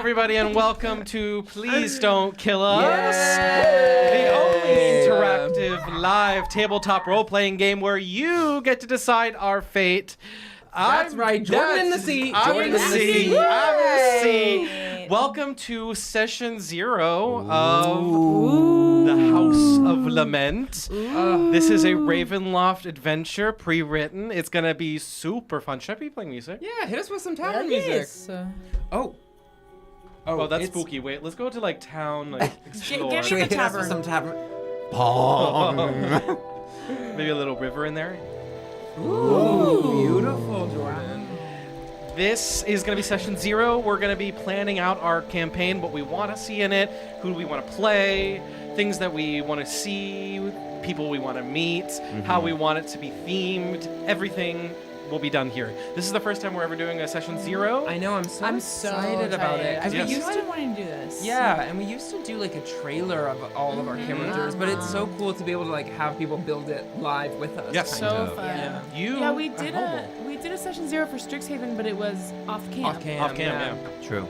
everybody, and welcome to Please Don't Kill Us, Yay! the only interactive live tabletop role-playing game where you get to decide our fate. That's right, Jordan in the seat. I'm in the seat. I'm in the seat. Yay! Welcome to session 0 of the House of Lament. This is a Ravenloft adventure, pre-written. It's gonna be super fun. Should I be playing music? Yeah, hit us with some tavern music. Oh, that's it's- spooky. Wait, let's go to like town, like explore. give me Should we the hit us with tavern. some tavern? Pong. Maybe a little river in there. Ooh, beautiful, Jordan. This is going to be session 0. We're going to be planning out our campaign, what we want to see in it, who we want to play, things that we want to see, people we want to meet, how we want it to be themed. Everything will be done here. This is the first time we're ever doing a session 0. I know, I'm so excited about it. 'cause Yes. we used to, wanting to do this. yeah, and we used to do like a trailer of all of our characters, but it's so cool to be able to like have people build it live with us. Yes. kind So of. fun. Yeah. You we did a session 0 for Strixhaven, but it was off cam. Off cam. off cam, yeah. True.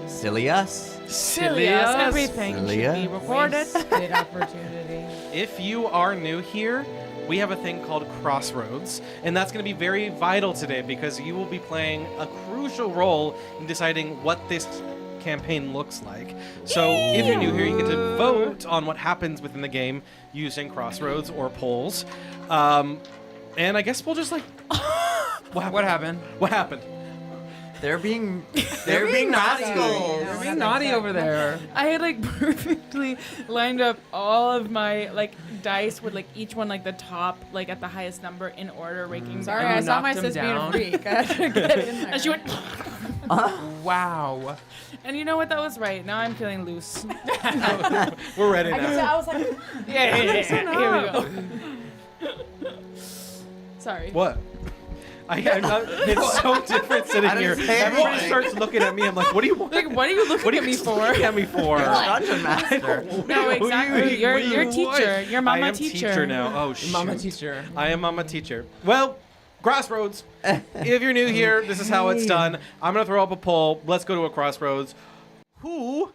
Silly us. Silly us. us. Everything Silly should be us. recorded. Wasted opportunity. If you are new here, we have a thing called Crossroads, and that's going to be very vital today because you will be playing a crucial role in deciding what this campaign looks like. So if you're new here, you get to vote on what happens within the game using Crossroads or polls. And I guess we'll just like... What happened? What happened? They're being naughty. rascals. They're being naughty over there. I had like perfectly lined up all of my like dice with like each one like the top like at the highest number in order, raking. Sorry, And I you saw my knocked 'em sis being a down. freak. I had to get in there. And she went, Wow. and you know what? That was right. Now I'm feeling loose. We're ready I now. was like, Yeah. Here we go. Sorry. What? I'm not, it's so different sitting I here. didn't say Everybody anything. starts looking at me. I'm like, what do you want? Like, what are you looking What are at you me for? looking at me for? Dungeon master. No, exactly. You're teacher. You're mama I am teacher. now. Oh, shoot. Mama teacher. I am mama teacher. Well, Crossroads. If you're new here, this is how it's done. I'm going to throw up a poll. Let's go to a Crossroads. Who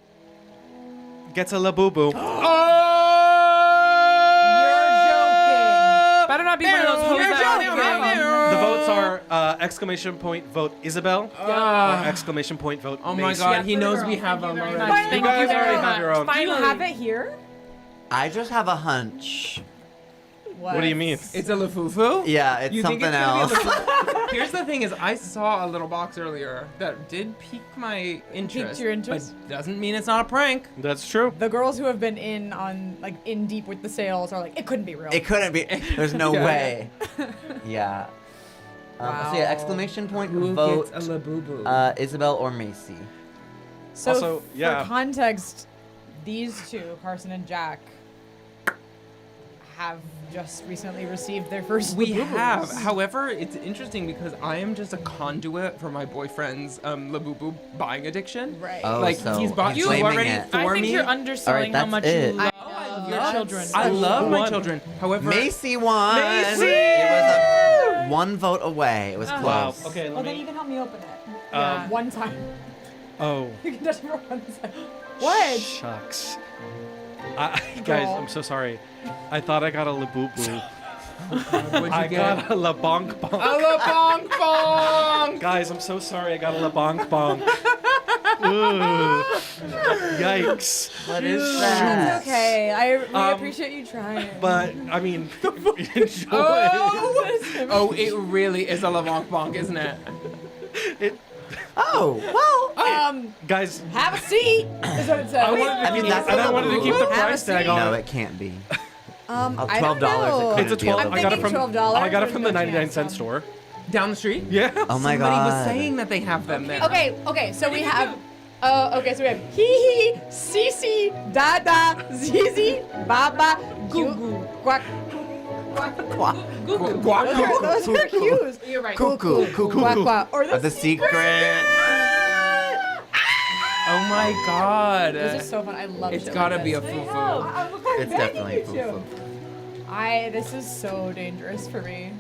gets a labubu? Better not be one of those hoes You're that joking. The votes are exclamation point vote Isabel or exclamation point vote Oh my Macy. god, he knows we have them already. Thank You you guys very already have much. your own. do you Finally. have it here? I just have a hunch. What do you mean? It's a lafufu? Yeah, it's You think something it's gonna be a else. lafufu? Here's the thing is I saw a little box earlier that did pique my interest. Piqued your interest? But doesn't mean it's not a prank. That's true. The girls who have been in deep with the sales are like, it couldn't be real. It couldn't be. There's no Yeah. way. Yeah. Wow. So yeah, exclamation point Who vote gets a labubu? Isabel or Macy. So Also, yeah. for context, these two, Carson and Jack, have just recently received their first We Labubus. have. However, it's interesting because I am just a conduit for my boyfriend's labubu buying addiction. Right. Oh, Like, so he's bought he's two blaming already it. for I think me. you're underselling how that's much it. you love I your love children. I love my One. children. However, Macy won. Macy! It was one vote away. It was close. Wow. Okay, Well, let then you me. can help me open it. Yeah. One time. Oh. You can touch it for 1 second. What? Shucks. Guys, I'm so sorry. I thought I got a labubu. what'd you I get? got a labonk bonk. A labonk bonk! Guys, I'm so sorry. I got a labonk bonk. Ugh. Yikes. What is that? It's okay. We Um, appreciate you trying. But I mean, enjoy. Oh, it really is a labonk bonk, isn't it? It, Oh, well. guys, Have a seat. Is what it says. I wanted to I mean, keep, that's and I a wanted to keep the labubu. price tag on No, it. it can't be. I $12 don't know. it It's a couldn't be 12. I'm I got it thinking from. $12, I got it from the there's no 99 chance, cent so. store. Down the street? Yeah. Oh my Somebody god. was saying that they have them there. Okay, so we have. Okay, so we have hee hee, Sisi, Dada, Zizi, Baba, Goo Goo, Quack. Quack. Those are cues. You're right. Cuckoo. Quack, quack. Or The secret. Oh my god. This is so fun. I love It's shit gotta like be a this. fufu. It's definitely fufu. This is so dangerous for me.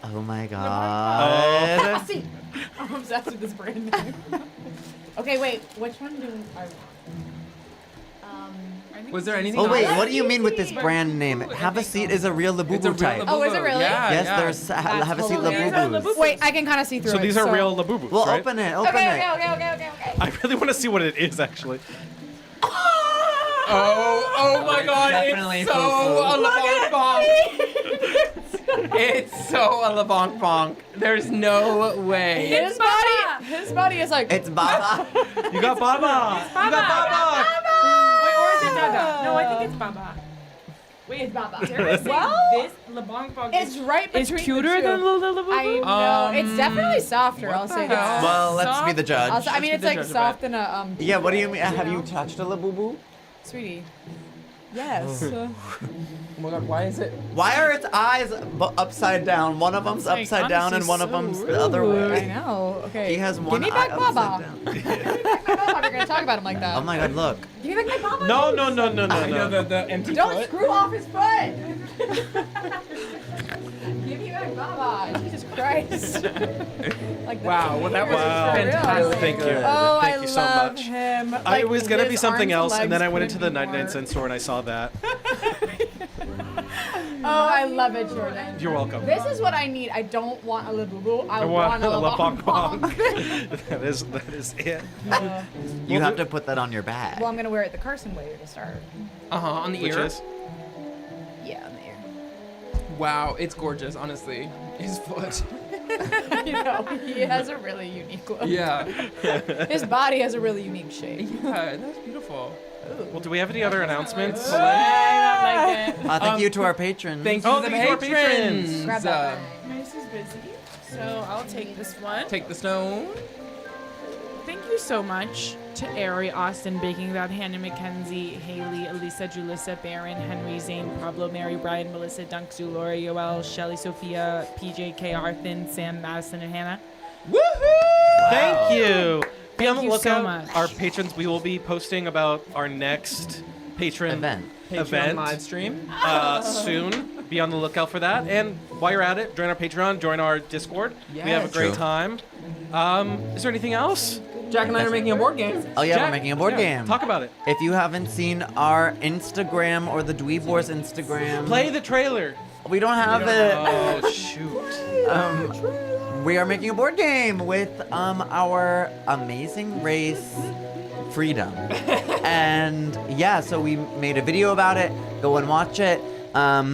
Oh my Oh. god. See, I'm obsessed with this brand name. Okay, wait. Which one do I want? Was there anything? Oh wait, else? what do you mean with this brand name? Have a seat is a real It's a Labubu real type. Oh, is it Labubu. really? Yeah, Yes, yeah. there's have a seat hilarious. Labubus. Wait, I can kind of see through So it. these are real Labubus, Well, right? open it, open Okay, it. okay. I really want to see what it is, actually. Oh my God! Definitely It's so fufu. a lebonk bonk. It's so a lebonk bonk. There's no way. His body is like. It's Baba. You got Baba. You got Baba. Wait, or is it Dada? No, I think it's Baba. Wait, it's Baba. Well, This lebonk bonk it's right between is cuter the two. than the I know. It's definitely softer. what I'll the say hell? that. Well, let's be the judge. Also, I mean, it's Let's be like the judge of soft it. in a Yeah, what do you mean? Have you touched a Labubu? sweetie. Yes. Oh my God! Why is it? Why are its eyes upside down? One of them's like, upside down and honestly, one of so them's the other I way. know. Okay. He has one Give me eye back upside Baba. down. Give me back my Baba. You're gonna talk about him like that. Oh my god, look. Give me back my Baba. No, please. no, no, no, I know no. the empty Don't foot. screw off his foot. Give me back Baba. Jesus Christ. Like Wow, well that was Wow. fantastic. Thank you. Oh, Thank I you so love much. him. It Like, was gonna be his something arms else, and then I went legs into the couldn't be 99 more. cent store and I saw that. Oh, I love it, Jordan. You're welcome. This is what I need. I don't want a Labubu. I I want want a a Lebonk bonk Bonk. that is it. You have to put that on your bag. Well, I'm gonna wear it the Carson way to start. On the Which ear. is? Yeah, on the ear. Wow, it's gorgeous. Honestly, his foot. You know, he has a really unique look. Yeah. His body has a really unique shape. Yeah, that's beautiful. Well, do we have any other announcements? I don't like it. Thank you to our patrons. Thank you Oh, to the thank you to our patrons. patrons. Grab that thing. Macy's busy, so I'll take this one. Take the stone. Thank you so much to Ari, Austin, Baking That, Hannah Mackenzie, Haley, Elisa, Julissa, Baron, Henry, Zane, Pablo, Mary, Brian, Melissa, Dunksu, Laura, Yoel, Shelly, Sophia, PJ, K, Arthin, Sam, Madison, and Hannah. Woohoo! Thank you. Be on the Thank you so lookout. much. Our patrons, we will be posting about our next patron Event. Patreon live stream. soon. Be on the lookout for that. And while you're at it, join our Patreon, join our Discord. We have a Yes. great True. time. Is there anything else? Jack and I are making a board game. Oh yeah, Jack? we're making a board Yeah, game. Talk about it. If you haven't seen our Instagram or the Dweeb Wars Instagram, Play the trailer. we don't have it. Oh, shoot. We are making a board game with our amazing race, Freedom. And yeah, so we made a video about it. Go and watch it.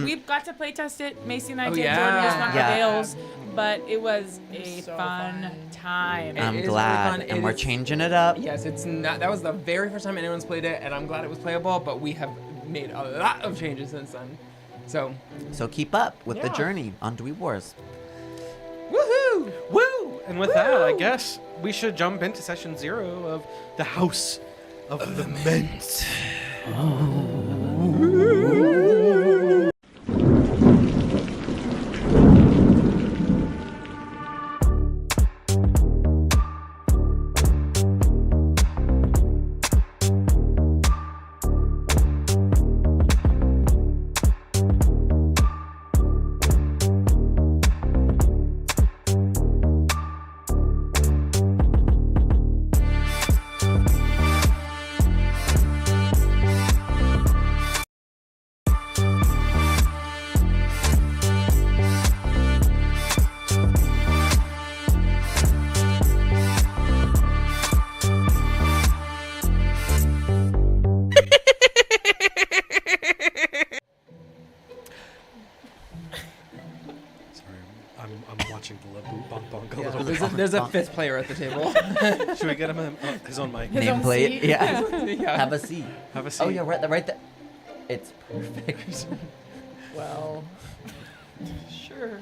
We've got to play test it. Macy and I Oh, did. yeah. Jordan just not Yeah. avails, but it was a So fun time. It I'm is really glad. fun. And It we're is- changing it up. Yes, it's not. That was the very first time anyone's played it, and I'm glad it was playable. But we have made a lot of changes since then. So, So keep up with the Yeah. journey on Dweeb Wars. woohoo! Woo! And with that, I guess we should jump into session 0 of the House of Lament. Sorry, I'm watching the Labu Bonk Bonk a little bit. There's a fifth player at the table. Should we get him his own mic? His own Nameplate. seat. Yeah. Yeah. Have a seat. Have a seat. Oh yeah, right there. It's perfect. Well, sure.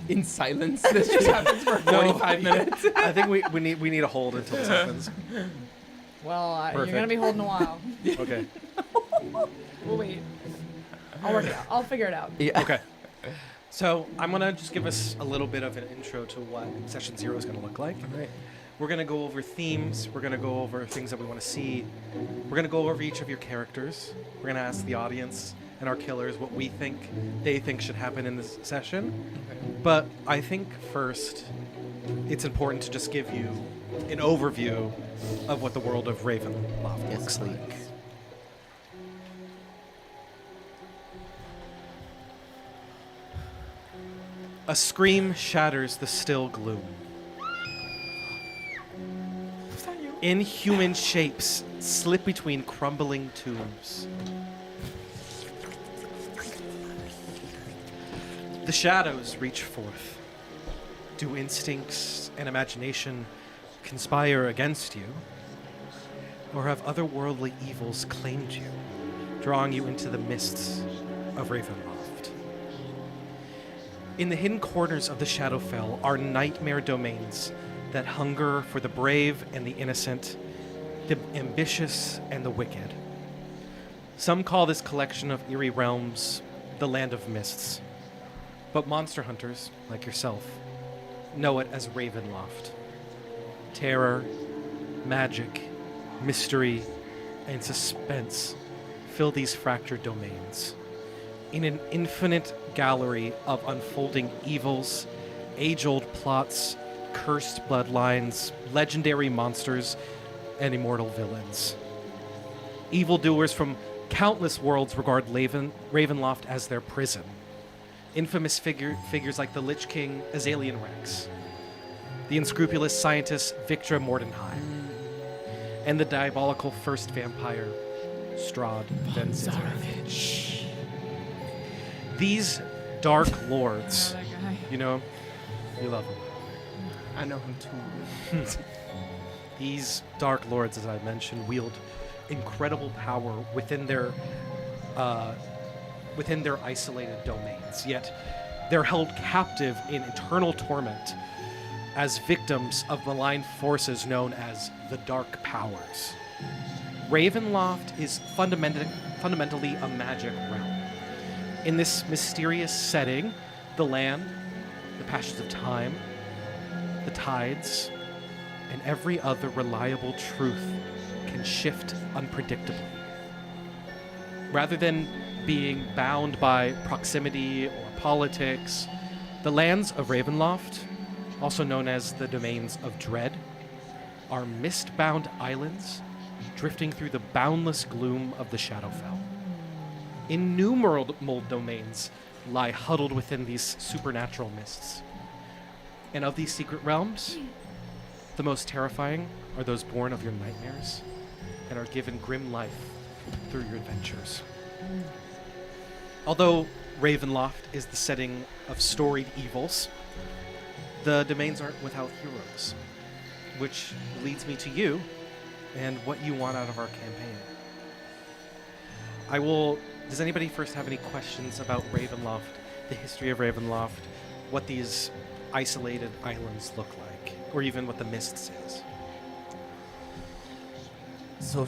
In silence. This just happens for 45 minutes. I think we need a hold until this happens. Well, you're Perfect. gonna be holding a while. Okay. We'll wait. I'll work it out. I'll figure it out. Yeah. Okay. So I'm gonna just give us a little bit of an intro to what session 0 is gonna look like. Right. We're gonna go over themes. We're gonna go over things that we want to see. We're gonna go over each of your characters. We're gonna ask the audience and our killers what they think should happen in this session. But I think first it's important to just give you an overview of what the world of Ravenloft looks like. A scream shatters the still gloom. Inhuman shapes slip between crumbling tombs. The shadows reach forth. Do instincts and imagination conspire against you? Or have otherworldly evils claimed you, drawing you into the mists of Ravenloft? In the hidden corners of the Shadowfell are nightmare domains that hunger for the brave and the innocent, the ambitious and the wicked. Some call this collection of eerie realms the Land of Mists, but monster hunters, like yourself, know it as Ravenloft. Terror, magic, mystery, and suspense fill these fractured domains. In an infinite gallery of unfolding evils, age-old plots, cursed bloodlines, legendary monsters, and immortal villains. Evildoers from countless worlds regard Ravenloft as their prison. Infamous figures like the Lich King Azalian Rex, the unscrupulous scientist Victra Mordenheim, and the diabolical first vampire Strahd Van Zarovich. These dark lords, That guy. you know, you love them. I know him too. These dark lords, as I mentioned, wield incredible power within their isolated domains. Yet they're held captive in eternal torment as victims of malign forces known as the Dark Powers. Ravenloft is fundamentally a magic realm. In this mysterious setting, the land, the passions of time, the tides, and every other reliable truth can shift unpredictably. Rather than being bound by proximity or politics, the lands of Ravenloft, also known as the domains of dread, are mist-bound islands drifting through the boundless gloom of the Shadowfell. Innumerable domains lie huddled within these supernatural mists. And of these secret realms, the most terrifying are those born of your nightmares and are given grim life through your adventures. Although Ravenloft is the setting of storied evils, the domains aren't without heroes, which leads me to you and what you want out of our campaign. Does anybody first have any questions about Ravenloft, the history of Ravenloft, what these isolated islands look like, or even what the Mists is? So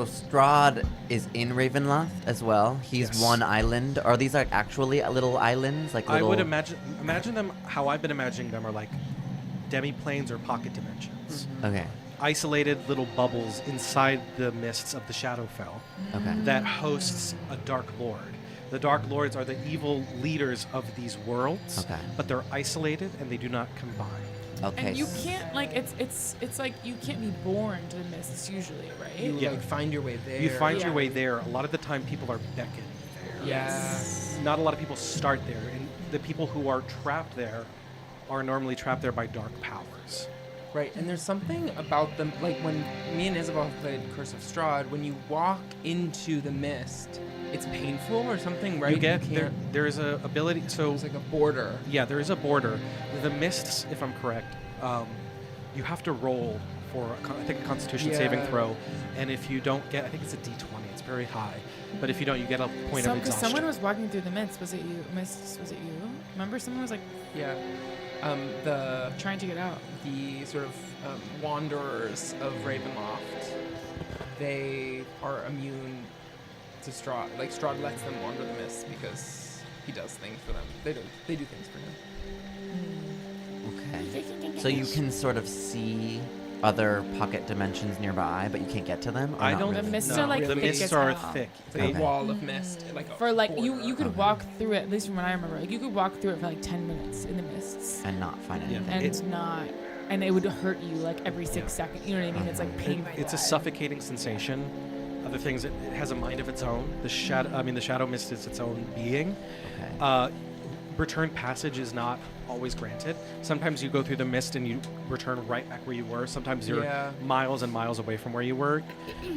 Strahd is in Ravenloft as well. He's Yes. one island. Are these like actually little islands? Like little... I would imagine them, how I've been imagining them are like demi-planes or pocket dimensions. Okay. Isolated little bubbles inside the mists of the Shadowfell Okay. that hosts a Dark Lord. The Dark Lords are the evil leaders of these worlds, Okay. but they're isolated and they do not combine. Okay. And you can't like it's like you can't be born to the mists usually, right? You Yeah. like find your way there. You find your Yeah. way there. A lot of the time, people are beckoned there. Yeah. Not a lot of people start there, and the people who are trapped there are normally trapped there by dark powers. Right, and there's something about them, like when me and Isabel played Curse of Strahd, when you walk into the mist, it's painful or something, right? You get can't, there is a ability. So it's like a border. yeah, there is a border. The mists, if I'm correct, you have to roll for I think a Constitution saving Yeah. throw, and if you don't get, I think it's a D20. It's very high, but if you don't, you get a point of Because exhaustion. someone was walking through the mists. Was it you? Mists? Was it you? Remember, someone was like Yeah. trying to get out. The sort of wanderers of Ravenloft, they are immune to Strahd. Like Strahd lets them wander the mist because he does things for them. They do things for him. Okay. So you can sort of see other pocket dimensions nearby, but you can't get to them? Or I not don't. really? The mists no, are, like, the thick mists as are hell. thick. It's like Okay. a wall of mist. Like a For like you border. could walk through it, at least from what I remember. Like you could walk through it for like 10 minutes in the mists, And not find Yeah. anything. and It's- and it would hurt you like every 6 seconds. You know what I mean? It's like pain. It's a suffocating sensation. Other things, it has a mind of its own. The shadow mist is its own being. Okay. Return passage is not always granted. Sometimes you go through the mist and you return right back where you were. Sometimes you're Yeah. miles and miles away from where you were.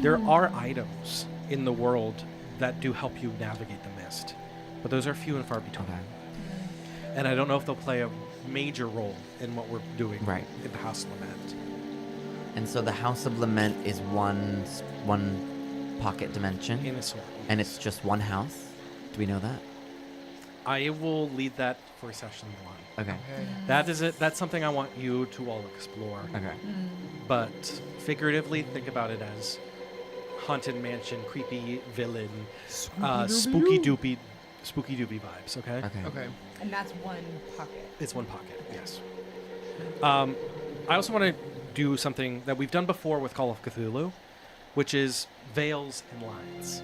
There are items in the world that do help you navigate the mist, but those are few and far between. Okay. And I don't know if they'll play a major role in what we're doing Right. in the House of Lament. And so the House of Lament is one pocket dimension, In a sort. and it's just one house. Do we know that? I will lead that for session 1. Okay. Okay. That is it. That's something I want you to all explore. Okay. But figuratively, think about it as haunted mansion, creepy villain, spooky doopy vibes. Okay. Okay. Okay. And that's one pocket. It's one pocket. Yes. I also want to do something that we've done before with Call of Cthulhu, which is veils and lines.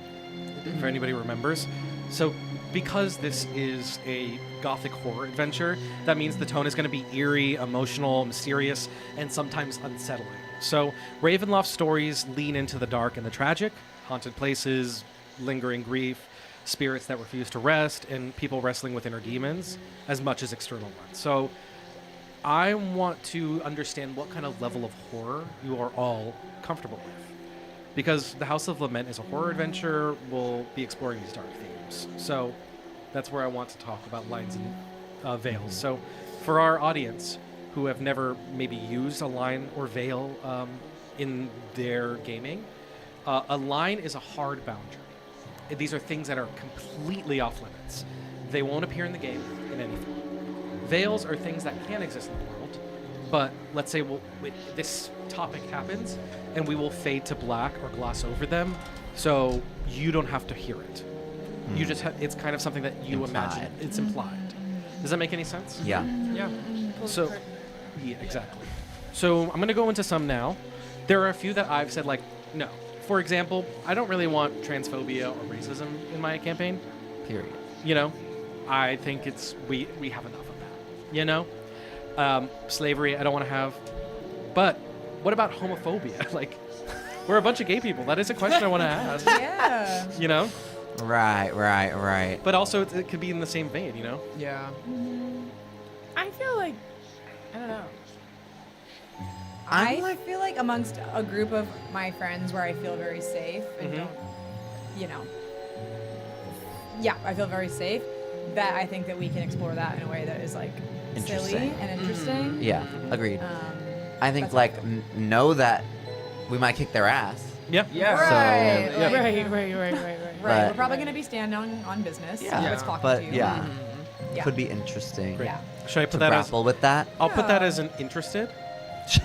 For anybody who remembers. So, because this is a gothic horror adventure, that means the tone is going to be eerie, emotional, mysterious, and sometimes unsettling. So, Ravenloft stories lean into the dark and the tragic, haunted places, lingering grief, spirits that refuse to rest, and people wrestling with inner demons as much as external ones. So, I want to understand what kind of level of horror you are all comfortable with. Because the House of Lament is a horror adventure, we'll be exploring these dark themes. So that's where I want to talk about lines and veils. So for our audience who have never maybe used a line or veil in their gaming, a line is a hard boundary. These are things that are completely off limits. They won't appear in the game in any form. Veils are things that can exist in the world, but let's say this topic happens and we will fade to black or gloss over them, so you don't have to hear it. You just it's kind of something that you imagine. Implied. It's implied. Does that make any sense? Yeah. Yeah. So, yeah, exactly. So I'm going to go into some now. There are a few that I've said, like, no. For example, I don't really want transphobia or racism in my campaign. Period. You know, I think we have enough of that. You know, slavery I don't want to have. But what about homophobia? Like, we're a bunch of gay people. That is a question I want to ask. Yeah. You know, Right. but also it could be in the same vein. You know. Yeah. I feel like I don't know. I feel like amongst a group of my friends where I feel very safe and Mhm. don't, you know, yeah, I feel very safe. That I think that we can explore that in a way that is like silly Interesting. and interesting. Yeah. Agreed. Um, I think that's like helpful. know that we might kick their ass. Yeah. Yeah. Right. So- like- Right. Right, But- we're probably going to be standing on business. Yeah, What's talking but to you. yeah. Yeah. Could be interesting. Great. Yeah. Should I To put that as? grapple with that. I'll put that Yeah. as an interested. Sure.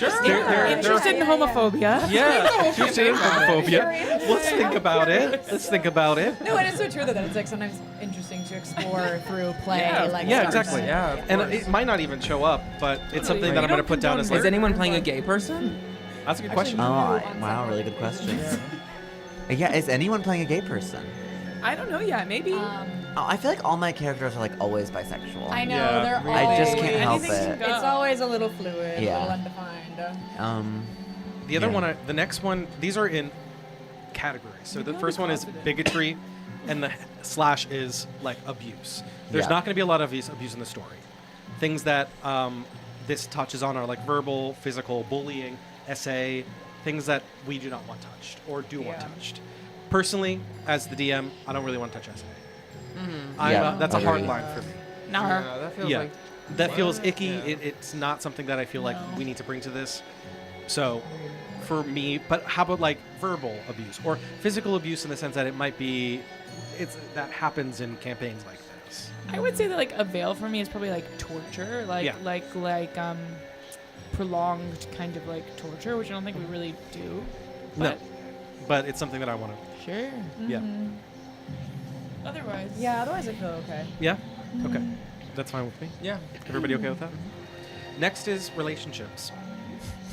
Interested in Yeah. homophobia. Yeah, interested in homophobia. Curious. Let's think about it. Let's think about it. No, and it's so true that it's like sometimes interesting to explore through play. Yeah, like yeah, stuff exactly. that- Yeah, of And course. it might not even show up, but it's something that We I'm going to don't put down as condone Is like. anyone playing a gay person? That's a good question. Oh, on wow, second. really good question. Yeah, is anyone playing a gay person? I don't know yet. Maybe. Oh, I feel like all my characters are like always bisexual. I know Yeah, they're really. always. I just can't help Anything it. can go. It's always a little fluid, a Yeah. little undefined. The other Yeah. one, the next one, these are in categories. So the Maybe first I'll be one is positive. bigotry, and the slash is like abuse. There's Yeah. not going to be a lot of abuse in the story. Things that this touches on are like verbal, physical, bullying, SA, things that we do not want touched or do want Yeah. touched. Personally, as the DM, I don't really want to touch SA. Yeah, That's a hard agreed. line for me. Nah. Yeah, that feels Yeah. like. That feels icky. Yeah. It's not something that I feel like No. we need to bring to this. So, for me, but how about like verbal abuse or physical abuse in the sense that it might be, that happens in campaigns like this. I would say that like a veil for me is probably like torture, like Yeah. like prolonged kind of like torture, which I don't think we really do. No, But but it's something that I want to. sure. Yeah. Otherwise, Yeah, otherwise I feel okay. Yeah. Okay, that's fine with me. Yeah. Everybody okay with that? Next is relationships.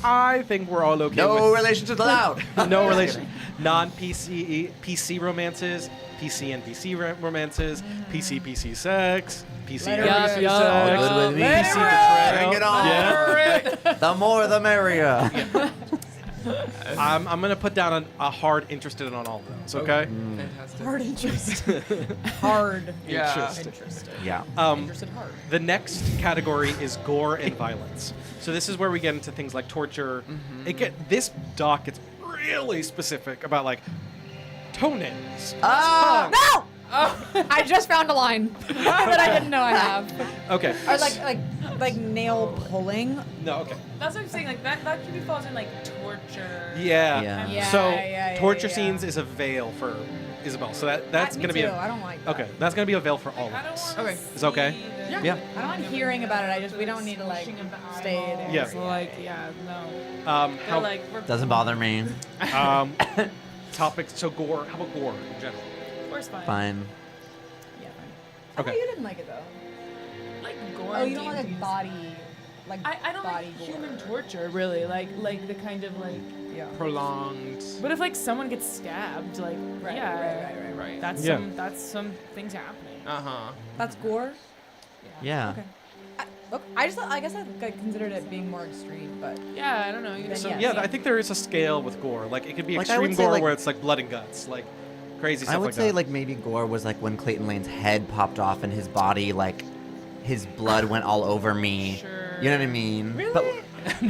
I think we're all okay No with relationships allowed. no relation. Non-PC romances, PC and PC romances, PC sex, PC Let it and PC rip. sex, All good with me. Let it PC rip. betrayal. Bring it on. Yeah. The more, the merrier. I'm gonna put down a hard interested in on all of those. Okay. Fantastic. Hard interest. Hard. Yeah. Interested. Yeah. Interested hard. The next category is gore and violence. So this is where we get into things like torture. This doc gets really specific about like toenails. Ah! No! I just found a line that I didn't know I have. Okay. Or like nail pulling. No. Okay. That's what I'm saying. Like that could be falls in like torture. Yeah. Yeah. Yeah, So yeah, torture yeah. scenes is a veil for Isabel. So that's Me gonna be too. a, I don't like that. okay. That's gonna be a veil for all of I don't us. want Okay. Is okay? Yeah. I don't mind hearing about it. We don't need to like stay there. Yeah. So like, yeah, no. They're How, like, we're Doesn't bother me. topics. So gore. How about gore in general? We're fine. Fine. Yeah. I Okay. thought you didn't like it though. Like gore. Oh, you don't like D&Ds. a body. Like I don't body like gore. human torture really. Like the kind of like. Yeah. Prolonged. But if like someone gets stabbed, like Right, yeah, Right. that's some things happening. Uh-huh. That's gore. Yeah. Okay. I guess I considered it being more extreme, but Yeah, I don't know. You know Then So yes. yeah, I think there is a scale with gore. Like it could be Like, I would extreme say, gore like- where it's like blood and guts, like crazy stuff I would like say that. like maybe gore was like when Clayton Lane's head popped off and his body, like his blood went all over me. Sure. You know what I mean? Really?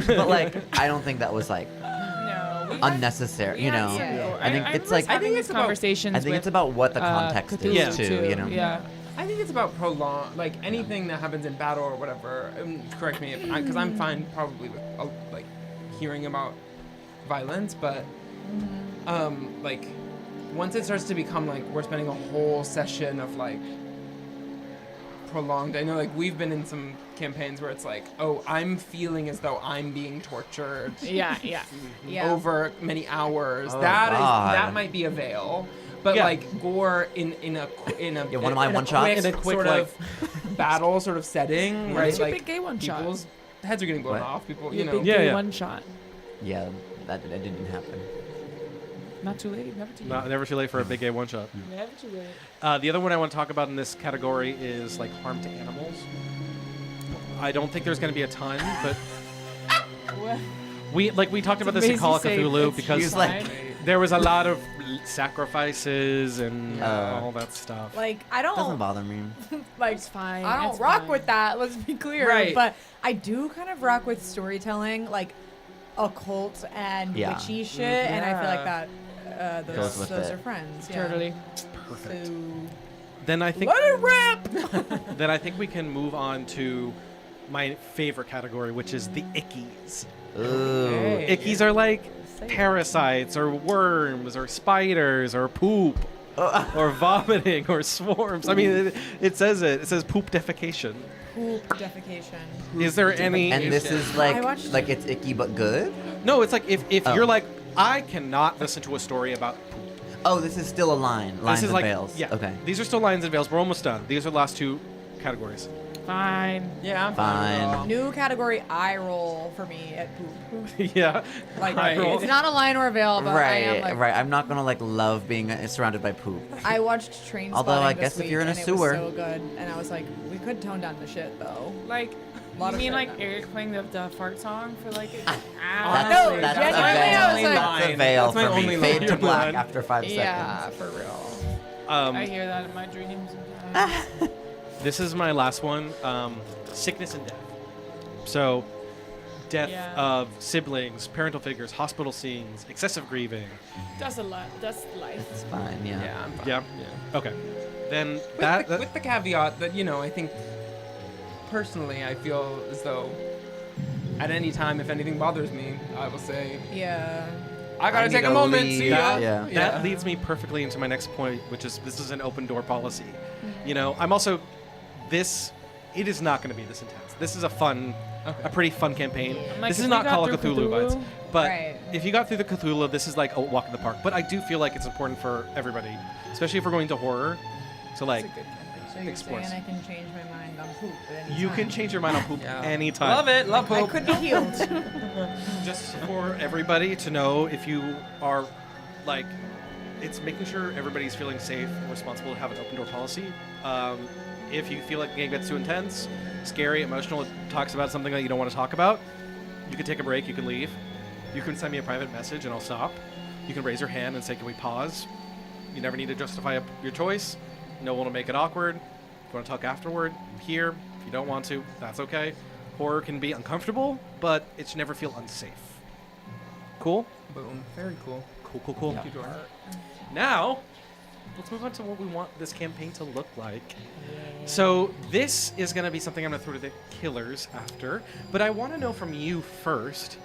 But like I don't think that was like No. we had- unnecessary. we You had know? some gore. I think I it's like I think it's it's about- conversations. I think with, it's about what the context Cthulhu is too. You know? Yeah. I think it's about prolonged, like anything that happens in battle or whatever. Correct me, because I'm fine probably with like hearing about violence, but like once it starts to become like we're spending a whole session of like prolonged. I know like we've been in some campaigns where it's like, oh, I'm feeling as though I'm being tortured Yeah. yeah. over many hours. Oh, That God. might be a veil. But Yeah. like gore in a Yeah, one of my in a one-shots? quick In a quick, sort like- of battle sort of setting, right? What's your Like big gay one shot? people's heads are getting blown What? off. People, you Your know. big Yeah, gay yeah. one shot. Yeah, that didn't happen. Not too late. Never too late. Not, never too late for a big A one shot. Never too late. The other one I want to talk about in this category is like harm to animals. I don't think there's going to be a ton, but we talked about this in Macy Call of say Cthulhu it's because He's like- there was a lot of sacrifices and all that stuff. Like I Doesn't don't bother me. like It's fine. I don't it's rock fine. with that. Let's be clear. Right. But I do kind of rock with storytelling, like occult and Yeah. witchy shit, and I feel like Yeah. that Goes with those it. are friends. Yeah. Totally. Perfect. So Then I think let it rip. then I think we can move on to my favorite category, which is the ickies. Ooh. Okay. Ickies are like parasites or worms or spiders or poop or vomiting or swarms. I mean, it says it. It says poop defecation. Poop defecation. Is there any? And this is I watched- like it's icky but good. No, it's like if Oh. you're like, I cannot listen to a story about poop. Oh, this is still a line. Lines This is and like veils. yeah. Okay. These are still lines and veils. We're almost done. These are the last two categories. Fine. Yeah, I'm fine. with it all. New category eye roll for me at poop. Yeah. Like Right. it's not a line or a veil, but I am like Right. I'm not gonna like love being surrounded by poop. I watched Train Although I this guess if week, you're in a and it sewer- was so good, and I was like, we could tone down the shit though. Like, Lot you of mean shit like now. Eric playing the fart song for like an That's, hour? No, that's genuinely, a veil. I was like- That's a veil That's my for me. only Fade line. to black Line. after 5 Yeah, seconds. for real. I hear that in my dreams sometimes. This is my last one. Sickness and death. So, death Yeah. of siblings, parental figures, hospital scenes, excessive grieving. That's a lot. That's life. It's fine. Yeah. Yeah, I'm fine. Yeah. Okay. Then With, that. the, with the caveat that, you know, I think personally I feel as though at any time, if anything bothers me, I will say, Yeah. I gotta need take a to moment. leave. See ya. Yeah. That leads me perfectly into my next point, which is this is an open door policy. You know, I'm also this. It is not going to be this intense. This is a pretty fun campaign. Like, This if is we not got Call of through Cthulhu vibes, Cthulhu- but Right. if you got through the Cthulhu, this is like a walk in the park. But I do feel like it's important for everybody, especially if we're going to horror. So like, So you're explores. saying I can change my mind on poop at any You time. can change your mind on poop Yeah. anytime. Love it. Love I poop. could be healed. Just for everybody to know, if you are like, it's making sure everybody's feeling safe and responsible to have an open door policy. If you feel like the game gets too intense, scary, emotional, it talks about something that you don't want to talk about, you can take a break, you can leave. You can send me a private message and I'll stop. You can raise your hand and say, can we pause? You never need to justify your choice. No one will make it awkward. If you want to talk afterward, I'm here. If you don't want to, that's okay. Horror can be uncomfortable, but it should never feel unsafe. Cool? Boom. Very cool. Cool. Thank you, Jordan. Now, let's move on to what we want this campaign to look like. So this is going to be something I'm going to throw to the killers after, but I want to know from you first,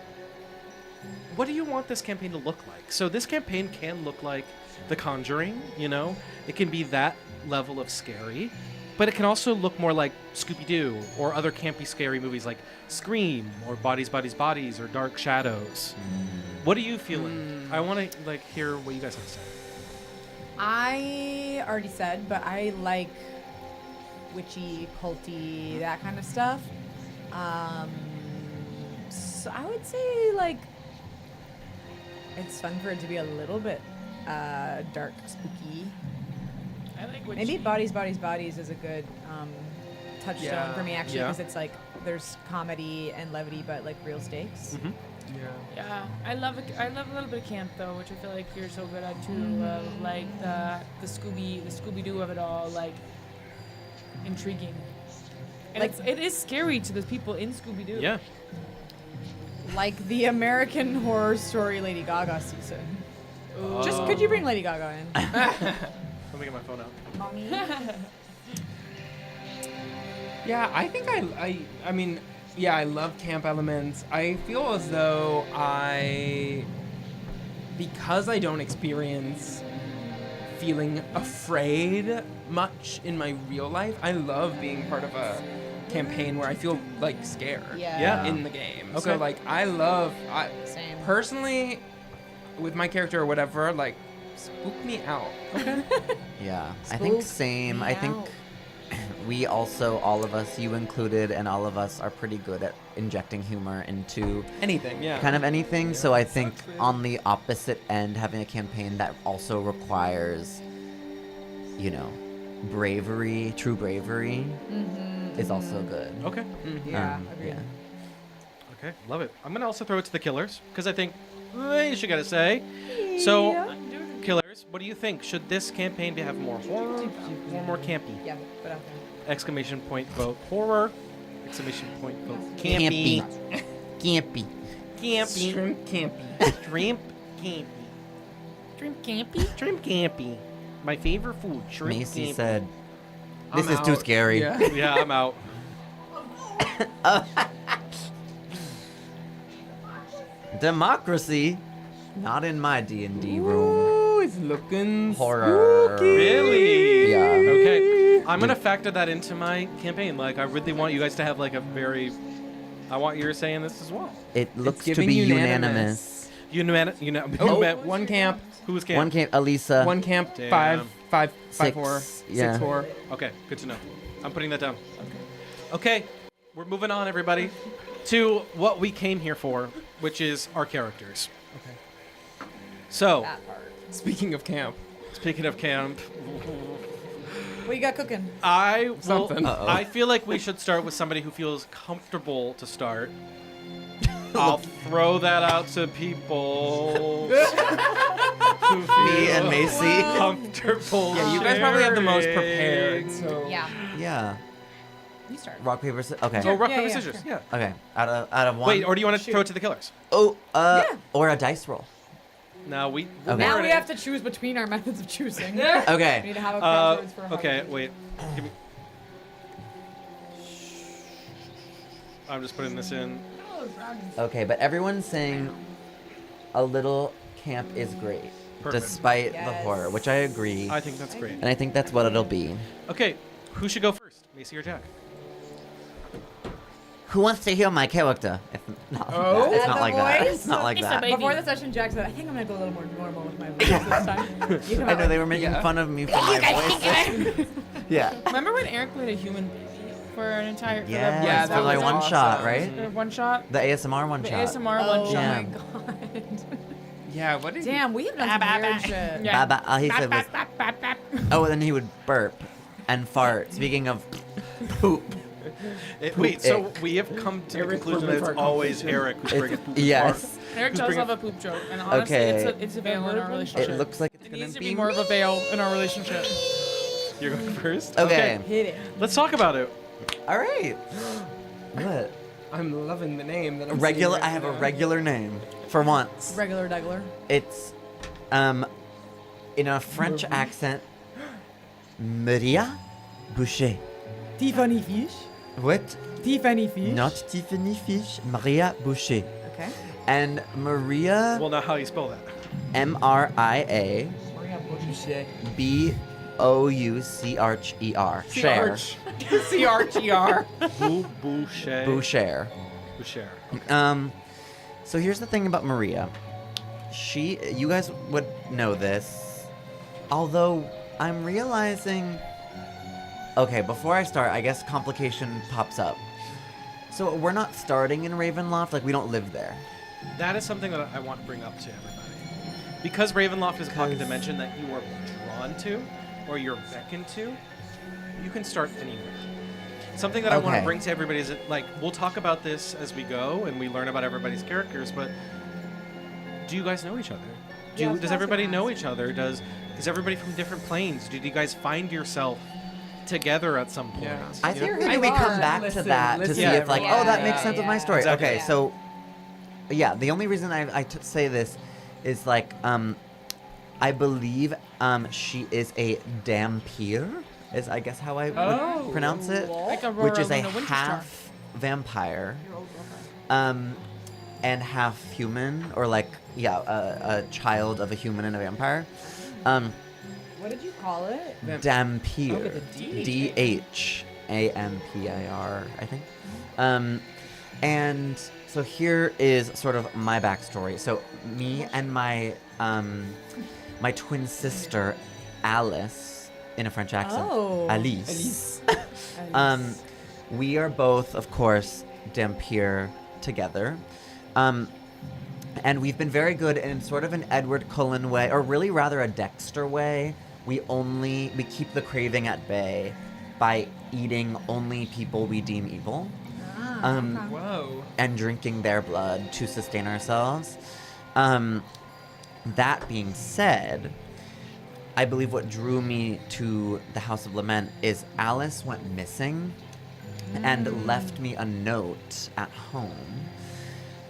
what do you want this campaign to look like? So this campaign can look like The Conjuring, you know? It can be that level of scary, but it can also look more like Scooby-Doo or other campy scary movies like Scream or Bodies, Bodies, Bodies or Dark Shadows. What are you feeling? I want to like hear what you guys have to say. I already said, but I like witchy, culty, that kind of stuff. So I would say like it's fun for it to be a little bit dark, spooky. I like what Maybe Bodies, Bodies, Bodies is a good touchstone Yeah. for me actually Yeah. because it's like there's comedy and levity, but like real stakes. Mm-hmm. Yeah. Yeah, I love a little bit of camp though, which I feel like you're so good at too. Like the Scooby Doo of it all, like intriguing. And Like- it is scary to the people in Scooby Doo. Yeah. Like the American Horror Story Lady Gaga season. Just could you bring Lady Gaga in? Let me get my phone out. Mommy. Yeah, I think I mean, yeah, I love camp elements. I feel as though because I don't experience feeling afraid much in my real life, I love being part of a campaign where I feel like scared Yeah. in the game. Okay. So like I Same. personally with my character or whatever, like spook me out. Yeah, I think Spook same. me I think out. we also, all of us, you included, and all of us are pretty good at injecting humor into Anything, yeah. kind of anything. So I think on the opposite end, having a campaign that also requires, you know, bravery, true bravery, is also good. Okay. Yeah, Um, agreed. Okay. Love it. I'm gonna also throw it to the killers because I think they should gotta say. So, killers, what do you think? Should this campaign have more horror or more campy? Yeah, but out there. Exclamation point vote horror. Exclamation point vote campy. Campy. Campy. Shrimp campy. Shrimp campy. Shrimp campy. Shrimp campy. My favorite food. Shrimp Macy campy. said, "This I'm is too out. scary." Yeah. Yeah, I'm out. Democracy, not in my D&D room. Ooh, it's looking Horror. spooky. Really? Yeah. Okay. I'm gonna factor that into my campaign. Like, I really want you guys to have like a very. I want you saying this as well. It looks to giving be unanimous. unanimous. Oh, one camp. Who was camp? One camp, Elisa. One camp. Damn. Five, Six, four, yeah. 6, 4. Okay, good to know. I'm putting that down. Okay, we're moving on, everybody, to what we came here for, which is our characters. Okay. So, That part. Speaking of camp, speaking of camp, What you got cooking? I will, Something. Uh-oh. I feel like we should start with somebody who feels comfortable to start. I'll throw that out to people who Me feel and Macy. comfortable. yeah, you guys probably have the most sharing. prepared. So Yeah, Yeah. you start. Rock, paper, scissors. Okay. Oh, rock, Yeah, paper, yeah, scissors. sure. Yeah. Okay. Out of one. Wait, or do you want to Shoot. throw it to the killers? Oh, Yeah. or a dice roll. No, we. Okay. Now we already- have to choose between our methods of choosing. We Okay. need to have a crossroads for a okay, hard wait. Give me. I'm just putting this in. Okay, but everyone's saying a little camp is great, Perfect. despite the Yes. horror, which I agree. I think that's great. And I think that's what it'll be. Okay, who should go first? Macy or Jack? Who wants to hear my character? It's not, Oh. it's Is that not the like that. voice? It's not like It's a that. baby. Before the session, Jack said, I think I'm gonna go a little more normal with my voice this time. You come I out know they with- were making Yeah. fun of me for my voice. Yeah. Remember when Eric played a human baby for an entire for Yeah, Yeah, for that like was one awesome. shot, right? the one shot? The ASMR one The shot. ASMR Oh one shot. Yeah. my god. Yeah, what did Damn, we have done some weird shit. Yeah. All he said was, Bap, bap, bap. oh, and then he would burp and fart. Speaking of poop. Wait, so Ick. we have come to the Eric conclusion will that be it's our always competition. Eric who's bringing poop Yes. Eric Who's does bringing- have a poop joke, and honestly, Okay. it's a veil in our relationship. It looks like it's It gonna needs to be be more of a veil in our relationship. You're going first? Okay. Hit it. Let's talk about it. All right. What? I'm loving the name that I'm Regular. seeing right I have a now. regular name for once. Regular Degler. It's, in a French accent, Maria Boucher. Tiffany Fish. What? Tiffany Fish. Not Tiffany Fish. Maria Boucher. Okay. And Maria, Well, now how do you spell that? M-R-I-A. Maria Boucher. B-O-U-C-H-E-R. Cher. C-R-G-R. Boucher. Boucher. Boucher. So here's the thing about Maria. You guys would know this. Although I'm realizing, okay, before I start, I guess complication pops up. So we're not starting in Ravenloft, like we don't live there. That is something that I want to bring up to everybody. Because Ravenloft is a pocket dimension that you are drawn to, or you're beckoned to, you can start anywhere. Something that I want to Okay. bring to everybody is that, like, we'll talk about this as we go and we learn about everybody's characters, but do you guys know each other? Yeah, I was Does gonna everybody ask. know each other? Is everybody from different planes? Did you guys find yourself together at some point? Yeah. I You think know? maybe we I come love- back to listen, that to listen, see if, like, everyone. oh, that Yeah, makes sense with my yeah. story. Exactly. Okay, so, yeah, the only reason I say this is, like, I believe she is a Dampier, is I guess how I Oh. would pronounce it, Like a which is a Winter Star. half vampire, and half human, or like, yeah, a child of a human and a vampire. What did you call it? Dampier. Oh, with a D. D-H-A-M-P-I-R, I think. And so here is sort of my backstory. So me and my my twin sister, Alice, in a French accent. Oh. Alice. We are both, of course, Dampier together. And we've been very good in sort of an Edward Cullen way, or really rather a Dexter way. We keep the craving at bay by eating only people we deem evil. Whoa. And drinking their blood to sustain ourselves. That being said, I believe what drew me to the House of Lament is Alice went missing and left me a note at home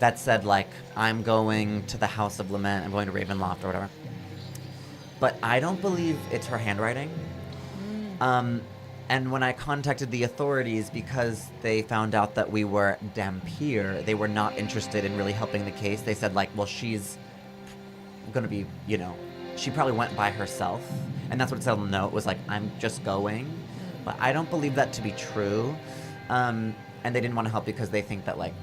that said, like, I'm going to the House of Lament, I'm going to Ravenloft or whatever. But I don't believe it's her handwriting. And when I contacted the authorities, because they found out that we were Dampier, they were not interested in really helping the case. They said, like, well, she's gonna be, she probably went by herself. And that's what it said on the note, was like, I'm just going. But I don't believe that to be true. And they didn't want to help because they think that, like,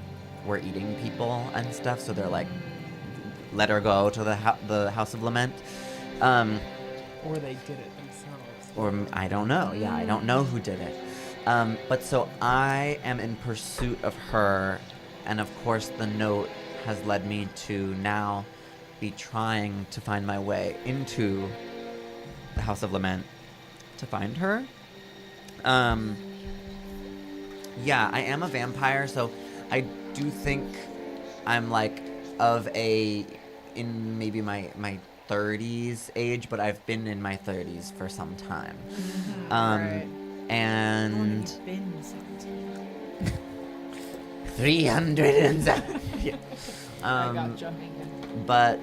we're eating people and stuff. So they're like, let her go to the House of Lament. Or they did it themselves. Or I don't know. Yeah, I don't know who did it. But so I am in pursuit of her, and of course the note has led me to now be trying to find my way into the House of Lament to find her. Yeah, I am a vampire, so I do think I'm like in maybe my 30s age, but I've been in my 30s for some time. Right. And Been 17. 307. Yeah. I gotcha. But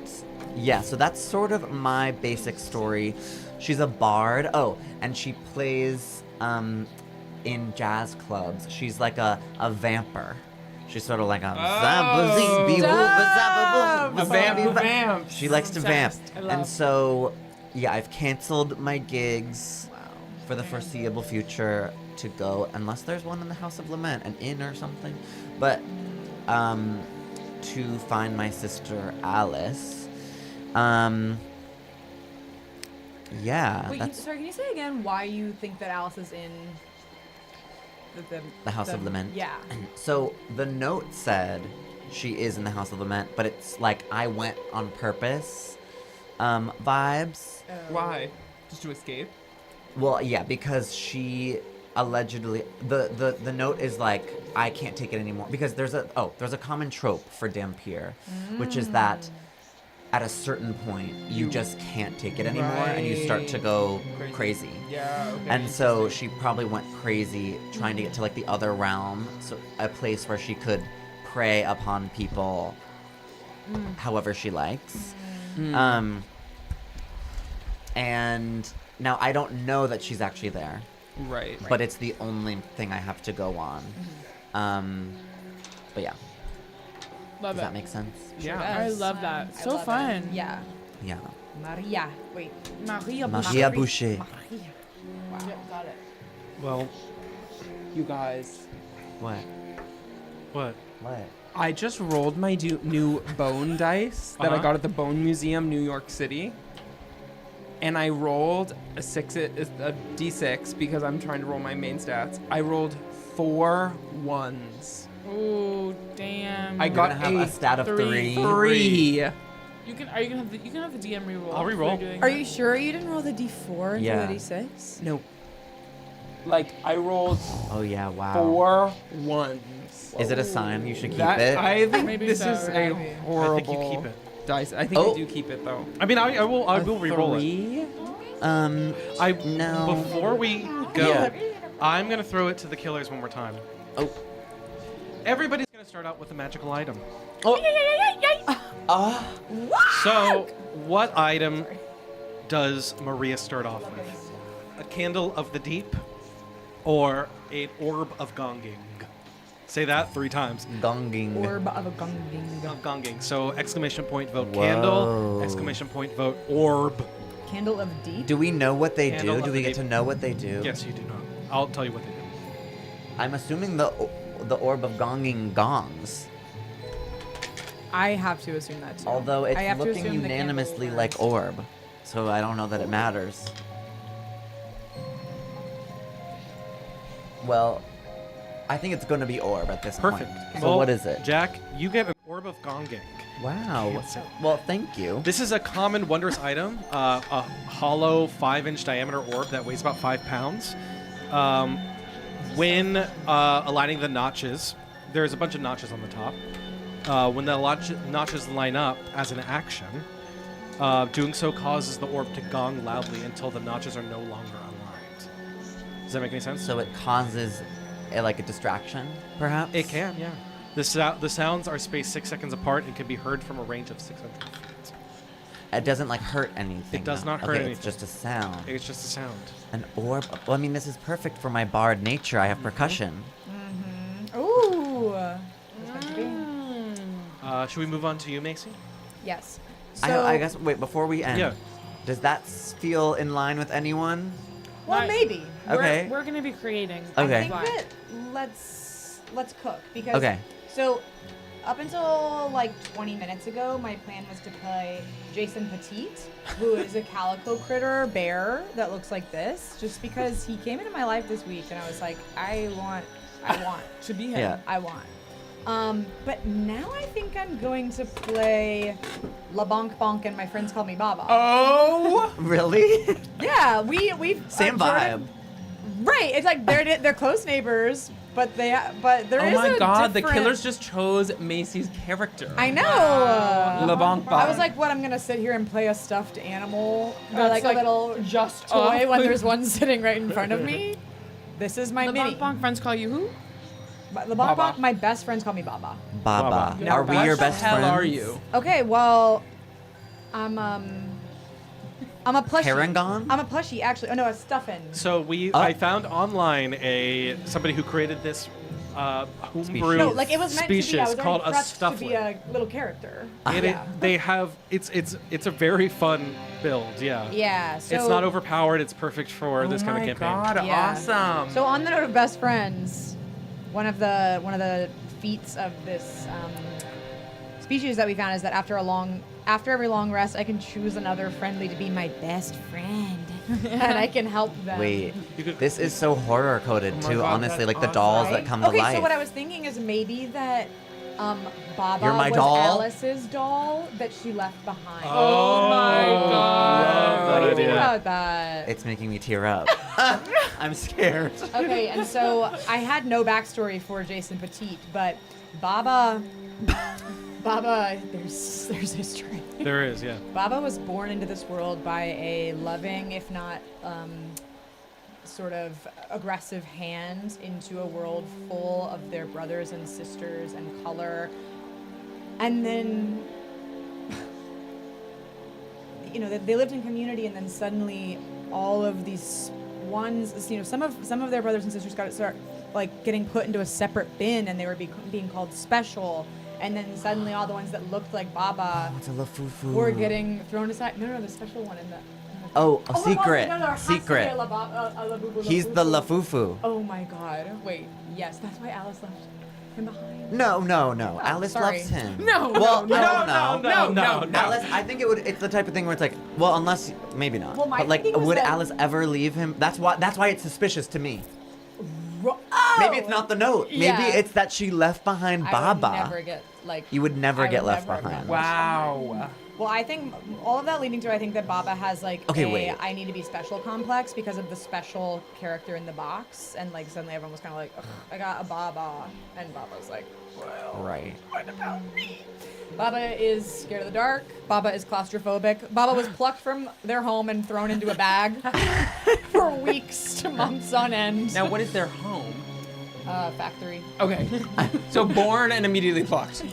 yeah, so that's sort of my basic story. She's a bard. Oh, and she plays in jazz clubs. She's like a vamper. She's sort of like a A vamp. She likes to vamp. Obsessed. I love. And so, yeah, I've canceled my gigs for the foreseeable future to go, unless there's one in the House of Lament, an inn or something. But to find my sister Alice. Yeah, Wait, that's sorry, can you say again why you think that Alice is in the House of Lament. Yeah. So the note said she is in the House of Lament, but it's like I went on purpose vibes. Why? Just to escape? Well, yeah, because she allegedly the note is like I can't take it anymore because there's a common trope for Dampier, which is that at a certain point you just can't take it anymore and you start to go crazy. Yeah, okay. And so she probably went crazy trying to get to like the other realm, so a place where she could prey upon people however she likes. And now I don't know that she's actually there. Right. But it's the only thing I have to go on. But yeah. Love Does it. that make sense? Yeah. I love that. I So love it. fun. Yeah. Yeah. Maria. Wait. Maria Maria Boucher. Maria. Wow. Got it. Well, You guys, What? what? What? I just rolled my new bone dice that I Uh-huh. got at the Bone Museum, New York City. And I rolled a d6 because I'm trying to roll my main stats. I rolled 4 1s. Oh damn. I You're got gonna have a stat of three. 3. You can. Are you gonna have the? You can have the DM reroll. I'll if reroll. we're doing Are that. you sure you didn't roll the d4 and Yeah. the d6? No. Like, I rolled Oh yeah, wow. 4 1s. Is it a sign you should keep That, it? I think Maybe this so, is a maybe. horrible I think you keep it. dice. I think Oh. I do keep it, though. I mean, I will re-roll it. 3? I No. Before we go, Yeah. I'm gonna throw it to the killers one more time. Oh. Everybody's gonna start out with a magical item. Ah. So, what item does Maria start off with? A candle of the deep, or an orb of gonging? Say that 3 times. Gonging. Orb of a gonging. Of gonging. So exclamation point vote Whoa. candle. Exclamation point vote orb. Candle of deep? Do we know what they Candle do? of Do we the get to know what they do? Yes, you do not. I'll tell you what they do. I'm assuming the orb of gonging gongs. I have to assume that too. Although I it's have to looking assume the candle unanimously works. like orb. So I don't know that it matters. Well, I think it's going to be orb at this Perfect. point. So Well, what is it? Jack, you get an orb of gonging. Wow. Can't say. Well, thank you. This is a common wondrous item, a hollow 5-inch diameter orb that weighs about 5 pounds. When aligning the notches, there's a bunch of notches on the top. When the notches line up as an action, doing so causes the orb to gong loudly until the notches are no longer aligned. Does that make any sense? So it causes like a distraction, perhaps? It can, yeah. The sounds are spaced 6 seconds apart and can be heard from a range of 600 feet. It doesn't like hurt anything. It does though. not hurt Okay, anything. It's just a sound. It's just a sound. An orb. Well, I mean, this is perfect for my bard nature. I have percussion. Ooh. Should we move on to you, Macy? Yes. So, I guess. Wait, before we end. Yeah. Does that feel in line with anyone? well, Right. maybe. Okay. We're gonna be creating. Okay. I think that let's cook because Okay. so up until like 20 minutes ago, my plan was to play Jason Petite, who is a calico critter bear that looks like this, just because he came into my life this week and I was like, I want to be him. Yeah. I want. But now I think I'm going to play La Bonk Bonk and my friends call me Baba. Oh! Really? Yeah, we've Same Jordan- vibe. Right, it's like they're close neighbors, but there Oh is my a god, the different- killers just chose Macy's character. I know. Le Bonk Bonk. I was like, what? I'm gonna sit here and play a stuffed animal, or That's like a like little just toy off. when there's one sitting right in front of me. This is my The mini. bonk bonk friends call you who? The bonk Baba. bonk. My best friends call me Baba. Baba. Baba. Now, Are we what your the best hell friends? are you? Okay, well, I'm a plushie. Parangon? I'm a plushie, actually. Oh no, a stuffin. So I found online somebody who created this homebrew No, like it was meant species to be. I was called already a prepped to be stuffling. a little character. They have it's a very fun build. Yeah. Yeah. So It's not overpowered. It's perfect for this kind of campaign. Oh my god, Yeah. awesome. So on the note of best friends, one of the feats of this species that we found is that after every long rest, I can choose another friendly to be my best friend, and I can help them. Wait, You could- this is so horror coded Oh my too. God, Honestly, that's like the awesome. dolls Right? that come to Okay, life. so what I was thinking is maybe that Baba You're my was doll? Alice's doll that she left behind. Oh my love What do you that think idea. about that? It's making me tear up. I'm scared. Okay, and so I had no backstory for Jason Petit, but Baba, there's history. There is, yeah. Baba was born into this world by a loving, if not sort of aggressive hand into a world full of their brothers and sisters and color. And then, they lived in community, and then suddenly all of these ones, some of their brothers and sisters start like getting put into a separate bin, and they were being called special. And then suddenly all the ones that looked like Baba It's a lafufu. were getting thrown aside. No, the special one in the. Oh, a Oh my God, secret. no, there has to be Secret. a labubu He's the lafufu. lafufu. Oh my God! Wait, yes, that's why Alice left him behind. No. Oh, Alice sorry. loves him. No, Well, no. Alice, I think it's the type of thing where it's like, well, unless maybe not. Well, my but like, thinking was would that- Alice ever leave him? That's why it's suspicious to me. Oh! Maybe it's not the note. Maybe Yeah. it's that she left behind I Baba. would never get like. You would never I get would left never behind. get Wow. Well, I think all of that leading to I think that Baba has like Okay, a wait. I need to be special complex because of the special character in the box, and like suddenly everyone was kind of like, ugh, I got a Baba, and Baba's like, well, Right. what about me? Baba is scared of the dark. Baba is claustrophobic. Baba was plucked from their home and thrown into a bag for weeks to months on end. Now, what is their home? Factory. Okay. So born and immediately plucked.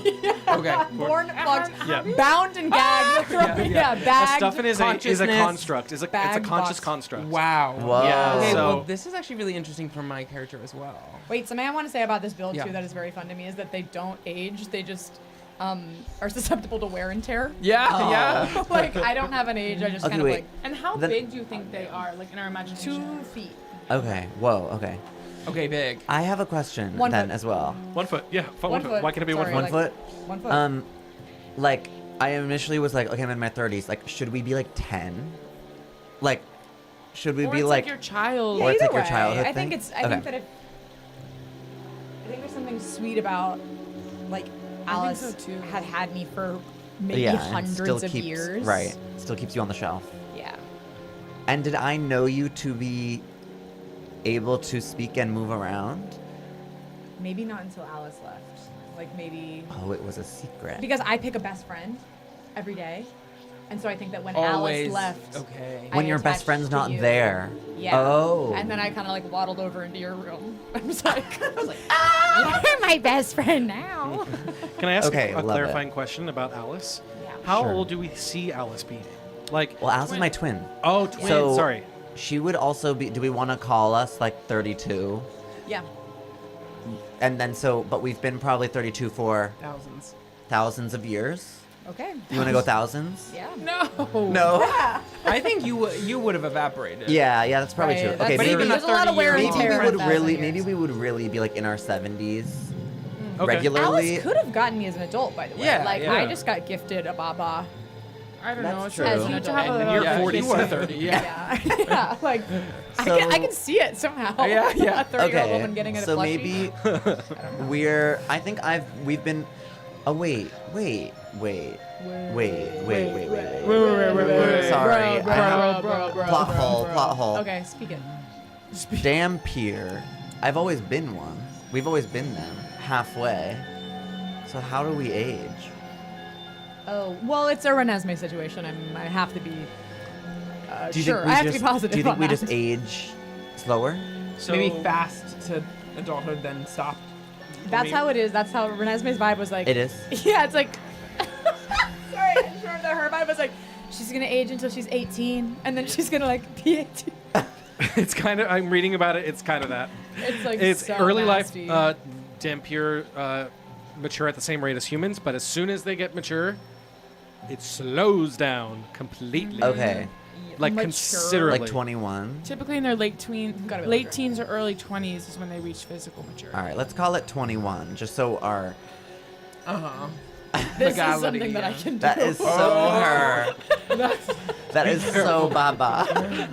Okay. Born, plucked, Yeah. bound and gagged. Yeah. A Bagged. stuffing is a consciousness, construct. It's a bagged conscious box. construct. Wow. Whoa. Yeah, Okay, so- well, this is actually really interesting for my character as well. Wait, something I want to say about this build Yeah. too that is very fun to me is that they don't age. They just are susceptible to wear and tear. Yeah, Oh. yeah. Like I don't have an age. I just Okay, kind of wait. like And how Then- big do you think they are, like in our imagination? 2 feet. Okay. Whoa. Okay. Okay, big. I have a question 1 then foot. as well. 1 foot, yeah. 1 foot. Why can't it be 1 Sorry, foot? One like- foot. 1 foot. Like I initially was like, okay, I'm in my 30s. Like, should we be like 10? Like, should we Or be it's like? your child. Or it's either like your way, childhood I think thing? it's. I Okay. think that I think there's something sweet about like Alice so, too. had me for maybe yeah, it hundreds still of keeps, years. Right. Still keeps you on the shelf. Yeah. And did I know you to be able to speak and move around? Maybe not until Alice left. Like maybe Oh, it was a secret. because I pick a best friend every day, and so I think that when Always. Alice left, Okay. when I your best attached friend's to not you. there. Yeah. Oh. And then I kind of like waddled over into your room. I was like, you're my best friend now. Can I ask Okay, a love clarifying question about Alice? Yeah. How Sure. old do we see Alice being? Like, Well, Alice is my twin. oh, twin. So- Sorry. She would also be. Do we want to call us like 32? Yeah. And then but we've been probably 32 for Thousands. thousands of years. Okay. You want to go thousands? Yeah. No. No. I think you would have evaporated. Yeah, that's probably Right, true. that's- Okay, But maybe even there's a lot of wear and Maybe maybe tear. we in would 1,000 really years. maybe we would really be like in our 70s Okay. regularly. Alice could have gotten me as an adult, by the way. Yeah, like yeah. I just got gifted a Baba. I don't That's know. It's true. as As you you to have and a you're Yeah, 40, you were so- 30. Yeah. Yeah. Yeah. Like So- I can see it somehow. Yeah, yeah. A 30-year-old Okay, woman getting a so plushie. maybe I think we've been. Oh wait. Sorry, Bro, I have- bro. plot hole. Okay, speak it. Damn Pier. I've always been one. We've always been them halfway. So how do we age? Oh, well, it's a Renesmee situation. I have to be Do you sure. think we I have just, to be positive Do you think on we that. just age slower? So, Maybe fast to adulthood, then stop. That's how it is. That's how Renesmee's vibe was like. It is. Yeah, it's like. Sorry, I just remember that her vibe was like, she's gonna age until she's 18, and then she's gonna like be 18. it's kind of. I'm reading about it. It's kind of that. It's like It's so early nasty. life. Dampier mature at the same rate as humans, but as soon as they get mature, it slows down completely. Okay. Like Mature. considerably. Like 21. Typically in their late Gotta be late older. teens or early 20s is when they reach physical maturity. All right, let's call it 21, just so our. Uh-huh. This is Legality, something that I yeah. can do. That is so her. That is so Baba.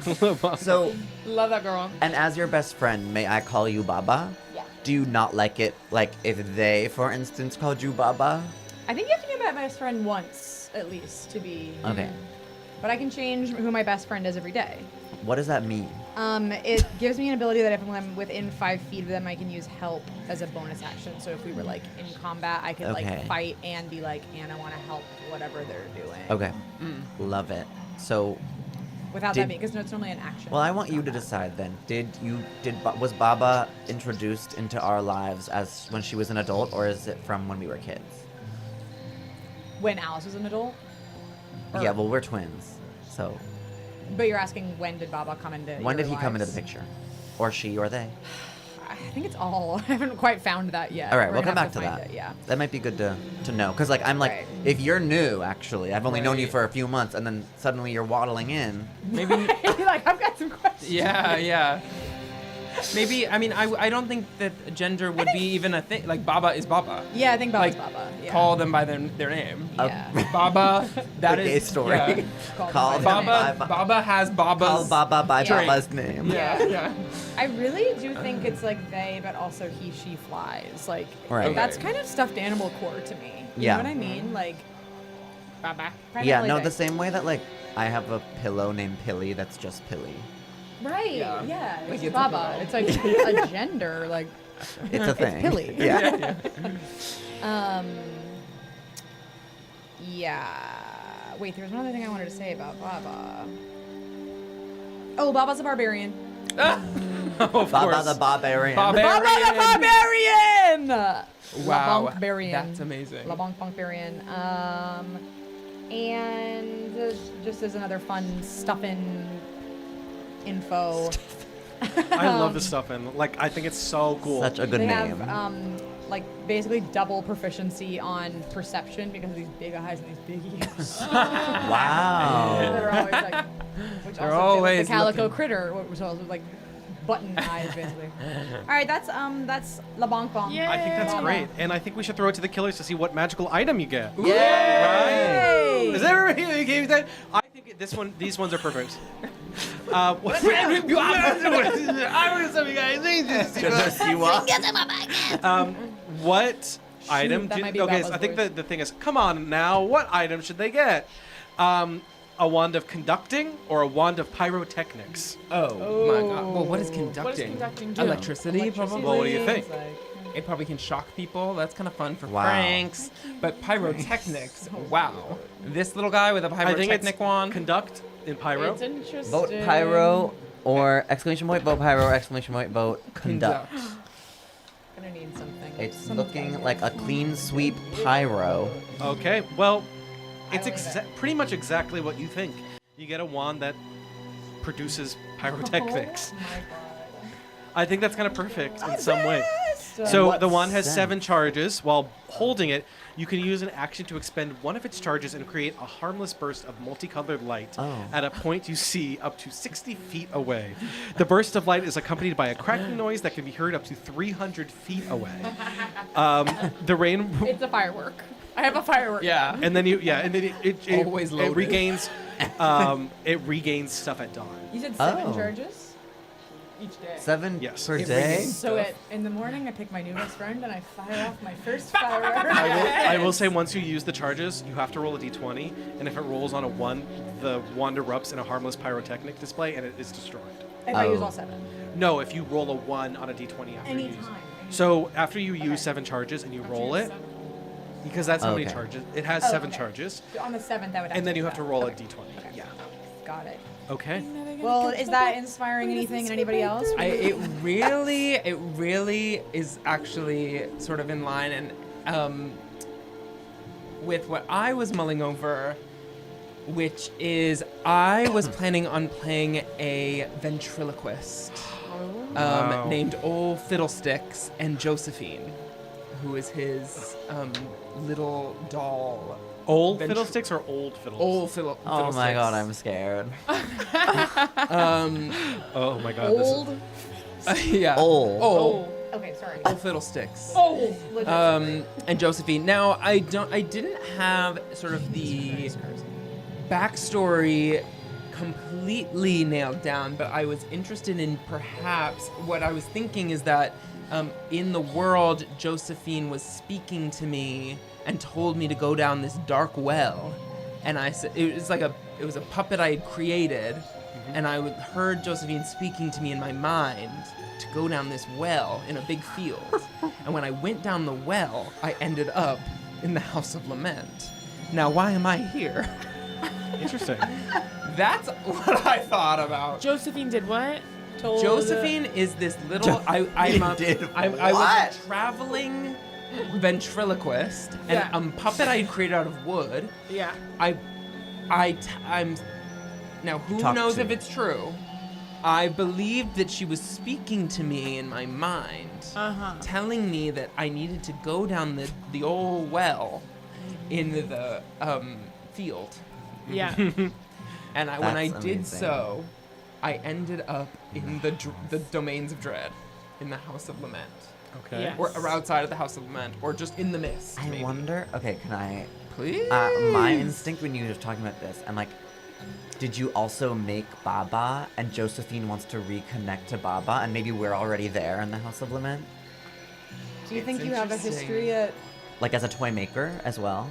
So, Love that girl. and as your best friend, may I call you Baba? Yeah. Do you not like it, like if they, for instance, called you Baba? I think you have to be my best friend once, at least, to be. Okay. But I can change who my best friend is every day. What does that mean? It gives me an ability that if I'm within 5 feet of them, I can use help as a bonus action. So if we were like in combat, I could Okay. like fight and be like, and I want to help whatever they're doing. Okay. Love it. So, Without Did- that being, because no, it's normally an action. well, I want you to decide then. Was Baba introduced into our lives as when she was an adult, or is it from when we were kids? When Alice was an adult. Yeah, well, we're twins. So, But you're asking when did Baba come into? when your did he come into lives? the picture? Or she or they? I think it's all. I haven't quite found that yet. All right, We're we'll gonna come have back to find that. It, yeah. That might be good to know. Because, like, I'm like, Right. if you're new, actually, I've only known you Right. for a few months, and then suddenly you're waddling in. Maybe. You're like, I've got some questions. Yeah, yeah. Maybe, I mean, I don't think that gender would be even a thing. Like, Baba is Baba. Yeah, I think Baba's Like, Baba. Yeah. Call them by their name. Yeah. Baba, that The is gay story. yeah. Call them Baba, by Baba has Call Baba's. Baba by Yeah. Baba's name. Yeah, yeah. I really do think it's like they, but also he, she flies. Like Right. that's Okay. kind of stuffed animal core to me. You Yeah. know what I mean? Like Baba. Yeah, primarily no, they. the same way that, like, I have a pillow named Pilly that's just Pilly. Right. Yeah. Yeah. Like, It's it's a Baba. pillow. It's like a gender. Like It's a thing. Pilly. Yeah. Yeah. Wait, there was one other thing I wanted to say about Baba. Oh, Baba's a barbarian. Of Baba course. the Barbarian. Baba- Baba the barbarian. Wow, LaBonkbarian. that's amazing. LaBonkbarian. And just as another fun stuffing info. I love this stuff, and like I think it's so cool. Such a good They name. have like basically double proficiency on perception because of these big eyes and these big ears. Wow. They're always like, which They're also fits always the calico looking. critter, which also like button eyes basically. All right, that's La Bonk Bonk. Yeah. I think that's Baba. great, and I think we should throw it to the killers to see what magical item you get. Yay! Hey! Is everybody who gave that? I think these ones are perfect. I was some guys. Just you up. What item? that might be Okay, Baba's so I think voice. the thing is, come on now, what item should they get? A wand of conducting or a wand of pyrotechnics? Oh, my god. Well, what is conducting? What does conducting do? Electricity, probably. Well, what do you think? It probably can shock people. That's kind of fun for Wow. pranks. But pyrotechnics, wow. This little guy with a I think it's pyrotechnic wand. conduct in pyro. It's interesting. Vote pyro or exclamation point vote pyro or exclamation point vote conduct. Gonna need something. It's Something. looking like a clean sweep pyro. Okay, well, it's believe it. pretty much exactly what you think. You get a wand that produces pyrotechnics. Oh my god. I think that's kind of perfect in some way. So, So what the wand has sense? 7 charges. While holding it, you can use an action to expend one of its charges and create a harmless burst of multicolored light Oh. at a point you see up to 60 feet away. The burst of light is accompanied by a cracking noise that can be heard up to 300 feet away. The rain, it's a firework. I have a firework. Yeah. and then it Always it loaded. regains stuff at dawn. You said 7 Oh. charges each day. 7 Yes. per It day? regains- So in the morning, I pick my new best friend and I fire off my first firework. I will say once you use the charges, you have to roll a d20, and if it rolls on a 1, the wand erupts in a harmless pyrotechnic display, and it is destroyed. If I use Oh. all 7. No, if you roll a 1 on a d20 after you use Anytime. it. So after you use 7 charges and you roll it, because that's how many Okay. charges. It has Oh, 7 okay. charges, On the 7th, I would have and then to you do have to that. roll a Okay. d20. Okay. Yeah. Got it. Okay. Well, is that inspiring anything in anybody else? It really is actually sort of in line and with what I was mulling over, which is I was planning on playing a ventriloquist Wow. named Old Fiddlesticks and Josephine. who is his little doll. Old Ventr- fiddlesticks or old fiddlesticks? Old Oh my god, I'm scared. Oh my god. Old. Yeah. Old. Old. Okay, sorry. Old fiddlesticks. Old. And Josephine. Now, I didn't have sort of the backstory completely nailed down, but I was interested in perhaps what I was thinking is that in the world, Josephine was speaking to me and told me to go down this dark well, and I said it was a puppet I had created, and I heard Josephine speaking to me in my mind to go down this well in a big field, and when I went down the well, I ended up in the House of Lament. Now, why am I here? Interesting. That's what I thought about. Josephine did what? Josephine is this little. I was a traveling ventriloquist, and Yeah. a puppet I had created out of wood. Yeah. I'm. Now, who Talk knows to. if it's true? I believed that she was speaking to me in my mind, telling me that I needed to go down the old well in the field. Yeah. And when I That's did amazing. so, I ended up in the domains of dread, in the House of Lament, Okay. Yeah. or outside of the House of Lament, or just in the mist. I maybe. wonder. Okay, can I? Please. My instinct when you were talking about this, I'm like, did you also make Baba and Josephine wants to reconnect to Baba and maybe we're already there in the House of Lament? Do you think It's you have a interesting. history at? Like as a toy maker as well?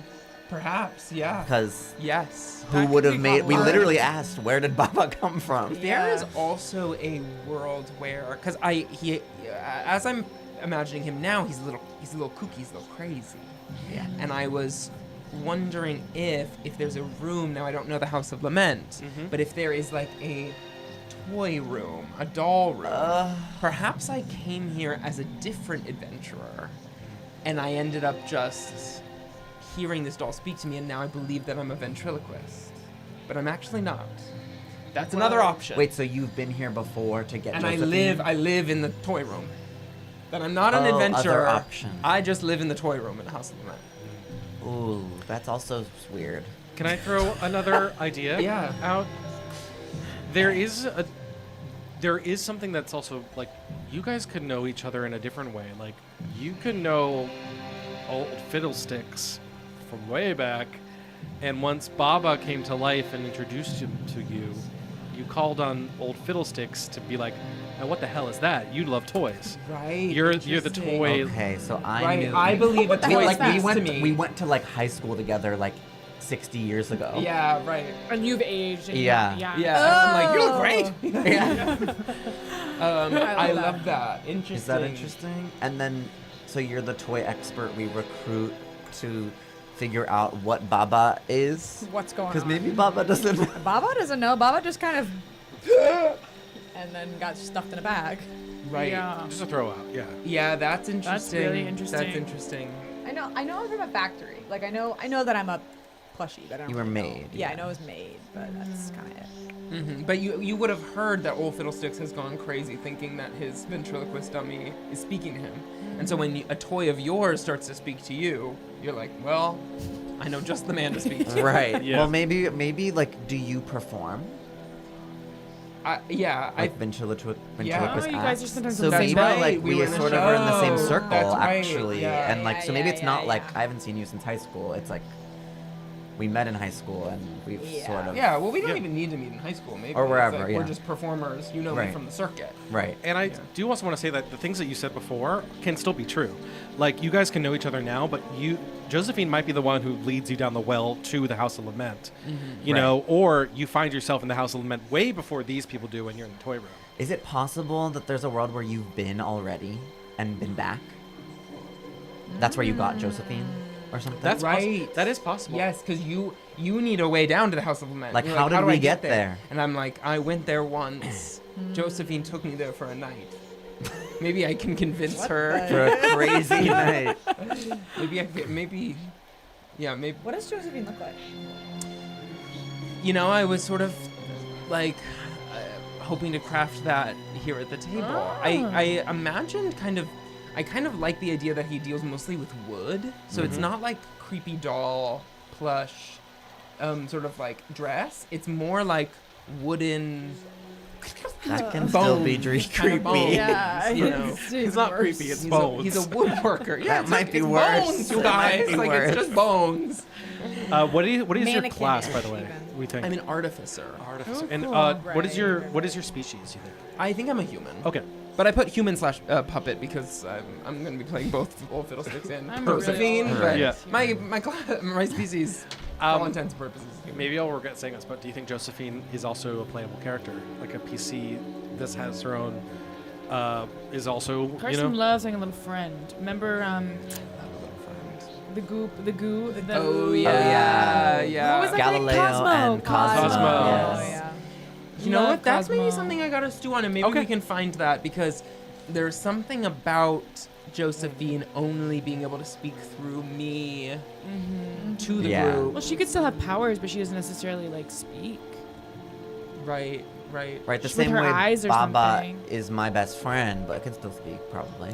Perhaps, yeah. Because Yes. who That would could have be made? We fun. literally asked, where did Baba come from? There is also a world where, because as I'm imagining him now, he's a little kooky, he's a little crazy. Yeah. And I was wondering if there's a room, now I don't know the House of Lament, Mhm. but if there is like a toy room, a doll room, perhaps I came here as a different adventurer, and I ended up just hearing this doll speak to me, and now I believe that I'm a ventriloquist. But I'm actually not. That's another option. Wait, so you've been here before to get and Josephine? I live in the toy room. That I'm not an Oh, adventurer. other option. I just live in the toy room in the House of Lament. Ooh, that's also weird. Can I throw another idea Yeah. out? There is something that's also like you guys could know each other in a different way. Like you could know old fiddlesticks from way back, and once Baba came to life and introduced him to you, you called on old fiddlesticks to be like, "Now what the hell is that? You love toys. Right. You're the interesting. toy." Okay, so I Right. knew. I believe a the toy hell is like that? we speaks to went me. we went to like high school together like 60 years ago. Yeah, right. And you've aged. And Yeah. Yeah. Yeah. I'm like, you look Oh. great. Yeah. I love that. Interesting. Is that interesting? And then, so you're the toy expert we recruit to figure out what Baba is? What's going on? Because maybe Baba doesn't. Baba doesn't know. Baba just kind of and then got stuffed in a bag. Right. Yeah. Just a throw out, yeah. Yeah, that's interesting. really interesting. That's interesting. I know I'm from a factory. Like I know that I'm a plushie, but I don't You were really know. made, Yeah, I yeah. know it was made, but that's kind of it. Hmm. But you would have heard that old Fiddlesticks has gone crazy thinking that his ventriloquist dummy is speaking to him. And so when a toy of yours starts to speak to you, you're like, well, I know just the man to speak to. Right. Yeah. Well, maybe like, do you perform? Yeah, Like ventriloquist Yeah. Oh, you guys acts? are sometimes So on the That's maybe same right. like We we, were in the sort of are in the same show. circle That's right. actually, Yeah. and like Yeah, so maybe yeah, it's not yeah, like yeah. I haven't seen you since high school. It's like we met in high school and we've Yeah. sort of Yeah, well, we don't Yeah. even need to meet in high school, maybe. Or It's wherever, like yeah. We're just performers. You know me Right. from the circuit. right. And I Yeah. do also want to say that the things that you said before can still be true. Like, you guys can know each other now, but Josephine might be the one who leads you down the well to the House of Lament. You Right. know, or you find yourself in the House of Lament way before these people do when you're in the toy room. Is it possible that there's a world where you've been already and been back? That's where you got Josephine or something? That's Right. That is possible. Yes, because you need a way down to the House of Lament. Like, You're how did do we I get there? And I'm like, I went there once. Josephine took me there for a night. Maybe I can convince What her. the- For a crazy night. Maybe, yeah, maybe. What does Josephine look like? You know, I was sort of like hoping to craft that here at the table. Ah. I imagined kind of I kind of like the idea that he deals mostly with wood, so it's not like creepy doll, plush, sort of like dress. It's more like wooden. That can still be bones, creepy. kind of bones, Yeah, you know. It's not creepy. It's bones. He's a woodworker. Yeah, That it's might like, be it's worse. bones, you That might guys. be Like worse. it's just bones. What is your Mannequin-ish class, by the way? even. We think. I'm an artificer. Artificer. Oh, And cool. what is your Right. species? You think? I think I'm a human. Okay. But I put human slash puppet because I'm going to be playing both old fiddlesticks and I'm Josephine. really But Yeah. my species, for all intents and purposes, is human. Maybe I'll regret saying this, but do you think Josephine is also a playable character, like a PC? This has her own. Is also Carson loves having a little friend. Remember the goo. The Oh yeah. yeah. What was that Galileo name? Cosmo. and Cosmo. Cosmo. Yes. yeah. You know Love what? That's maybe Cosmo. something I gotta stew on, and maybe Okay. we can find that because there's something about Josephine only being able to speak through me to the Yeah. group. Well, she could still have powers, but she doesn't necessarily like speak. Right. Right, the With same her way eyes or Baba something. is my best friend, but can still speak probably.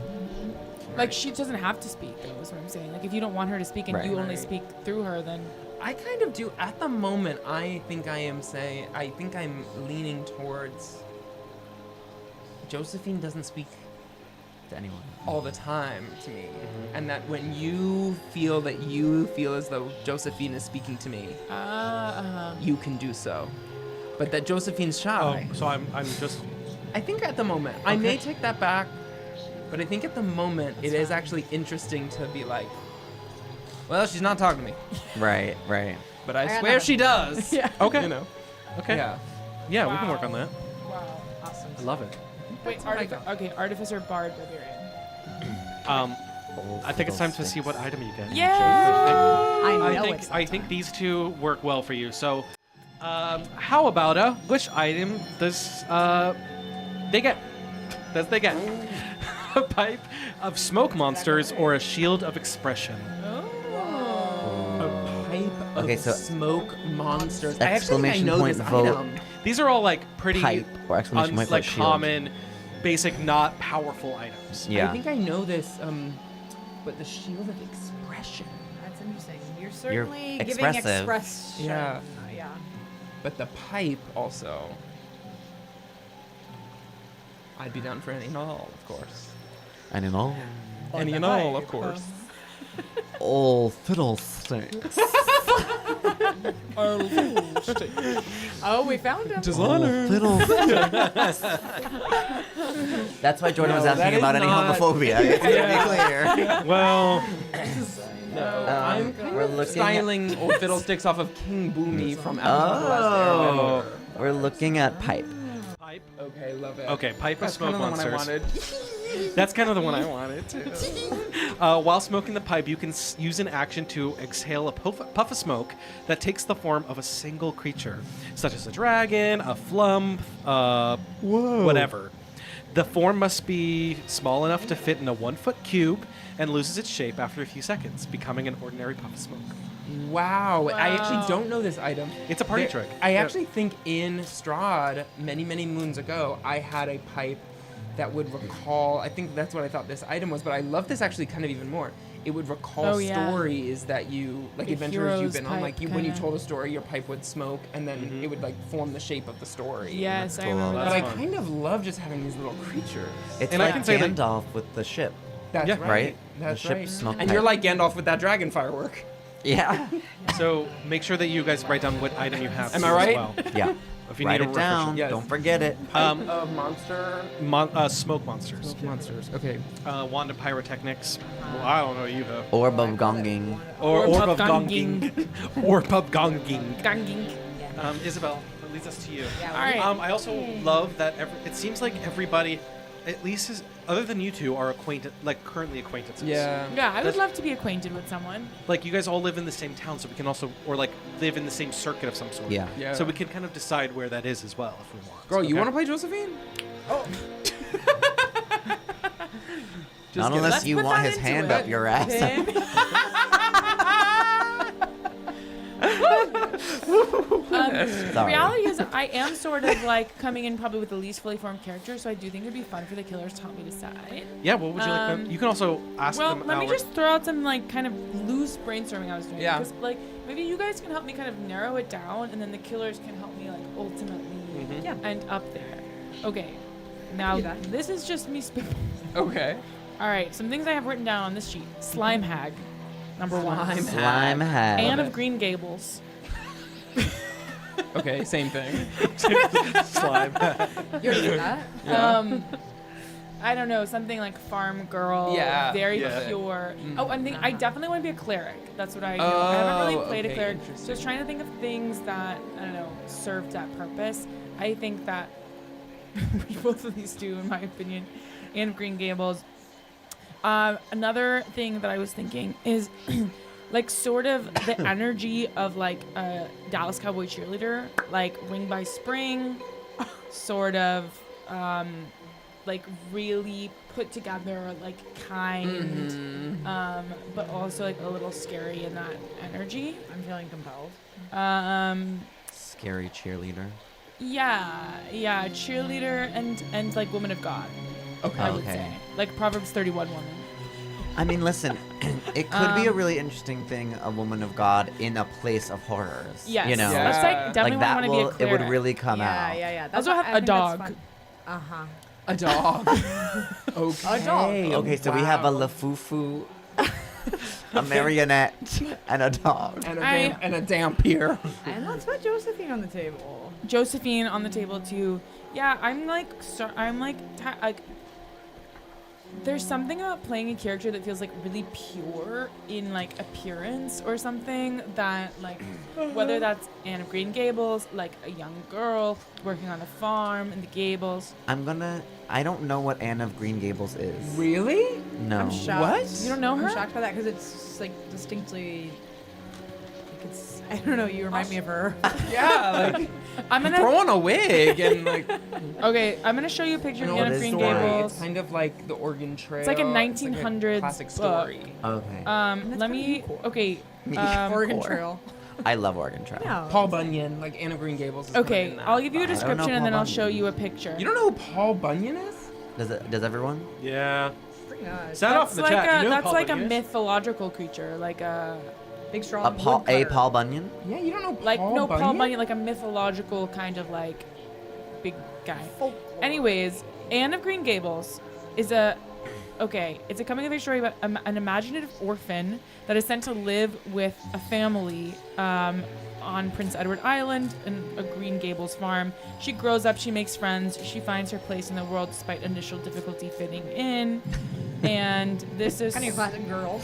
Like she doesn't have to speak, though. Is what I'm saying. Like if you don't want her to speak and Right. you only Right. speak through her, then I kind of do. At the moment, I think I'm leaning towards Josephine doesn't speak To anyone. all the time to me. And that when you feel as though Josephine is speaking to me, you can do so. But that Josephine's shy. Oh, so I'm just. I think at the moment, I may Okay. take that back, but I think at the moment That's it is fine. actually interesting to be like, well, she's not talking to me, Right. but I got swear nothing. she does. yeah. Okay. You know. Okay. Yeah. Yeah, we can work on that. Wow. Awesome. I love it. Wait, what I got. okay, artificer bard with your in. I think it's time to see what item you get. Yeah. I know I think it's I think these two work well for you. So, how about which item does they get? Does they get a pipe of smoke monsters or a shield of expression? A pipe of Okay, so- smoke monsters. I actually think I Exclamation know point this vote. item. These are all like pretty Pipe or exclamation point like for shield. common, basic, not powerful items. Yeah. I think I know this, but the shield of expression. That's interesting. You're certainly giving expressive. expression. Yeah. Yeah. But the pipe also. I'd be down for any and all, of course. I don't know. Any and all, of course. All fiddlesticks. Oh, we found him. All fiddlesticks. That's why Jordan was No, that asking is about any not- homophobia. It's to be clear. Well, No, I'm kind we're of looking styling old fiddlesticks off of King Boomy from Oh. We're looking at pipe. pipe. Okay, love it. Okay, pipe of That's smoke kind of the one I monsters. wanted. That's kind of the one I wanted too. While smoking the pipe, you can use an action to exhale a puff of smoke that takes the form of a single creature, such as a dragon, a flump, whatever. The form must be small enough to fit in a 1-foot cube and loses its shape after a few seconds, becoming an ordinary puff of smoke. Wow. I actually don't know this item. It's a party There- trick. I Yeah. actually think in Strahd, many, many moons ago, I had a pipe that would recall, I think that's what I thought this item was, but I love this actually kind of even more. It would recall Oh, yeah. stories that you, like The adventures you've hero's been on. pipe, Like when you kinda. told a story, your pipe would smoke and then it would like form the shape of the story. Yes, I cool. remember But That's I that. fun. kind of love just having these little creatures. It's And I like can say that- Gandalf with the ship. That's Yeah. right. Right? That's The ship right. smoke And pipe. you're like Gandalf with that dragon firework. Yeah. So make sure that you guys write down what item you have. Am too, I as right? well. Yeah. If you Write need a it down. Yes. Don't forget it. Of monster smoke monsters. monsters. Okay. Wand of pyrotechnics. Well, I don't know you have. Orb of gonging. Or Orb orb of of gonging. Orb of gonging. Ganging. Isabel, that leads us to you. Yeah, All right. I also love that it seems like everybody, at least other than you two, are currently acquaintances. Yeah. Yeah, I would That's- love to be acquainted with someone. Like you guys all live in the same town, so we can also, or like live in the same circuit of some sort. Yeah. Yeah. So we can kind of decide where that is as well if we want. Girl, you Okay? want to play Josephine? Oh. Not unless Let's you put want that his into hand it. up your ass. The Sorry. reality is, is I am sort of like coming in probably with the least fully formed character, so I do think it'd be fun for the killers to help me decide. Yeah, what would you like them? You can also ask Well, them. let me our- just throw out some like kind of loose brainstorming I was doing. Yeah. Because like maybe you guys can help me kind of narrow it down, and then the killers can help me like ultimately Yeah. end up there. Okay. do Now that. this is just me spitballing. Okay. All right, some things I have written down on this sheet. Slime hag, number one. Slime Slime head. Anne Love of it. Green Gables. Okay, same thing. slime. You already did that? Yeah. I don't know, something like farm girl, Yeah, very yeah. pure. Mm. Oh, I definitely want to be a cleric. That's what I do. I Oh, haven't really played a okay, cleric, so I interesting. was trying to think of things that I don't know served that purpose. I think that both of these do, in my opinion, and Green Gables. Another thing that I was thinking is like sort of the energy of like a Dallas Cowboy cheerleader, like Ring by Spring, sort of like really put together, like kind, Mhm. but also like a little scary in that energy. I'm feeling compelled. Scary cheerleader. Yeah, cheerleader and like woman of God. Okay. I would Okay. say like Proverbs 31 woman. I mean, listen, it could be a really interesting thing, a woman of God in a place of horrors. Yes, You know? that's Yeah. like definitely like that want to be a will, cleric. it would really come out. Yeah. Also have a dog. Uh huh. A dog. Okay. A dog. Okay, so we have a Wow. Lafufu, a marionette, and a dog. And a, I- and a dampier. And let's put Josephine on the table. Josephine on the table too. Yeah, I'm like there's something about playing a character that feels like really pure in like appearance or something that like whether that's Anne of Green Gables, like a young girl working on a farm in the Gables. I don't know what Anne of Green Gables is. Really? No. I'm shocked. What? You don't know her? I'm shocked by that because it's like distinctly. Like it's. I don't know. You remind me of her. Yeah, like I'm gonna throw on a wig and like okay. I'm gonna show you a picture of an Anne old of Green story. Gables. It's kind of like the Oregon Trail. like a It's 1900s classic book. story. Okay. that's Let me. kinda cool. Okay. Me. Oregon Core. Trail. I love Oregon Trail. Yeah. Paul Bunyan, like Anne of Green Gables. Is kind of Okay, in that I'll give you a vibe. description and Paul then I'll Bunyan. show you a picture. You don't know who Paul Bunyan is? Does everyone? Yeah. Pretty nice. Sound off in the like chat. a, You know that's Paul like a Bunyan is? mythological creature, like a Big strong. A woodcutter. Paul Bunyan? Yeah, you don't know Paul like no Bunyan? Paul Bunyan, like a mythological kind of like big guy. Folklore. Anyways, Anne of Green Gables is it's a coming of age story about an imaginative orphan that is sent to live with a family on Prince Edward Island in a Green Gables farm. She grows up, she makes friends, she finds her place in the world despite initial difficulty fitting in. And this is Kind of classic girl.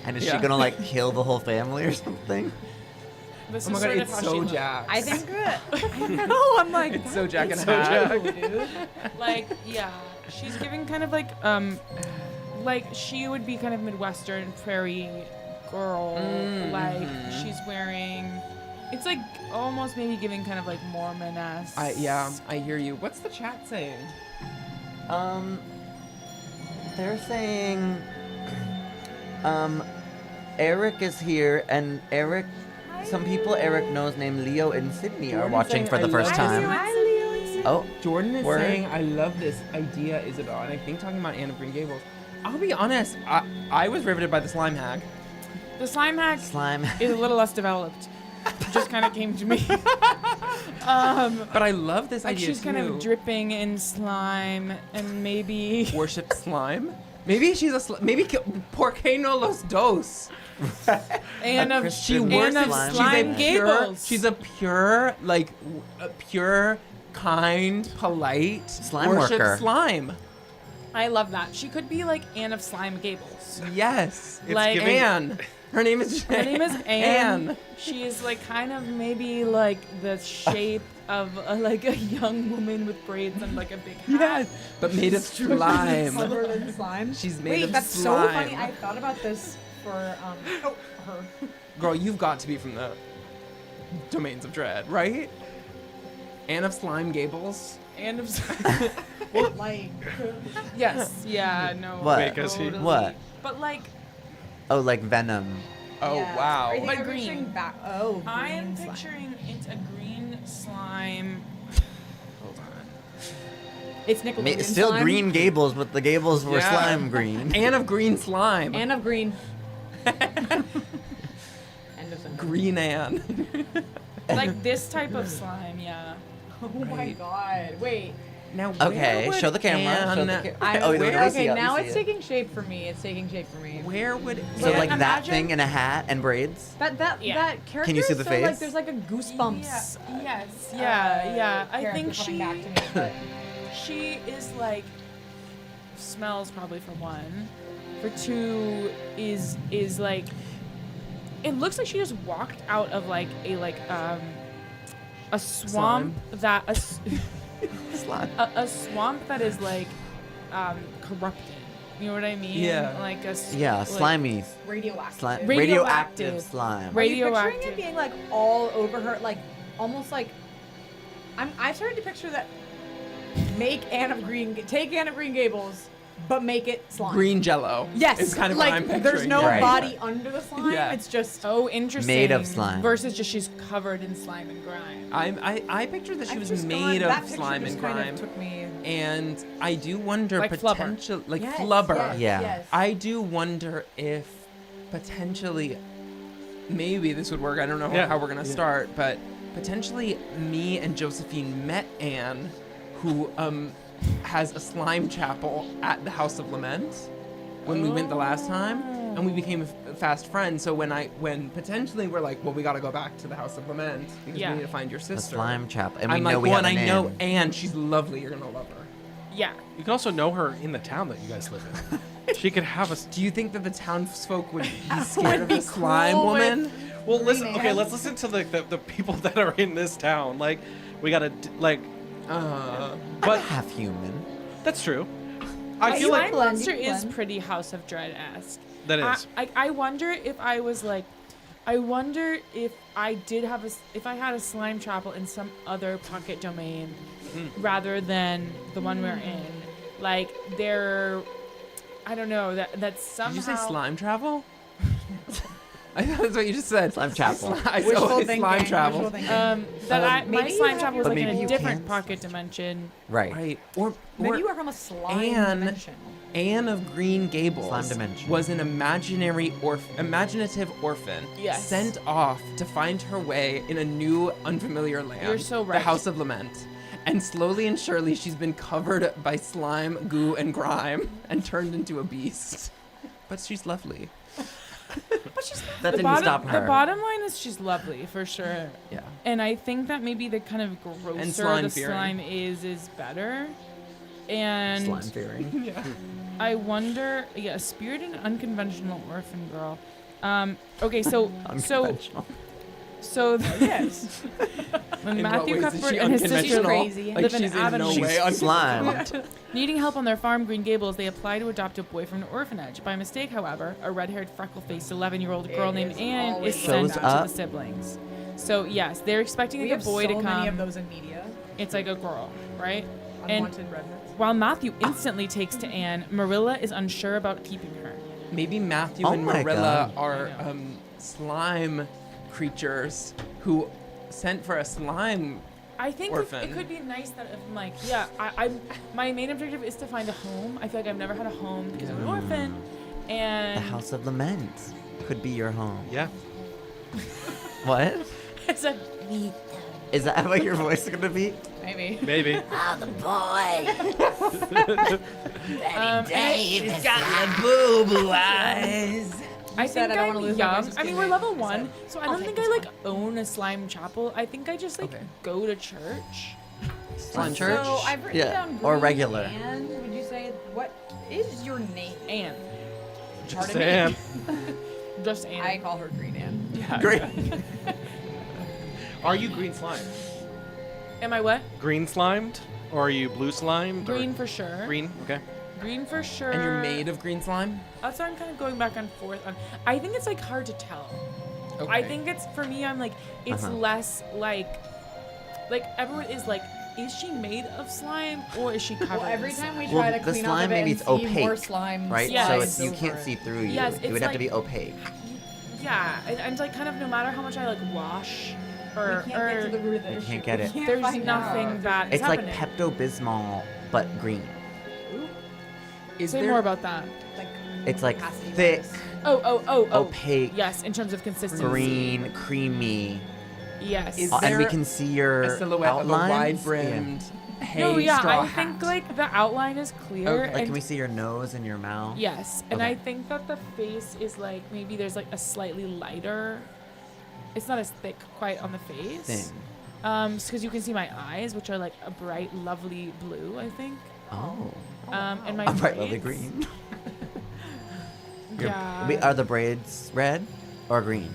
And is she Yeah. gonna like kill the whole family or something? this Oh my is god, sort of it's how so she looks. Jacked. I think. I know. I'm like. It's so Jack and so Hat. Jack. dude. Like yeah, she's giving kind of like she would be kind of Midwestern prairie girl. Like she's wearing, it's like almost maybe giving kind of like Mormon-esque. I hear you. What's the chat saying? They're saying, Eric is here, and Eric, some people Eric knows named Leo and Sydney are Jordan's watching saying, for the "I first love time. you." Hi, Leo. Oh, Jordan is Word. saying, I love this idea, Isabel. And I think talking about Anne of Green Gables. I'll be honest, I was riveted by the slime hag. The slime hack slime. is a little less developed. It just kind of came to me. But I love this Like idea she's kind of too. dripping in slime and maybe Worship slime. Maybe she's a maybe por qué no los dos? Anne of Christian She Anne worships of slime. Slime She's a pure, Gables. she's a pure, like, a pure, kind, polite Slime worship worker. slime. I love that. She could be like Anne of Slime Gables. Yes. It's Like- giving- Anne. Her name is Her name is Anne. Anne. She is like kind of maybe like the shape of like a young woman with braids and like a big hat. Yes. But made of slime. Covered in slime. She's made Wait, of that's slime. so funny. I thought about this for her. Girl, you've got to be from the domains of dread, right? Anne of Slime Gables. Anne of Like. Yes. Yeah. No. What? Wait, 'cause he- totally. What? But like Oh, like Venom. Oh, yeah. wow. I think But I'm green. picturing back. Oh. I am green slime. picturing it's a green slime. Hold on. It's Nickelodeon Still slime. Green Gables, but the Gables were Yeah. slime green. Anne of Green Slime. And of green. End of sentence. Green Anne. Like this type of slime, yeah. Oh my Right. god. Wait. Now, Okay, where show the would camera. Show the Anne- I, Oh, okay, we see it, now we it's see it. taking shape for me. It's taking shape for me. Where would So Yeah, like that imagine- thing in a hat and braids. That Yeah. character. Can you see is the so, face? Like there's like a goosebumps. Yes. Yeah. I character think coming she back to me, but she is like smells probably for one. For two is like it looks like she just walked out of like a swamp that Slime. a swamp that is like corrupted. You know what I mean? Yeah. Like Yeah, like, slimy. radioactive. Slime. Radioactive. Radioactive slime. Are you picturing radioactive. it being like all over her, like almost like I started to picture that. Take Anne of Green Gables, but make it slime. Green Jello. Yes, Is kind of like what I'm picturing. there's no Right. body under the slime. Yeah. It's just Oh, interesting. Made of slime. Versus just she's covered in slime and grime. I pictured that she I've was just made gone- that of picture slime just and kind grime. of took me. And I do wonder Like flubber. potential like Yes, flubber. yes, Yeah. yes. I do wonder if potentially maybe this would work. I don't know Yeah. how we're gonna start, but potentially me and Josephine met Anne, who has a slime chapel at the House of Lament when we went the last time, and we became fast friends. So when potentially we're like, well, we gotta go back to the House of Lament because Yeah. we need to find your The sister. slime chap. And I'm we know like, we well, have and a I know name. Anne. She's lovely. You're gonna love her. Yeah. You can also know her in the town that you guys live in. She could have a. Do you think that the townsfolk would be Would scared of be the slime cool with- woman? Well, listen. Green Okay, Anne. let's listen to the people that are in this town. Like, we gotta like. But Half human. that's true. I Wait, feel Slime like Glenn, Monster you is Glenn. pretty House of Dread-esque. that is. I wonder if I was like, I wonder if I did have if I had a slime chapel in some other pocket domain rather than the one we're in. Like there, I don't know that somehow. Did you say slime travel? I thought that's what you just said. Slime chapel. I Wishful saw thinking. slime travel. Wishful thinking. My maybe you slime have chapel your was like But in maybe a you different can. pocket dimension. Right. Right. Or Maybe you are from a slime Anne- dimension. Anne of Green Gables Slime dimension. was an imaginative orphan Yes. sent off to find her way in a new, unfamiliar land. You're so The right. House of Lament. And slowly and surely, she's been covered by slime, goo, and grime and turned into a beast. But she's lovely. That didn't stop her. The bottom line is she's lovely for sure. Yeah. And I think that maybe the kind of grosser slime the fearing. slime is better. And Slime fearing. Yeah. I wonder, a spirited and unconventional orphan girl. Okay, so Unconventional. yes, when In what Matthew ways is Cuthbert she and his sister unconventional? crazy. Like live in she's in no Avonlea. way She's slimed. Needing help on their farm, Green Gables, they apply to adopt a boy from an orphanage. By mistake, however, a red-haired, freckle-faced 11-year-old girl It named is Anne is always sent Shows to up. the siblings. So yes, they're expecting We like, have a boy so to come. many of those in media. It's like a girl, right? And Unwanted redheads. while Matthew instantly takes to Anne, Marilla is unsure about keeping her. Maybe Matthew Oh and my Marilla God. are I know. slime creatures who sent for a slime. I think it Orphan. could be nice that if I'm like, my main objective is to find a home. I feel like I've never had a home because I'm an orphan, The and House of Lament could be your home. Yeah. What? it's like Is that what your voice is gonna be? Maybe. Maybe. Oh, the boy. Dave has got the boo-boo eyes. I said think I don't wanna I'm lose my young. voice, I mean, just we're kidding. level I 1, said, so I I'll don't take think I this like own a slime chapel. I think I just like Okay. go to church. Slime So, church? So I've written Yeah, down or Green regular. Anne. Would you say what is your name? Anne, Just Pardon me? saying. just Anne. I call her Green Anne. yeah. Great. Are you green slimed? Am I what? Green slimed? Or are you blue slimed? or- Green for sure. Green? Okay. Green for sure. And you're made of green slime? That's what I'm kind of going back and forth on. I think it's like hard to tell. I think it's for me. I'm like it's Uh-huh. less like everyone is like, is she made of slime or is she covered? Well, every in time we slime? try Well, to the clean slime, up of it maybe and it's see more opaque, slime, Right? Yes. So slides you over can't it. see through you. Yes, it it's would have to like- be opaque. Yeah, and like kind of no matter how much I like wash Or, We can't get to the root of the We issue. can't get it. We can't there's find nothing out. bad It's like happening. Pepto-Bismol, but green. Is Say there more about that. Like, It's like capacity thick, virus. opaque, Yes, in terms of consistency. green, creamy. Yes. Is And we there can see your a silhouette outlines. of a wide-brimmed hay no, yeah, straw I hat? think like the outline is clear. Okay. Like, and can we see your nose and your mouth? yes, and Okay. I think that the face is like maybe there's like a slightly lighter. It's not as thick quite on the face. Thin. Because you can see my eyes, which are like a bright, lovely blue, I think. Oh. And my A bright, lovely braids- green. Yeah. Are the braids red or green?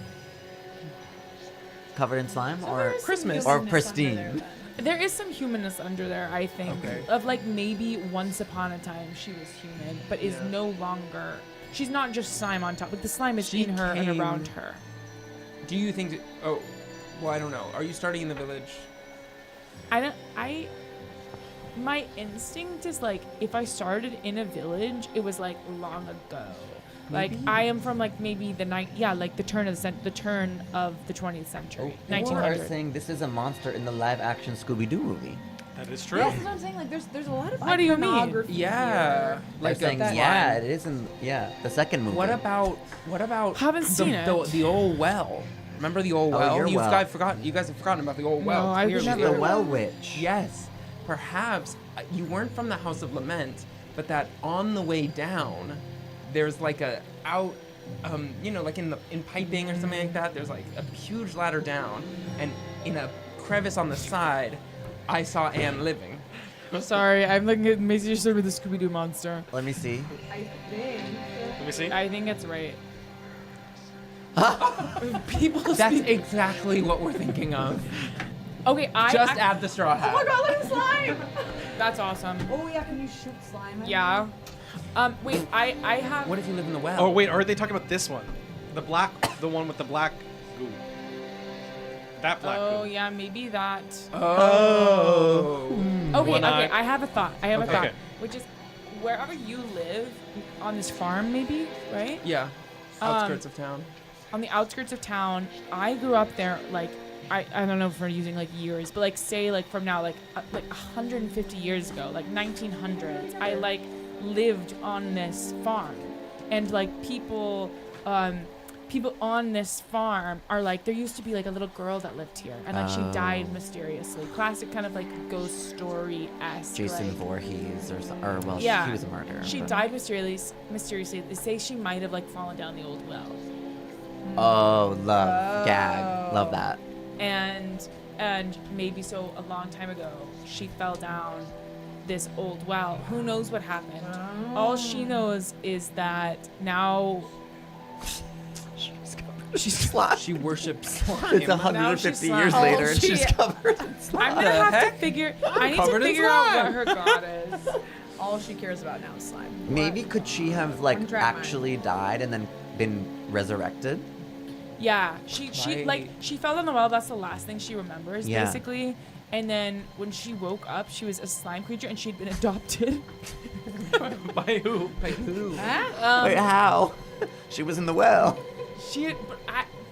Covered in slime or Christmas. or pristine? There is some humanness under there, I think. Okay. Of like maybe once upon a time she was human, but is Yeah. no longer. She's not just slime on top. Like the slime is She in her and came- around her. Do you think? Oh, well, I don't know. Are you starting in the village? My instinct is like if I started in a village, it was like long ago. Like Maybe. I am from like maybe the like the turn of the turn of the 20th century, People are 1900. saying this is a monster in the live-action Scooby-Doo movie. That is true. Yes, that's what I'm saying. Like, there's a lot of What do you mean? iconography Yeah. here. They're saying, that- yeah, it is in the second movie. What about Haven't seen the, it. the old well? Remember the old Oh, well? your You well. guys have forgotten about the old well. No, I would clearly. never- the well witch? Yes, perhaps you weren't from the House of Lament, but that on the way down, there's like a out, like in piping or something like that. There's like a huge ladder down, and in a crevice on the side, I saw Anne living. Sorry, I'm looking at Macy just with the Scooby-Doo monster. Let me see. I think. Let me see. I think it's right. People. That's exactly what we're thinking of. Okay, Just add the straw hat. Oh my god, look at the slime! That's awesome. Oh yeah, can you shoot slime? at Yeah. me? Wait, I have. What if you live in the well? Oh wait, are they talking about this one? The one with the black goo. That black Oh goo. yeah, maybe that. Oh. Okay, One eye. I have a thought. I have Okay. a thought, Okay. which is wherever you live on this farm, maybe, right? Yeah. Outskirts of town. On the outskirts of town. I grew up there. Like, I don't know if we're using like years, but like say like from now like 150 years ago, like 1900s. I like lived on this farm, and like people on this farm are like, there used to be like a little girl that lived here, and like she died Oh. mysteriously. Classic kind of like ghost story-esque. Jason like, Voorhees Yeah. he was a murderer. She but- died mysteriously. They say she might have like fallen down the old well, Oh, love. Gag. Love that. and maybe so a long time ago she fell down this old well. Who knows what happened? All she knows is that now she's She worships slime. It's Now 150 she's years slime. later Oh, and she- she's covered in slime. I'm gonna the have heck? to figure. I need to Covered in figure out what slime. her god is. All she cares about now is slime. Maybe could she have like I'm trying mine. actually died and then been resurrected? Yeah, she Right. she fell down the well. That's the last thing she remembers, Yeah. basically. And then when she woke up, she was a slime creature and she'd been adopted. By who? By who? Huh? Wait, how? She was in the well.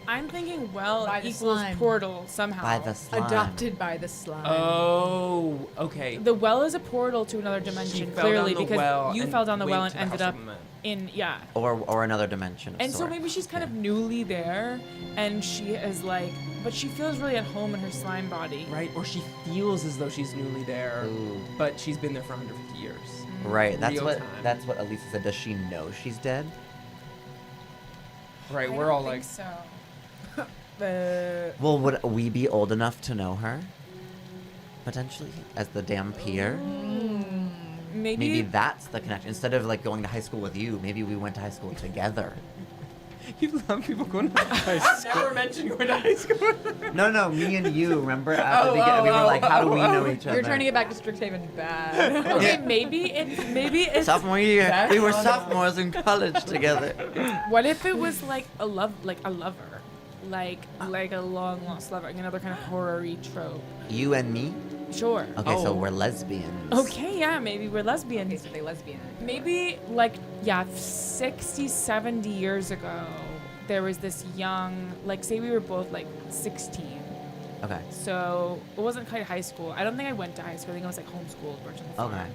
I'm thinking well By the equals slime. portal somehow. By the slime. Adopted by the slime. Oh, okay. The well is a portal to another She dimension, fell clearly, down the because well you and fell down the well went and to the ended House up of Lament. in Or another dimension of And so sorts. maybe she's kind of newly there, and she is like, but she feels really at home in her slime body. Right? Or she feels as though she's newly there, Ooh. but she's been there for 150 years. Right, that's Real what time. that's what Elisa said. Does she know she's dead? Right, I we're don't all think like, so. Well, would we be old enough to know her? Potentially, as the damn peer? Maybe that's the connection. Instead of like going to high school with you, maybe we went to high school together. you love people going to high school. Never mentioned going to high school. No, me and you. Remember at the beginning, we were like, how do we know each other? You're turning it back to Strixhaven bad. Okay, Yeah. maybe it's. Sophomore year, we were sophomores in college together. What if it was like a lover, like a long lost lover, like another kind of horror-y trope? You and me? Sure. Okay, so Oh. we're lesbians. Okay, yeah, maybe we're lesbians. Okay, so they lesbian. Maybe like 60, 70 years ago, there was this young, like say we were both like 16, Okay. So it wasn't quite high school. I don't think I went to high school. I think I was like homeschooled version of the farm. Okay.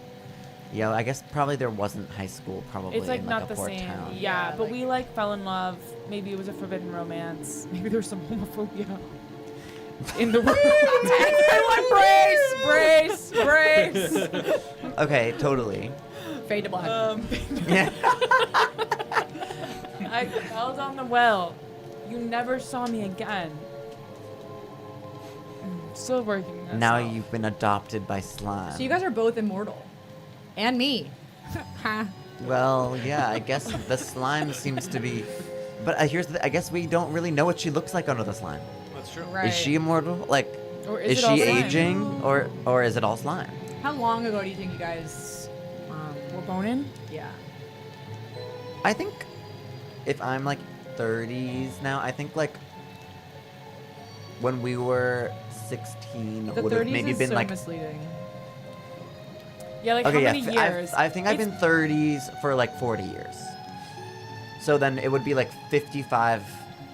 Yeah, I guess probably there wasn't high school probably It's like in not like the a poor same. town. Yeah, Yeah, but like- we like fell in love. Maybe it was a forbidden romance. Maybe there was some homophobia in the world. Everyone brace. Okay, totally. Fade to black. Yeah. I fell down the well. You never saw me again. Still working this Now out. you've been adopted by slime. So you guys are both immortal. And me. Ha. Well, yeah, I guess the slime seems to be. But here's the. I guess we don't really know what she looks like under the slime. That's true. Right. Is she immortal? Like, Or is it all she slime? aging, or is it all slime? How long ago do you think you guys We're boning? yeah. I think if I'm like 30s now, I think like when we were 16 The would have 30s maybe is been so like. misleading. Yeah, like Okay, how yeah, many I've- years? I think I've been 30s for like 40 years. So then it would be like 55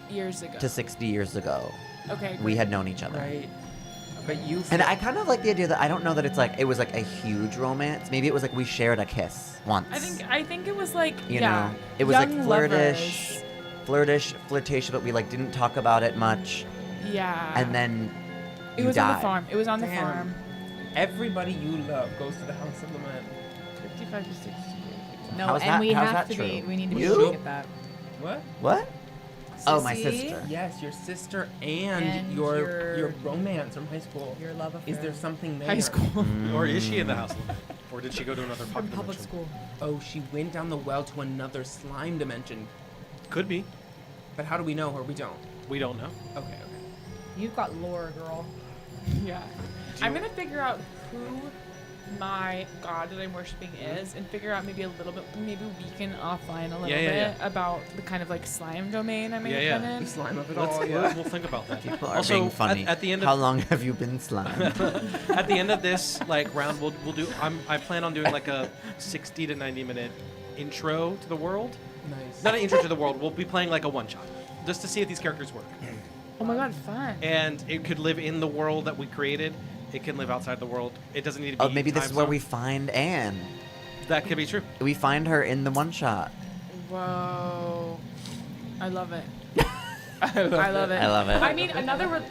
years ago. to 60 years ago. Okay. We had known each other. Right. But you. And I kind of like the idea that I don't know that it's like it was like a huge romance. Maybe it was like we shared a kiss once. I think it was like You yeah, know, it was like young flirtish, lovers. flirtation, but we like didn't talk about it much. Yeah. And then it you was died. on the farm. It was on the Damn. farm. Everybody you love goes to the house of Lament. 55 to 60. No, How's and that- we how's have that to be. true? We need to be You? looking at that. What? What? Oh, my Sissy, sister. Yes, your sister and, And your romance from high school. Your love affair. Is there something there? High school. Or is she in the house? Or did she go to another from pocket public dimension? school? Oh, she went down the well to another slime dimension. Could be. But how do we know her? We don't. We don't know. Okay. You've got lore, girl. Yeah. I'm gonna figure out who my god that I'm worshiping is and figure out maybe a little bit, maybe we can offline a little Yeah. bit about the kind of like slime domain I may Yeah, have yeah. been The slime of it Let's, all. we'll, Yeah. we'll think about that. People are also, being funny. At the end How of long have you been slime? at the end of this like round, we'll do. I plan on doing like a 60 to 90 minute intro to the world. Nice. Not an intro to the world. We'll be playing like a one shot, just to see if these characters work. Oh my god, fun. And it could live in the world that we created. It can live outside the world. It doesn't need to be. Oh, maybe this time is where zone. we find Anne. That could be true. We find her in the one shot. Whoa. I love it. I love I love it. I love it. I mean,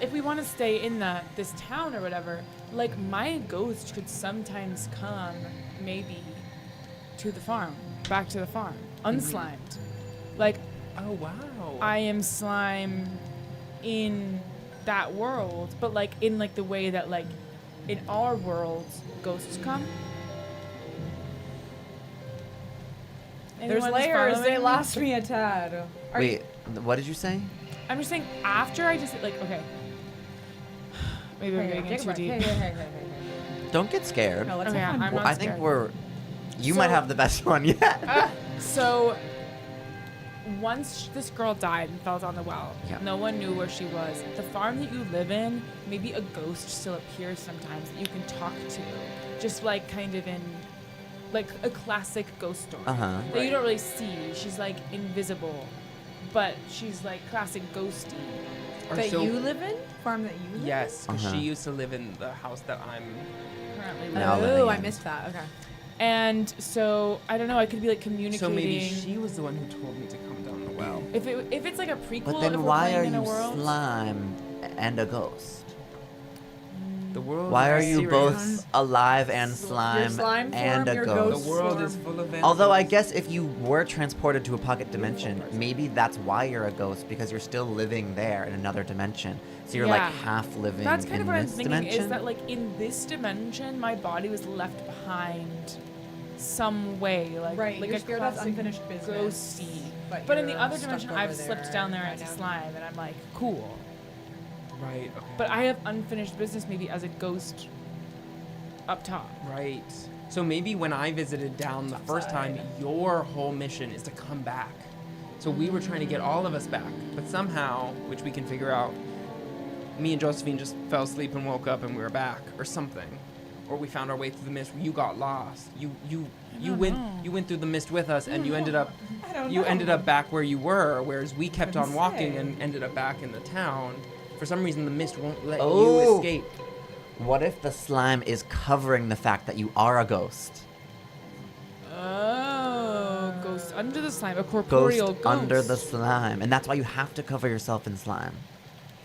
if we want to stay in this town or whatever, like my ghost could sometimes come, maybe, to the farm, back to the farm, unslimed. Like Oh wow. I am slime in that world, but like in like the way that like in our world ghosts come. There's Anyone layers. following They me? lost me a tad. Are Wait, what did you say? I'm just saying after I just like okay. Maybe I'm getting in too deep. Don't get scared. No, let's Okay, have fun. I'm not I think scared. you might So- have the best one yet. So once this girl died and fell down the well, Yeah. no one knew where she was. The farm that you live in, maybe a ghost still appears sometimes that you can talk to, just like kind of in like a classic ghost story Uh-huh. that you don't really see. She's like invisible, but she's like classic ghosty. Or That so- you live in? Farm that you live Yes, because Uh-huh. she used to live in the house that I'm. Currently in? Now living. living Oh, I in. missed that. Okay. And so I don't know. I could be like communicating. So maybe she was the one who told me to come down the well. If it's like a prequel, But if then we're why are playing in a you world, slime and a ghost? The world. Why are is you serious. both alive and Your slime, slime and form, a your The ghost? world is full of. Although I vengeance. guess if you were transported to a pocket dimension, maybe that's why you're a ghost, because you're still living there in another dimension. So you're like Yeah. half living That's kind in of what I'm this thinking dimension. is that like in this dimension, my body was left behind some way, like Right, like your a spirit has classic unfinished business, ghosty. but in the you're other stuck dimension, over I've slipped there down there right into now. slime, and I'm like, cool. Right. Okay. But I have unfinished business, maybe as a ghost up top. Right. So maybe when I visited down the first time, your whole mission is to come back. So we were trying to get all of us back, but somehow, which we can figure out, me and Josephine just fell asleep and woke up and we were back, or something, or we found our way through the mist. You got lost. You don't went know. you went through the mist with us, and you ended up I don't you know. ended up back where you were, whereas we kept Couldn't on walking say. and ended up back in the town. for some reason the mist won't let Oh. you escape. What if the slime is covering the fact that you are a ghost? Oh, ghost under the slime, a corporeal ghost. Under the slime. And that's why you have to cover yourself in slime.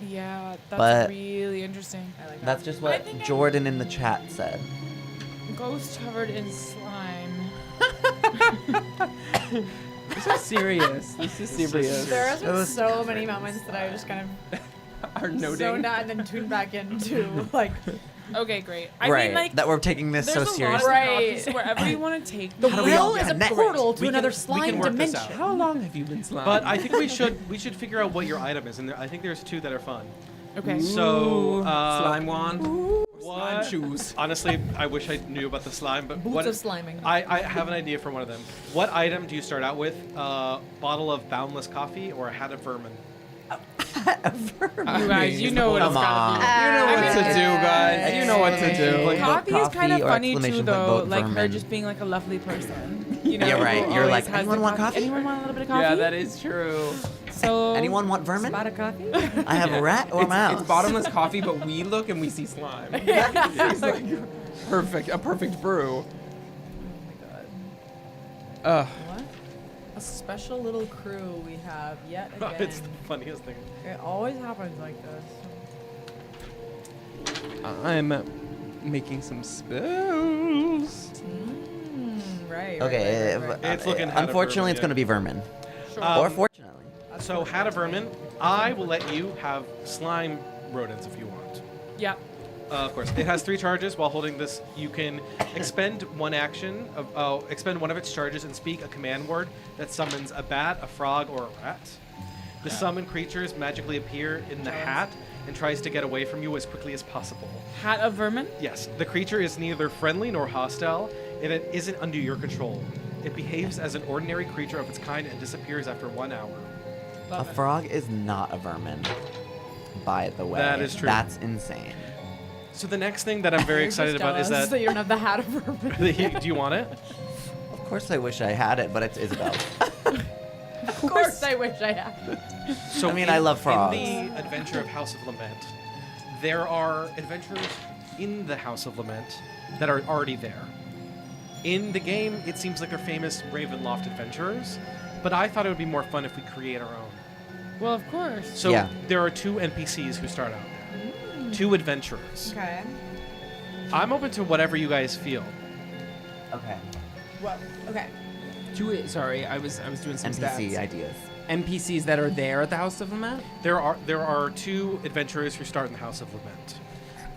Yeah, that's But- really interesting. I like that. That's just I what think Jordan in the chat said. Ghost covered in slime. This is serious. This is serious. There has It been was- so many moments that I just kind Are of noting. zoned out and then tuned back into like Okay, great. I right. mean, like, that we're taking this there's so a lot seriously. of Right. synopsis wherever you want to take the How do we all will is a connect? portal to We can- another we can slime work this dimension. out. How long have you been slime? But I think we should figure out what your item is, and I think there's two that are fun. Okay. So, slime wand. Slime What? shoes. Honestly, I wish I knew about the slime, but Boots what? of sliming. I have an idea for one of them. What item do you start out with? A bottle of boundless coffee or a hat of vermin? You guys, you know what it's Come on. gotta be. You know I what mean, to do, guys. You know what to do. Like, Coffee is kind coffee of or funny too, exclamation point, though. vote Like her vermin. just being like a lovely person. You know, Yeah, right. who You're always like, has anyone the want coffee? Anyone want a little bit of coffee? Yeah, that is true. So Anyone want vermin? Spot of coffee? I have a rat or a mouse. It's bottomless coffee, but we look and we see slime. It's like a perfect brew. What? A special little crew we have yet again. It's the funniest thing. It always happens like this. I'm making some spells. Right. Okay, It's looking hat of unfortunately, it's vermin, going to be vermin. Um, Or fortunately. So, hat of vermin, I will let you have slime rodents if you want. yeah. Of course, it has 3 charges. While holding this, you can expend one action, expend one of its charges and speak a command word that summons a bat, a frog, or a rat. The summoned creatures magically appear in the hat and tries to get away from you as quickly as possible. Hat of vermin. Yes, the creature is neither friendly nor hostile, and it isn't under your control. It behaves as an ordinary creature of its kind and disappears after 1 hour. A Love it. frog is not a vermin, by the way. That is true. That's insane. So the next thing that I'm very excited about is that. you don't have the hat of vermin. Do you want it? Of course I wish I had it, but it's Isabel. Of course, I wish I had. So I mean, I love frogs. In the adventure of House of Lament, there are adventurers in the House of Lament that are already there. In the game, it seems like they're famous Ravenloft adventurers, but I thought it would be more fun if we create our own. Well, of course. So Yeah. there are 2 NPCs who start out there. 2 adventurers. Okay. I'm open to whatever you guys feel. Okay. Well, okay. Sorry, I was doing some NPC stats. ideas. NPCs that are there at the House of Lament? There are 2 adventurers who start in the House of Lament.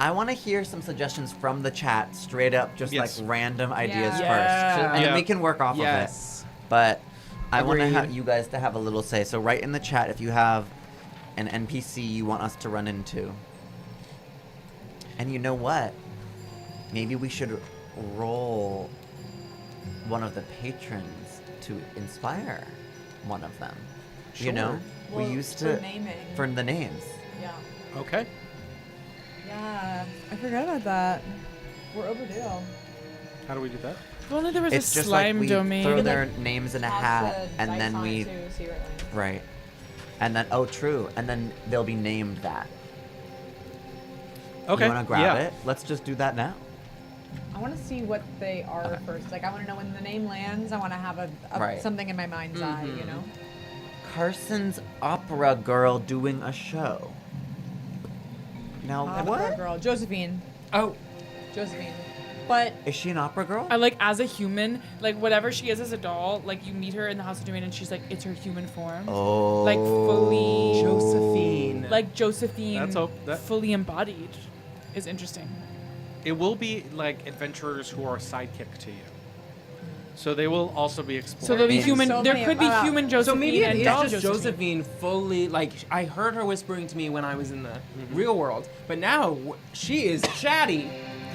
I want to hear some suggestions from the chat, straight up, just Yes. like random ideas Yeah. first. Yeah. And Yeah. we can work off of it. Yes. But I want to Agreed. have you guys to have a little say. So write in the chat if you have an NPC you want us to run into. And you know what? Maybe we should roll one of the patrons to inspire one of them. You know? Well, we used for to naming. for the names. Yeah. Okay. Yeah. I forgot about that. We're overdue. How do we do that? If only there was It's a just slime like we domain. throw Like, their names in a hat and then we right. And then true. And then they'll be named that. Okay. You want to grab yeah. it? Let's just do that now. I want to see what they are Okay. first. Like, I want to know when the name lands. I want to have a Right. something in my mind's eye, you know? Carson's opera girl doing a show. Now Opera what? girl. Josephine. Oh, Josephine. But Is she an opera girl? I like as a human, like whatever she is as a doll, like you meet her in the House of Domain and she's like, it's her human form. Oh. Like fully, Josephine. like Josephine, That- fully embodied, is interesting. It will be like adventurers who are sidekick to you. So they will also be explored. So there'll be Means- human. So there many could be about- human so Josephine maybe it and is doll just Josephine fully, like, I heard her whispering to me when I was in the real world, but now she is chatty.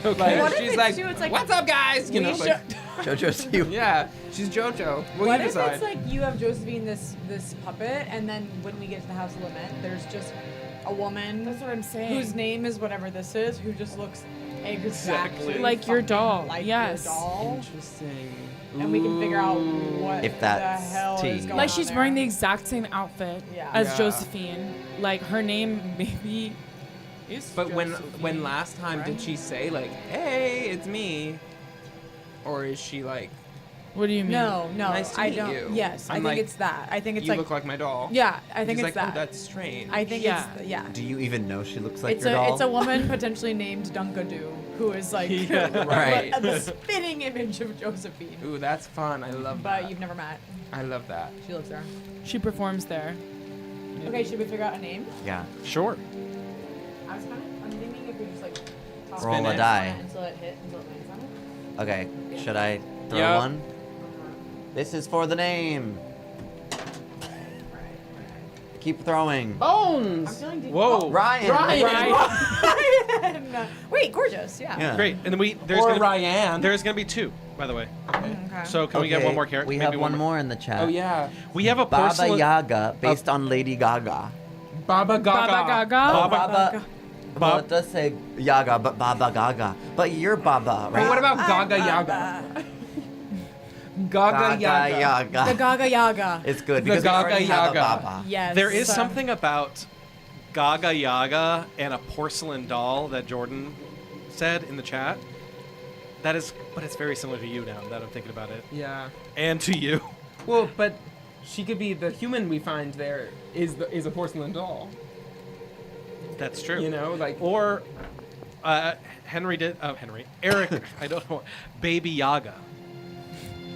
Okay. Like, What if she's it's like, too, it's like, what's up, guys? You know, we like, JoJo's you. yeah, she's JoJo. Well, what you if decide. it's like you have Josephine, this puppet, and then when we get to the House of Lament, there's just a woman That's what I'm saying. whose name is whatever this is, who just looks exactly Like your fucking doll. like Yes. your doll. Interesting. And we can figure out what If the that's hell is tea. going Like on she's there. wearing the exact same outfit Yeah. as Yeah. Josephine. Like her name maybe is But when Josephine, last time right? did she say like, "Hey, it's me," or is she like, What do you mean? No, Nice to I meet don't. you. Yes, I I'm think like, it's that. I think it's "You like, look like my doll"? yeah, I think She's it's like, that. "Oh, that's strange." I think Yeah. it's yeah. Do you even know she looks like It's your doll? it's a woman potentially named Dunkadoo who is like Right. the spitting image of Josephine. Ooh, that's fun. I love But that. you've never met. I love that. She lives there. She performs there. Okay, should we figure out a name? Yeah. Sure. I'm thinking if we just like toss Roll it a on die. it until it lands on it. Okay. Should I throw Yep. one? This is for the name. Keep throwing. I'm Bones. feeling deep. Whoa. Ryan. Ryan. Wait, gorgeous. Yeah. Yeah. Great. And then there's Or gonna Ryan. there's gonna be 2, by the way. Okay. So can we get Okay, one more character? We Maybe have one more in the chat. Oh yeah. We have a Baba porcelain. Yaga, based on Lady Gaga. Baba Gaga. Baba Gaga. Baba. Well, it does say Yaga, but Baba Gaga. But you're Baba, right? But what about Gaga I'm Yaga? Gaga Yaga. Yaga. The Gaga Yaga. It's good The because we already Gaga have a Yaga. Baba. Yes. There is so- something about Gaga Yaga and a porcelain doll that Jordan said in the chat. But it's very similar to you now that I'm thinking about it. Yeah. And to you. Well, but she could be the human we find there is a porcelain doll. That's true. You know, like Or Eric, I don't know. Baby Yaga.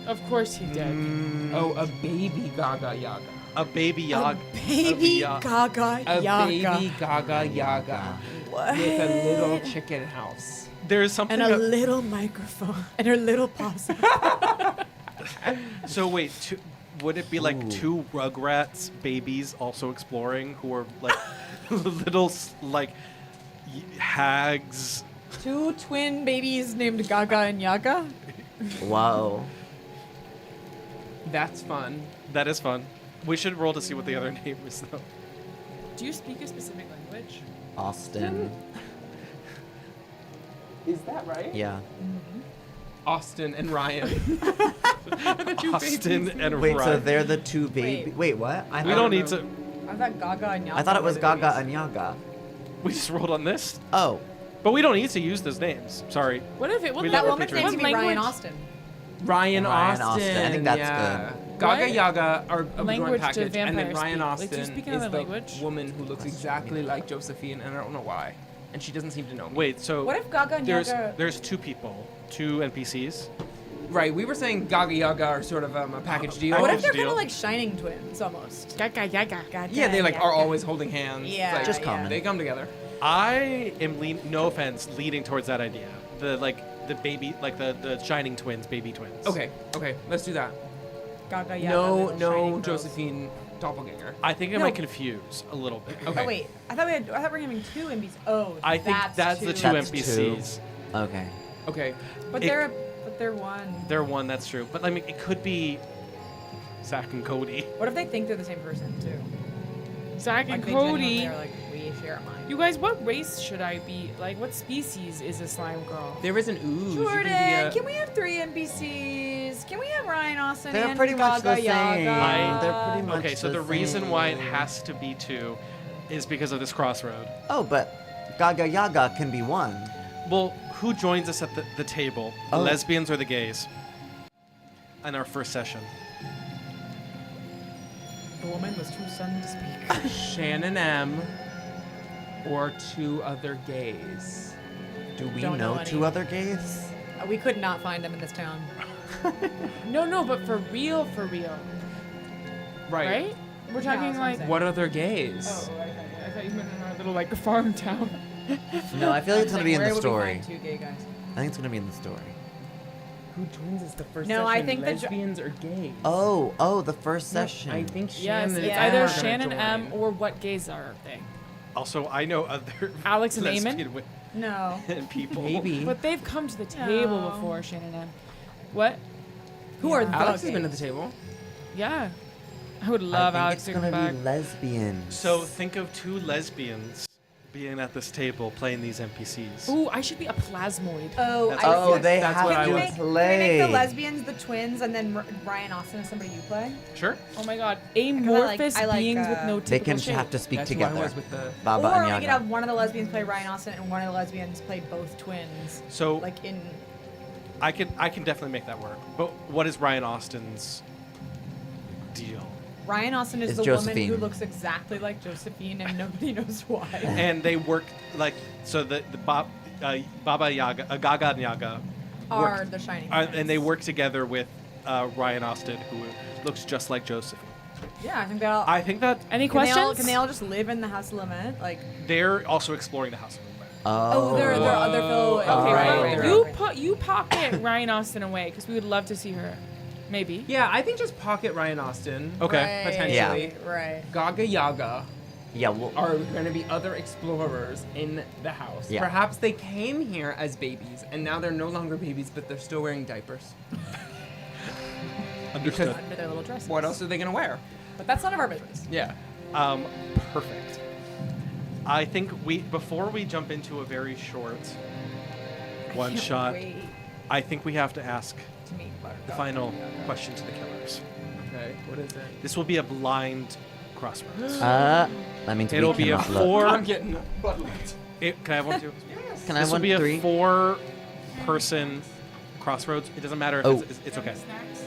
Of course he did. oh, a baby Gaga Yaga. A baby Yaga. Baby Ya- Gaga A Yaga. baby Gaga Yaga What? with a little chicken house. There's something And a little microphone. And her little paws. So wait, would it be like Ooh. 2 Rugrats babies also exploring who are like little like hags? 2 twin babies named Gaga and Yaga. Wow. That's fun. That is fun. We should roll to see what the other name is though. Do you speak a specific language? Austin. Is that right? Yeah. Austin and Ryan. Austin and Wait, so Ryan. they're the 2 babies. Wait, what? We don't need to. I thought Gaga and Yaga. I thought it was were the Gaga babies. and Yaga. We just rolled on this, Oh. but we don't need to use those names. Sorry. What if it? What We That Our woman's patrons. name to be What Ryan language? Austin. Ryan Ryan Austin. Austin. I think that's yeah. What Gaga Yaga are a language one do package, and then vampires Ryan speak? Like, Austin do you speak is another the language? woman who looks exactly like Josephine, and I don't know why. And she doesn't seem to know me. Wait, so What if Gaga and Yaga? there's 2 people, 2 NPCs. Right, we were saying Gaga Yaga are sort of a package deal. What if package they're deal. kind of like shining twins almost? Gaga Yaga. Gaga, Yeah, they like are Yaga. always holding hands. Yeah, It's like, Just common. They come together. I am no offense, leading towards that idea. The baby, like the shining twins, baby twins. Okay, let's do that. Gaga Yaga. No, little shining no, girls. Josephine doppelganger. I think it No. might confuse a little bit. Okay. Oh wait, I thought we're having 2 NPCs. Oh, I think that's the 2 That's NPCs. Okay. Okay. But It- they're one. They're one, that's true. But I mean, it could be Zach and Cody. What if they think they're the same person too? Zach and Like they genuinely Cody. are like we share a mind. You guys, what race should I be? Like, what species is a slime girl? There is an ooze. Jordan, You can be can we have 3 NPCs? Can we have Ryan Austin They're and pretty much Gaga the Yaga? same. They're pretty much Okay, so the reason same. why it has to be 2 is because of this crossroad. Oh, but Gaga Yaga can be 1. Well, who joins us at the table? The Oh. lesbians or the gays? In our first session. The woman was too sudden to speak. Shannon M. or 2 other gays. Do we Don't know know 2 any. other gays? We could not find them in this town. No, but for real, right? We're Yeah, talking that's what I'm like. saying. What other gays? Oh, I thought you meant in our little like farm town. No, I feel like it's gonna be in Where the would we story. find 2 gay guys? I think it's gonna be in the story. Who joins us the first No, session? I think the lesbians or gays? Oh, the first session. I think Yes, Shannon it's Yeah. either are gonna Shannon join. M or what gays are they? Also, I know other Alex and lesbian Eamon? women No. and people. Maybe. But they've come to the table No. before, Shannon M. What? Who are the Alex has gays? been at the table. Yeah. I would love I think Alex it's to gonna come back. be lesbian. So think of 2 lesbians being at this table playing these NPCs. Ooh, I should be a plasmoid. Oh, That's I what- Oh, see. they That's have what I to was- Can we play. make the lesbians the twins and then Ryan Austin is somebody you play? Sure. Oh my god. I Amorphous like, beings with no They typical can shape. have to speak That's who I together. was with the. Baba or and we could Yaga. have one of the lesbians play Ryan Austin and one of the lesbians play both twins. So Like in. I can definitely make that work. But what is Ryan Austin's deal? Ryan Austin is It's the woman Josephine. who looks exactly like Josephine and nobody knows why. And they work like so the Baba Yaga, Gaga and Yaga Are work- the shining and they twins. work together with Ryan Austin, who looks just like Josephine. Yeah, I think they all. I think that Any can they all- questions? Can they all just live in the House of Lament? Like. they're also exploring the house of Lament. Oh, they're other fellow. Okay, Right, well, right. you pocket Ryan Austin away because we would love to see her. Maybe. Yeah, I think just pocket Ryan Austin. Okay. Potentially. Right. Gaga Yaga Yeah, well, are going to be other explorers in the house. Yeah. Perhaps they came here as babies, and now they're no longer babies, but they're still wearing diapers. Understood. Under their little dresses. What else are they going to wear? But that's none of our business. Yeah. Perfect. I think before we jump into a very short one Can't shot, wait I think we have to ask to meet Buttercup. the final question to the killers. Okay, what is it? This will be a blind crossroads. that means It'll we be a cannot look. four. I'm getting Bud Light. Can I have one too? Can I This have will one? be a 3? 4-person crossroads. It doesn't matter if Oh. it's okay. Snacks?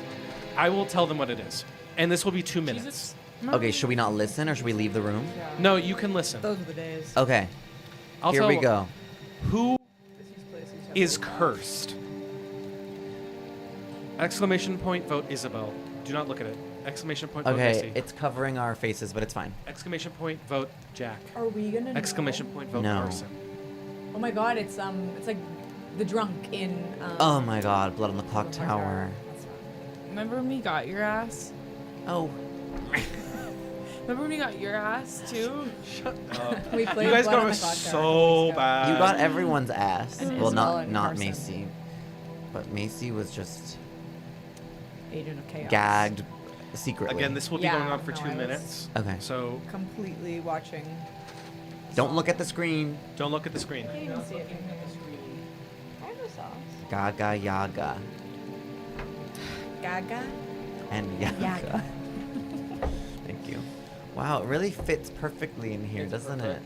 I will tell them what it is, and this will be 2 minutes. Jesus. Okay, should we not listen or should we leave the room? No, you can listen. Those are the days. Okay, I'll here tell we them go. Who is cursed? Exclamation point, vote Isabel. Do not look at it. Exclamation point, vote Okay, Macy. it's covering our faces, but it's fine. Exclamation point, vote Jack. Are we gonna? know? Exclamation point, vote No. Carson. Oh my God! It's like the drunk in. Oh my god, blood on the clock tower. That's right. Remember when we got your ass? Oh, Remember when we got your ass too? Shut up. We played You guys Blood got on me the Clock Tower so a couple weeks ago. bad. you got everyone's ass. And Well, Isabel not and not Carson. Macy, but Macy was just Agent of Chaos. gagged secretly. Again, this will be Yeah, going on for no, 2 I was- minutes. Okay. So Completely watching. Don't look at the screen. don't look at the screen. Can't even see it. Gaga Yaga Gaga. and Yaga. Yaga. Thank you. Wow, it really fits perfectly in here, doesn't it?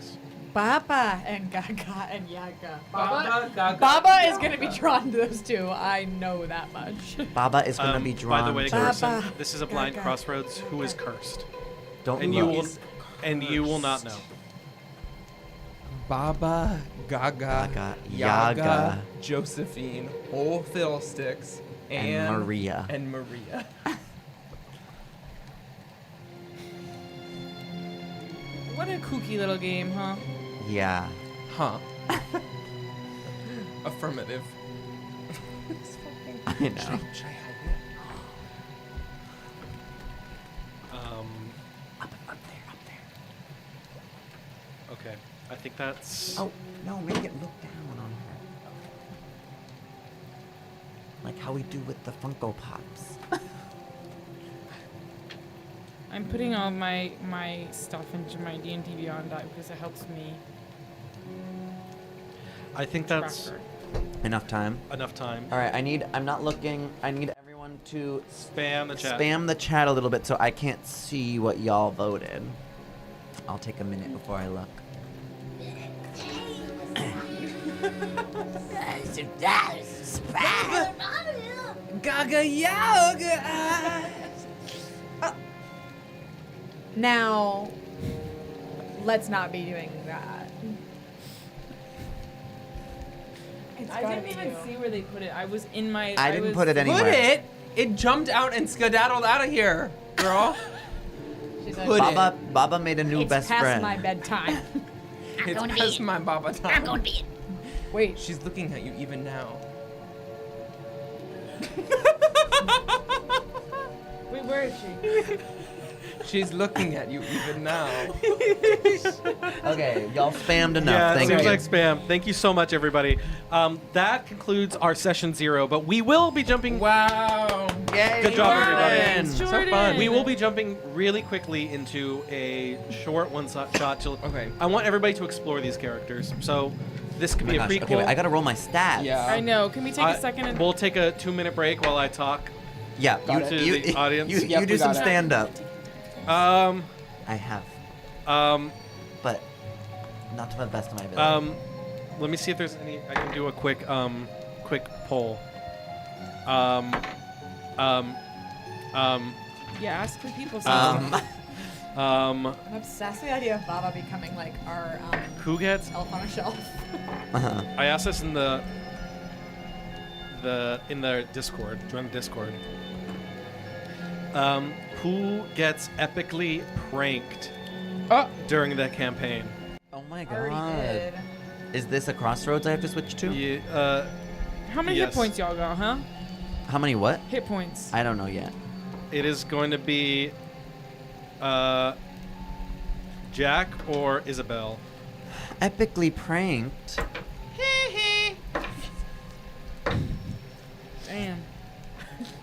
Baba and Gaga and Yaga. Baba, Gaga, Baba is gonna be drawn to those two. I know that much. Baba is gonna be drawn By the way, to. Carson, Baba. this is a blind Gaga. crossroads. Who is cursed? Don't And you look. will, and you will not know. Baba, Gaga, Gaga, Yaga, Yaga. Josephine, whole fiddlesticks, And Maria. And Maria. What a kooky little game, huh? Yeah. Huh. Affirmative. I know. Should I hide it? Up there. Okay, I think that's. Oh, no, make it look down on her. Like how we do with the Funko Pops. I'm putting all my stuff into my D&D Beyond deck because it helps me I think that's track her. Enough time. enough time. All right, I'm not looking. I need everyone to Spam the chat. spam the chat a little bit so I can't see what y'all voted. I'll take a minute before I look. Gaga Yaga. Now, let's not be doing that. It's I gotta didn't be even you. see where they put it. I was in my. I didn't was- put it anywhere. Put it. It jumped out and skedaddled out of here, girl. She's like, Put it. Baba made a new it's best past friend. my bedtime. It's past my Baba time. I'm going to be. Wait, She's looking at you even now. Wait, where is she? She's looking at you even now. Okay, y'all spammed enough. Yeah, it Thank seems you. like spam. Thank you so much, everybody. That concludes our session 0, but we will be jumping. Wow. Yay, Good job, everybody. Jordan. So Jordan. fun. We will be jumping really quickly into a short one-shot. Okay. I want everybody to explore these characters. So this could Oh be my a gosh, prequel. okay, wait, I gotta roll my stats. Yeah. I know. Can we take a second and We'll take a 2-minute break while I talk. Yeah. Got To it. the audience. You Yep, do we some got it. stand-up. Um, I have, um, but not to the best of my ability. let me see if there's any. I can do a quick poll. yeah, ask for people. I'm obsessed with the idea of Baba becoming like our Who gets? elf on a shelf. I asked this in the Discord. Join the Discord. Who gets epically pranked during the campaign? Oh my Already god. did. Is this a crossroads I have to switch to? Yeah, How many yes. hit points y'all got, huh? How many what? Hit points. I don't know yet. it is going to be Jack or Isabel. Epically pranked. Damn.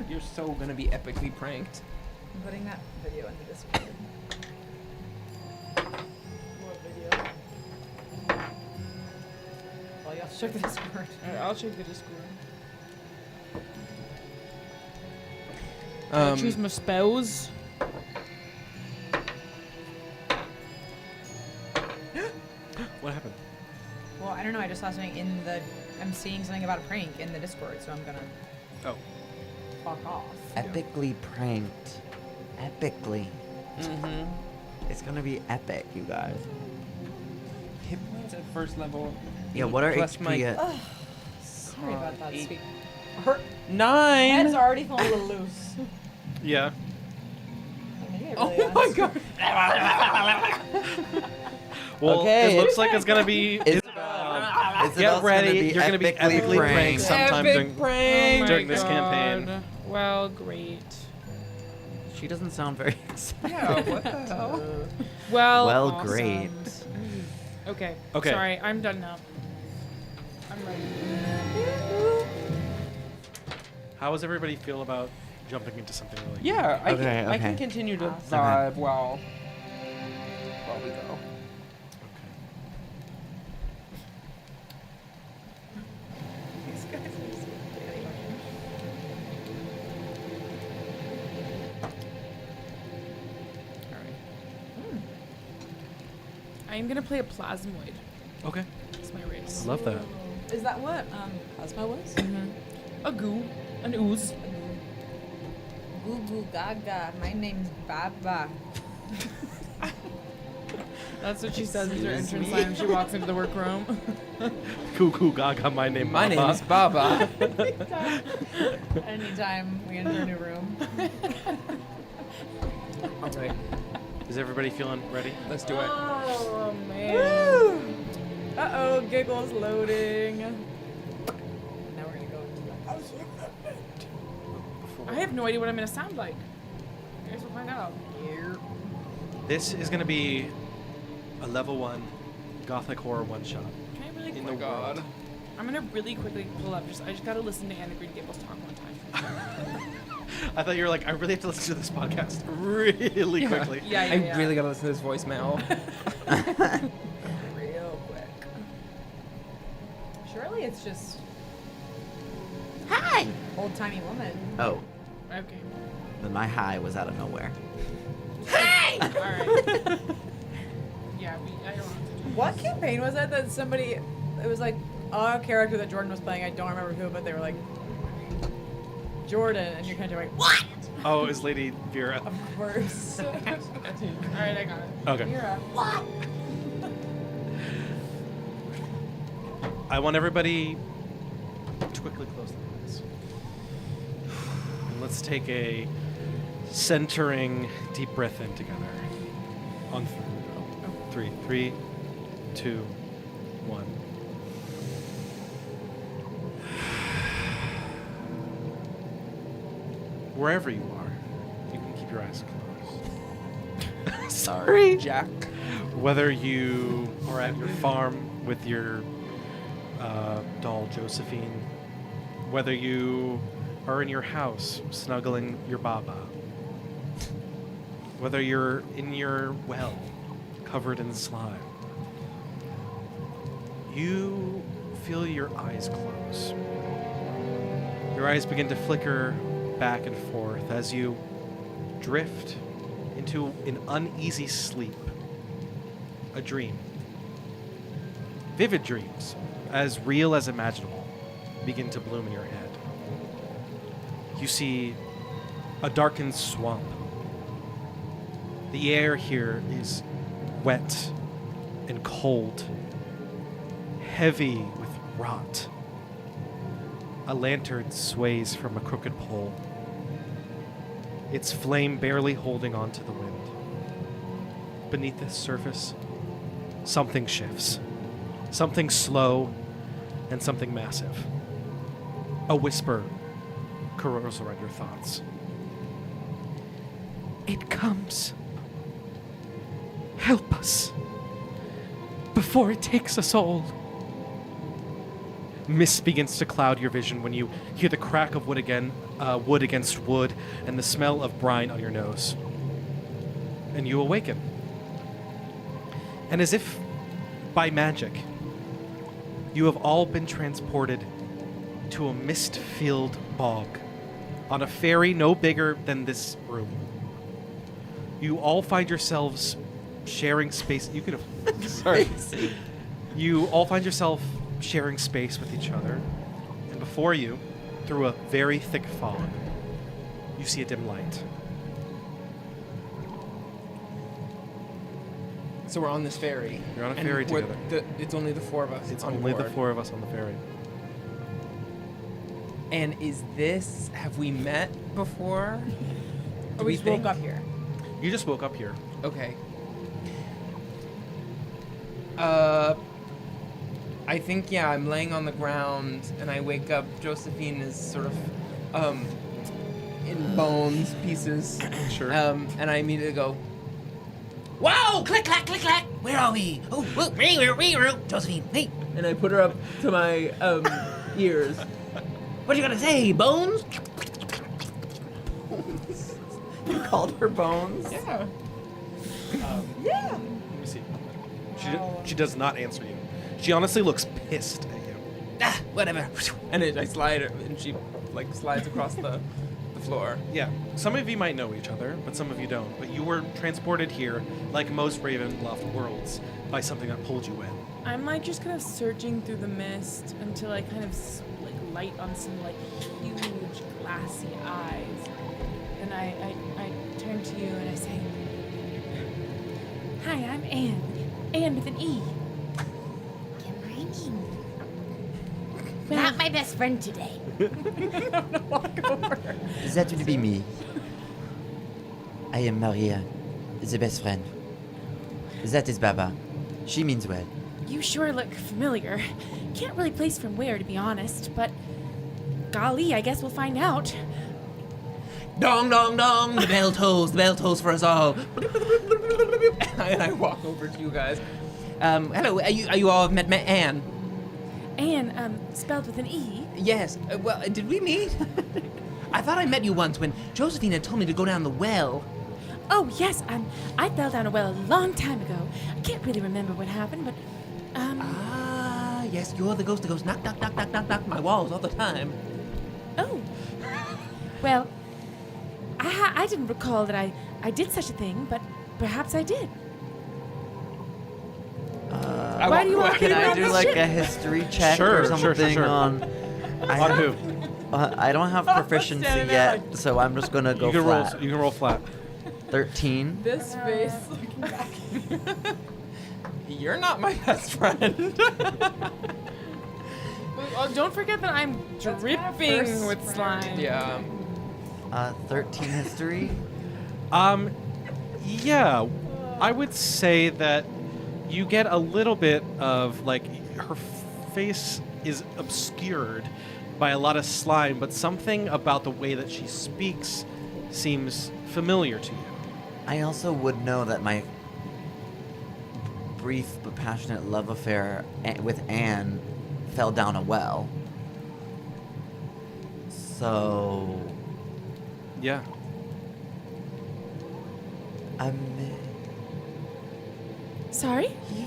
You're so gonna be epically pranked. I'm putting that video in the Discord. What video? Well, you have to check the Discord. Alright, I'll check the Discord. Choose my spells. What happened? Well, I don't know. I just saw something in the. I'm seeing something about a prank in the Discord, so I'm gonna Oh. fuck off. Epically pranked. Epically. Mm-hmm. It's gonna be epic, you guys. Hit points at first level. Yeah, what are Plus HP my- at? Sorry about that. Eight. Sweet. Her 9. head's already feeling a little loose. Yeah. Maybe I Oh really my am. god. Well, Okay. it looks like it's gonna be. Isabel's Get ready. Gonna be You're gonna be epically pranked sometime Epic during. prank. Oh my during this God. campaign. Well, great. She doesn't sound very excited. Yeah, what the hell? Well, Well, awesome. great. Okay. Okay. Sorry, I'm done now. I'm ready. How does everybody feel about jumping into something really? Yeah, I, Okay, can, I okay. can continue to Awesome. vibe while we go. These guys are so scary. Alright. I'm gonna play a plasmoid. Okay. That's my race. I love that. Is that what Cosmo was? A goo. An ooze. Goo goo gaga. My name's Baba. That's what she says as her Excuse entrance me? line when she walks into the workroom. Cuckoo gaga, my name. My name Baba. is Baba. Anytime we enter a new room. Okay, Is everybody feeling ready? let's do it. Oh man. Uh-oh, giggles loading. Now we're gonna go into the house. I have no idea what I'm gonna sound like. I guess we'll find out. This is gonna be a level 1 gothic horror one shot. Can I really In quick? the world. I'm gonna really quickly pull up. I just gotta listen to Anna Green Gables talk one time. I thought you were like, I really have to listen to this podcast really quickly. Yeah, yeah, I yeah. really gotta listen to this voicemail. Real quick. Surely it's just Hi! old-timey woman. Oh, Okay. then my hi was out of nowhere. All right. Yeah, I don't have to do What campaign was that somebody, it was like a character that Jordan was playing, I don't remember who, but they were like, Jordan, and you're kind of like, what? Oh, is Lady Vera? Of course. All right, I got it. Okay. Mira. What? I want everybody to quickly close their eyes. And let's take a centering deep breath in together. On 3. 3, 2, 1. Wherever you are, you can keep your eyes closed. Sorry. Jack. Whether you are at your farm with your doll Josephine, whether you are in your house snuggling your Baba, whether you're in your well covered in slime, you feel your eyes close. Your eyes begin to flicker back and forth as you drift into an uneasy sleep, a dream. Vivid dreams, as real as imaginable, begin to bloom in your head. You see a darkened swamp. The air here is wet and cold, heavy with rot. A lantern sways from a crooked pole, its flame barely holding on to the wind. Beneath the surface, something shifts. Something slow and something massive. A whisper corrodes around your thoughts. It comes. Help us before it takes us all. Mist begins to cloud your vision when you hear the crack of wood against wood, and the smell of brine on your nose. And you awaken. And as if by magic, you have all been transported to a mist-filled bog on a ferry no bigger than this room. You all find yourselves sharing space. You could have. Sorry. You all find yourself sharing space with each other, and before you, through a very thick fog, you see a dim light. So we're on this ferry. You're on a and ferry we're together. It's only the four of us. It's on only the board. four of us on the ferry. And have we met before? Do We just woke think? up here. You just woke up here. Okay. I think, yeah, I'm laying on the ground and I wake up. Josephine is sort of, in bones, pieces. Sure. And I immediately go, Whoa! Click, clack, click, clack! Where are we? Oh, whoa, Josephine, hey! and I put her up to my, ears. What you gonna say, Bones? You called her Bones? Yeah. Yeah. Let me see. She does not answer you. She honestly looks pissed at you. Ah, whatever. And I slide her, and she, slides across the floor. Yeah, some of you might know each other, but some of you don't. But you were transported here, like most Ravenloft worlds, by something that pulled you in. I'm just kind of searching through the mist until I kind of light on some huge glassy eyes, and I turn to you and I say, "Hi, I'm Anne. Anne with an E." Good morning. Well- Not my best friend today. That would be me. I am Maria, the best friend. That is Baba. She means well. You sure look familiar. Can't really place from where, to be honest, but golly, I guess we'll find out. Dong, dong, dong! The bell tolls for us all. And I walk over to you guys. Hello, are you all met Anne? Anne, spelled with an E. Yes, well, did we meet? I thought I met you once when Josephine had told me to go down the well. Oh, yes, I fell down a well a long time ago. I can't really remember what happened, but, Ah, yes, you're the ghost that goes knock, knock, knock, knock, knock, knock my walls all the time. oh. Well, I didn't recall that I did such a thing, but perhaps I did. Why do you want Can to I do do a history check Sure, or sure, something sure. on? On who? I don't have proficiency yet, so I'm just gonna go You can flat. roll. You can roll flat. 13. This face looking back. You're not my best friend. Don't forget that I'm That's dripping kinda with first slime. Yeah. 13 history. Yeah, I would say that you get a little bit of her face is obscured by a lot of slime, but something about the way that she speaks seems familiar to you. I also would know that my brief but passionate love affair with Anne fell down a well. So, Yeah. Sorry? You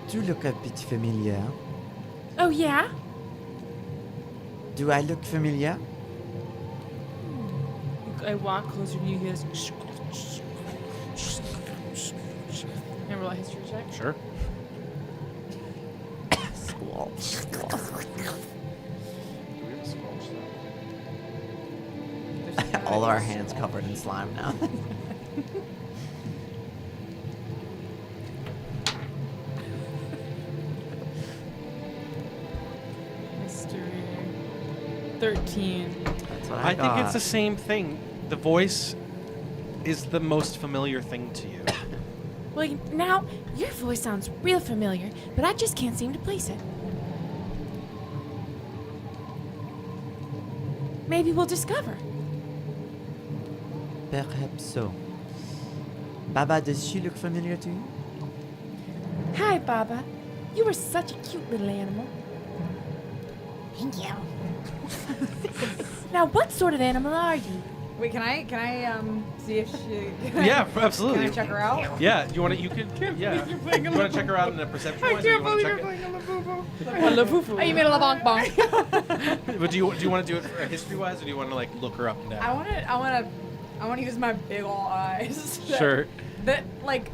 do look a bit familiar. Oh, yeah? Do I look familiar? I walk closer to you guys. Remember roll a history check? Sure. Squelch. Do we have a squelch though? All our hands covered in slime now. History. 13. That's what I think it's the got. same thing. The voice is the most familiar thing to you. Well, now, your voice sounds real familiar, but I just can't seem to place it. Maybe we'll discover. Perhaps so. Baba, does she look familiar to you? Hi, Baba. You were such a cute little animal. Thank you. Now, what sort of animal are you? Wait, can I see if she? Yeah, absolutely. Can I check her out? Yeah, you want to? You could. Yeah. You want to check her out in a perception wise? Or you want to check it? Oh, you made a la bonk bonk. But do you want to do it for history wise, or do you want to like look her up and down? I want to use my big ol' eyes. Sure. That like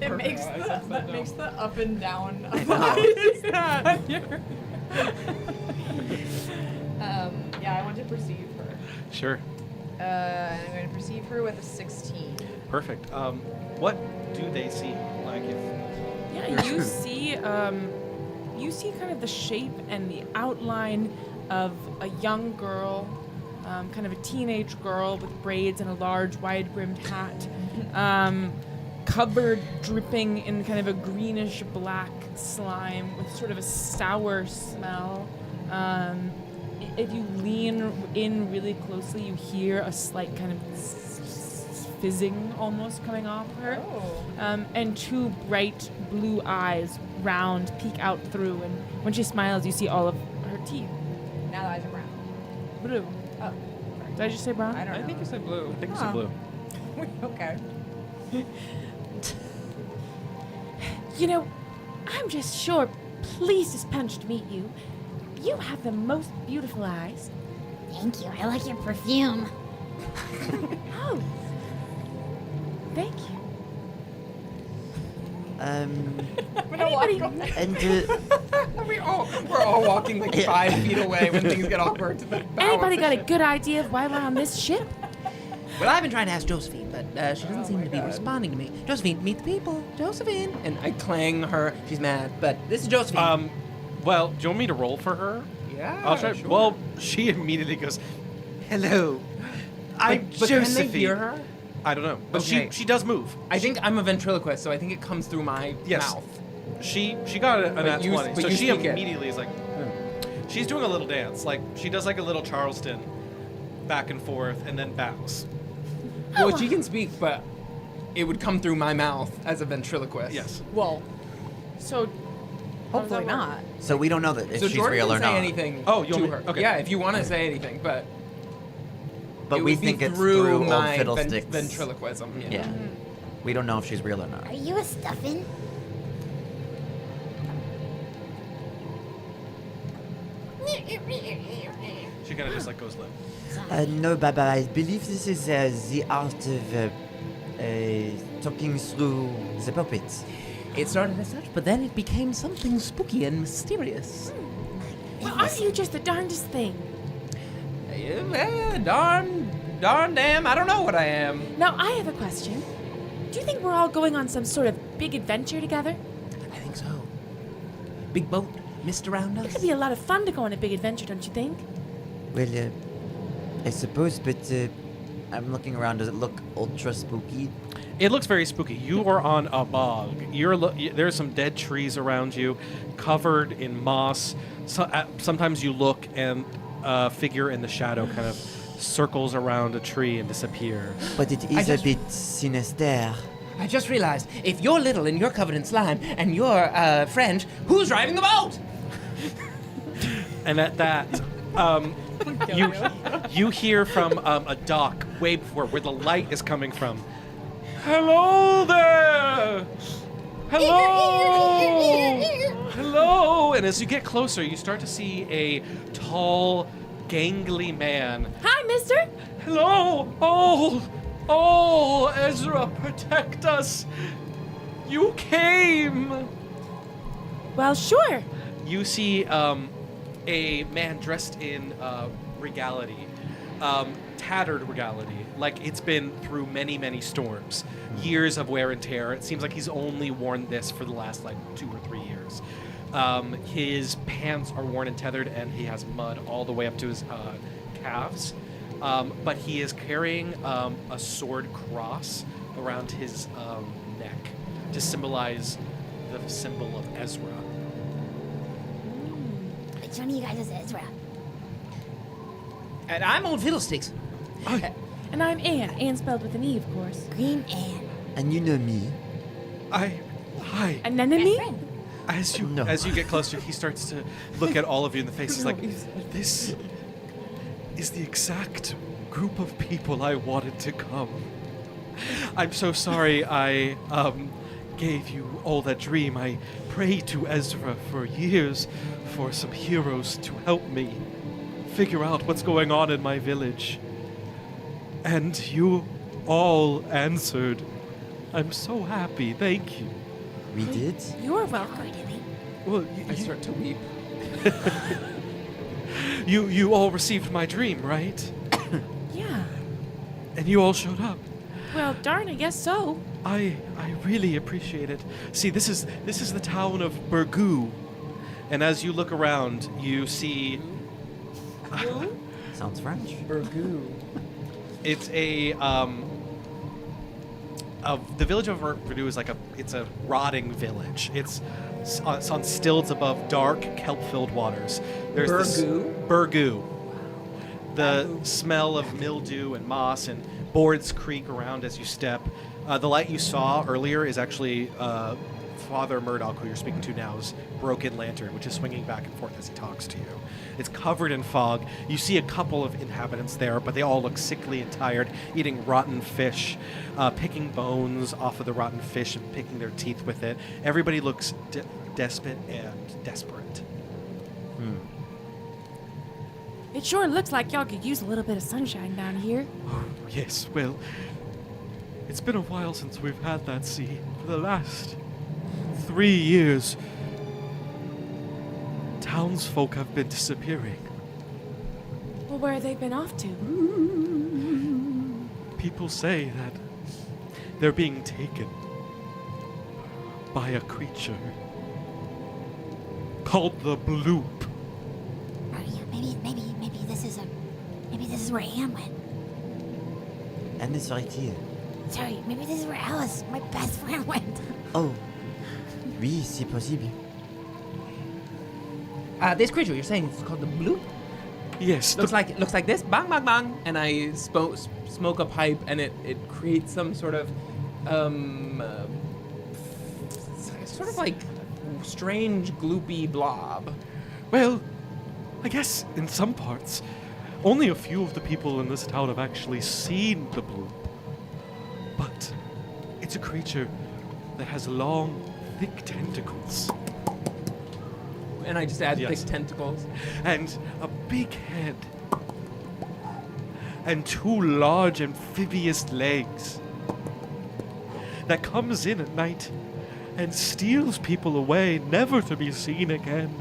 it makes the up and down. Yeah, I want to perceive her. Sure. And I'm going to perceive her with a 16. Perfect. What do they see? Like if Yeah, you see kind of the shape and the outline of a young girl, kind of a teenage girl with braids and a large, wide-brimmed hat, covered, dripping in kind of a greenish-black slime with sort of a sour smell. If you lean in really closely, you hear a slight kind of fizzing almost coming off her. Oh. And two bright blue eyes, round, peek out through. And when she smiles, you see all of her teeth. Now the eyes are brown. Blue. Oh. Did I just say brown? I don't know. I think you said blue. I think it's Huh. a blue. Okay. You know, I'm just sure pleased as punch to meet you. You have the most beautiful eyes. Thank you. I like your perfume. Oh. Thank you. Anybody? And We're all walking like 5 feet away when things get awkward. Anybody got a good idea of why we're on this ship? Well, I've been trying to ask Josephine, but she doesn't seem to be responding to me. Josephine, meet the people. Josephine. And I clang her. She's mad, but this is Josephine. Well, do you want me to roll for her? Yeah. I'll try. Sure. Well, she immediately goes, "Hello, I'm but can they Josephine." hear her? I don't know, but Okay. she does move. I think I'm a ventriloquist, so I think it comes through my Yes. mouth. She got a nat 20, but so you she speak it. immediately is like, she's doing a little dance, like she does like a little Charleston, back and forth, and then bows. Well, she can speak, but it would come through my mouth as a ventriloquist. Yes. Well, So, hopefully not. so we don't know that if So she's Jordan real can or say not. anything Oh, you to want me- her. okay. Yeah, if you want to say anything, but But it we would be think it's through through old my fiddlesticks. ventriloquism. Yeah. We don't know if she's real or not. Are you a stuffin'? She kind of just like goes limp. No, Baba, I believe this is the art of talking through the puppets. It started as such, but then it became something spooky and mysterious. well, aren't you just the darndest thing? Yeah, darn damn, I don't know what I am. Now, I have a question. Do you think we're all going on some sort of big adventure together? I think so. Big boat, mist around It us. could be a lot of fun to go on a big adventure, don't you think? Well, I suppose, but I'm looking around. Does it look ultra spooky? It looks very spooky. You are on a bog. There's some dead trees around you, covered in moss. So, sometimes you look and a figure in the shadow kind of circles around a tree and disappear. But it is a bit sinister. I just realized, if you're little and you're covered in slime and you're French, who's driving the boat? And at that, you hear from a dock way before where the light is coming from. Hello there! Hello! Hello! And as you get closer, you start to see a tall, gangly man. Hi, mister. Hello! Oh, Ezra, protect us! You came! Well, sure. You see a man dressed in regality, tattered regality, like it's been through many, many storms, years of wear and tear. It seems like he's only worn this for the last 2 or 3 years. His pants are worn and tethered, and he has mud all the way up to his calves. But he is carrying a sword cross around his neck to symbolize the symbol of Ezra. Which one of you guys is Ezra? And I'm old Fiddlesticks. And I'm Anne. Anne spelled with an E, of course. Green Anne. And you know me. Hi. Anemone? Best friend. As you get closer, he starts to look at all of you in the face. He's like, this is the exact group of people I wanted to come. I'm so sorry I gave you all that dream. I prayed to Ezra for years for some heroes to help me figure out what's going on in my village. And you all answered. I'm so happy. Thank you. We did? You're welcome. Well, I start to weep. you all received my dream, right? Yeah. And you all showed up. Well, darn, I guess so. I really appreciate it. See, this is the town of Burgoo. And as you look around, you see Sounds French. Burgoo. it's the village of Burgoo is it's a rotting village. It's on stilts above dark kelp-filled waters. There's Burgoo. The smell of mildew and moss and boards creak around as you step. The light you saw earlier is actually Father Murdoch, who you're speaking to now, is broken lantern, which is swinging back and forth as he talks to you. It's covered in fog. You see a couple of inhabitants there, but they all look sickly and tired, eating rotten fish, picking bones off of the rotten fish and picking their teeth with it. Everybody looks desperate and desperate. It sure looks like y'all could use a little bit of sunshine down here. Yes, well, it's been a while since we've had that sea. For the last 3 years, townsfolk have been disappearing. Well, where have they been off to? People say that they're being taken by a creature called the Bloop. Oh, yeah, maybe this is where Anne went. And it's right here. Sorry, maybe this is where Alice, my best friend, went. Oh. Oui, c'est possible. This creature, you're saying it's called the Bloop? Yes, Looks like this. Bang, bang, bang. And I smoke a pipe, and it creates some sort of sort of like strange gloopy blob. Well, I guess in some parts, only a few of the people in this town have actually seen the Bloop. But it's a creature that has long, thick tentacles And I just add Yes. thick tentacles. and a big head and 2 large amphibious legs that comes in at night and steals people away, never to be seen again.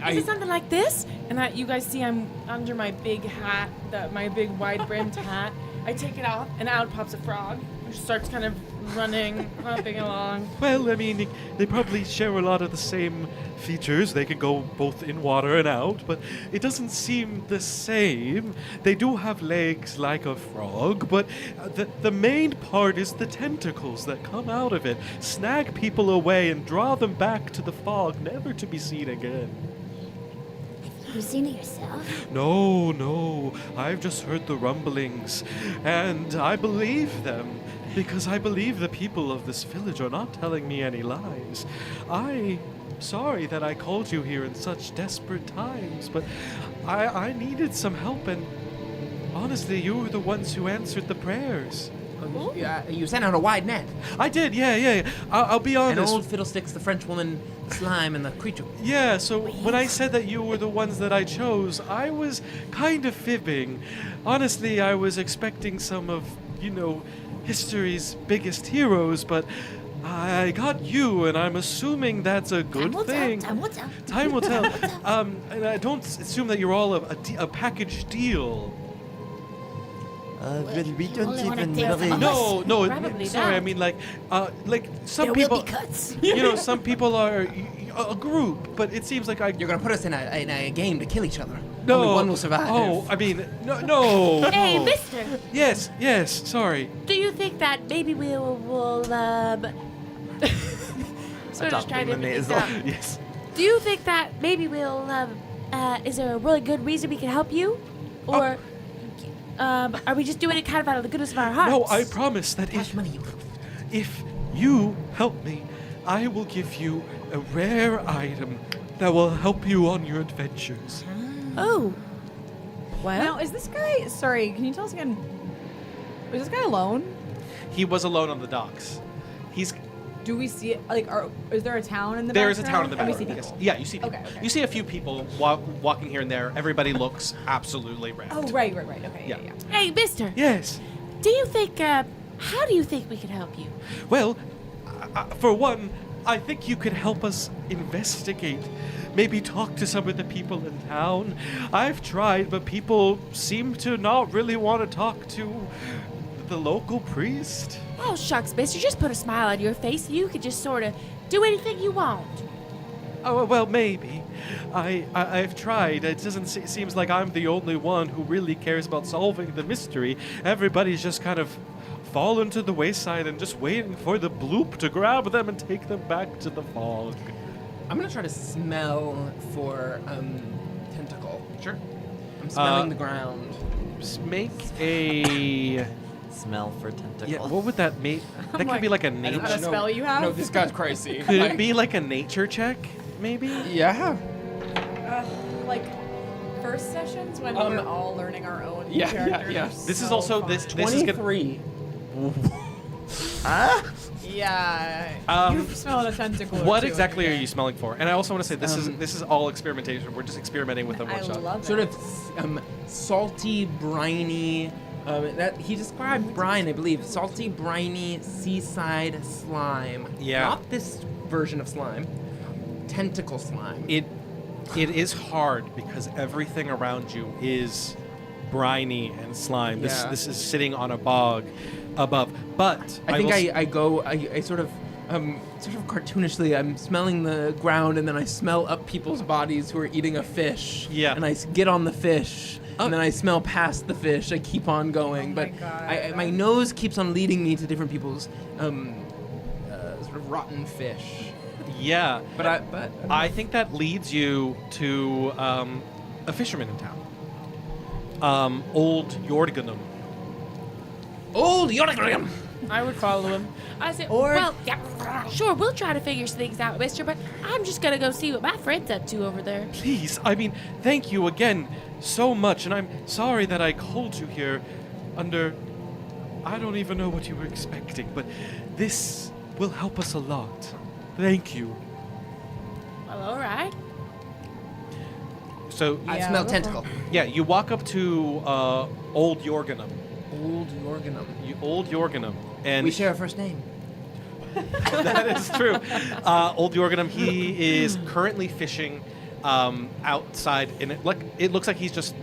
Is it something like this? And you guys see I'm under my big hat, my big wide-brimmed hat. I take it off, and out pops a frog, which starts kind of running, hopping along. Well, I mean, they probably share a lot of the same features. They can go both in water and out, but it doesn't seem the same. They do have legs like a frog, but the main part is the tentacles that come out of it, snag people away and draw them back to the fog, never to be seen again. You seen it yourself? No, I've just heard the rumblings, and I believe them, because I believe the people of this village are not telling me any lies. I'm sorry that I called you here in such desperate times, but I needed some help, and honestly, you were the ones who answered the prayers. You sent out a wide net. I did, yeah. I'll be And honest. old Fiddlesticks, the French woman, the slime, and the creature. Yeah, so when I said that you were the ones that I chose, I was kind of fibbing. Honestly, I was expecting some of, history's biggest heroes, but I got you, and I'm assuming that's a good thing. Time will tell. Time will tell. And I don't assume that you're all a package deal. Well, we don't only wanna even take really... some. No, Probably sorry, I not. mean like some There people, will be cuts. some people are a group, but it seems like You're gonna put us in a game to kill each other. no. Only one will survive. Oh, I mean, no. Hey, no. mister, Yes, sorry. do you think that maybe will sort of trying to Adopting the think nasal. out. Yes. Do you think that maybe we'll is there a really good reason we can help you? Or are we just doing it kind of out of the goodness of our hearts? No, I promise that Cash money, you. if you help me, I will give you a rare item that will help you on your adventures. Oh. Now, Well, is this guy? Sorry, can you tell us again? Is this guy alone? He was alone on the docks. He's Do we see is there a town in the There is a background? town in the And background. we see people. Yes. Yeah, you see people. Okay. You see a few people walking here and there. Everybody looks absolutely wrapped. Oh, right. Okay. Yeah. Yeah. hey, mister, Yes. do you think how do you think we can help you? Well, for one, I think you could help us investigate. Maybe talk to some of the people in town. I've tried, but people seem to not really want to talk to the local priest. Oh, shucks, mister, just put a smile on your face and you can just sort of do anything you want. Oh, well, maybe. I've tried. It doesn't seems like I'm the only one who really cares about solving the mystery. Everybody's just kind of fallen to the wayside and just waiting for the bloop to grab them and take them back to the fog. I'm gonna try to smell for tentacle. Sure. I'm smelling the ground. Make a... Smell for tentacles. Yeah, what would that make? That could be like a Is that a nature... spell you have? No, this guy's crazy. Could it be like a nature check, maybe? Yeah. like first sessions when Um, we're all learning our own yeah, characters. yeah. are This is so also... fun. This is gonna... 23. Ah? Yeah. You smell a tentacle. or What two in exactly your are day. you smelling for? And I also want to say this is all experimentation. We're just experimenting with a I one shot. love Sort it. of salty, briny. That he described brine, I believe. Salty, briny seaside slime. Yeah. Not this version of slime. Tentacle slime. It is hard because everything around you is briny and slime. Yeah. This is sitting on a bog above. But I think will I sort of cartoonishly, I'm smelling the ground and then I smell up people's bodies who are eating a fish. Yeah. And I get on the fish. Oh. And then I smell past the fish. I keep on going, Oh my but God. my nose keeps on leading me to different people's sort of rotten fish. Yeah. But I think that leads you to a fisherman in town. Old Jorgenum. old Yorgrim. I would follow him. I said, Or- well, yeah, sure, we'll try to figure things out, mister, but I'm just gonna go see what my friend's up to over there. Please, I mean, thank you again so much, and I'm sorry that I called you here under... I don't even know what you were expecting, but this will help us a lot. Thank you. Well, all right. So, I Yeah, smell go for tentacle. yeah, you walk up to Old Jorgenum. Old Yorginum. Old Jorgenum. And We share a first name. that is true. Old Jorgenum, he is currently fishing outside, and it looks like he's just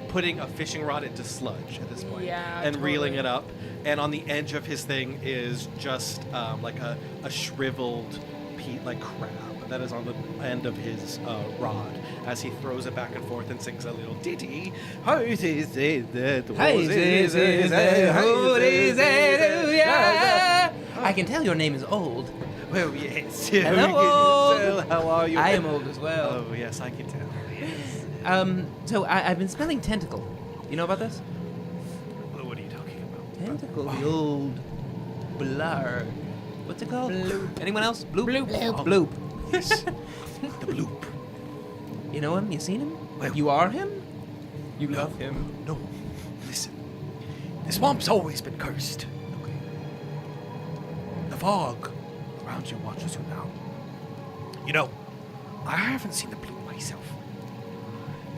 putting a fishing rod into sludge at this point, Yeah, and reeling totally. it up. And on the edge of his thing is just like a shriveled crab that is on the end of his rod as he throws it back and forth and sings a little ditty. I can tell your name is old. Well, yes. Hello. How are you? I am old as well. Oh, yes, I can tell. Yes. So I've been smelling tentacle. You know about this? What are you talking about? Tentacle, the old blur. What's it called? Bloop. Anyone else? Bloop? Bloop. Bloop. Yes. The bloop. You know him? You seen him? Well- You are him? You love him? No. Listen. The swamp's always been cursed. Okay. The fog around you watches you now. You know, I haven't seen the bloop myself.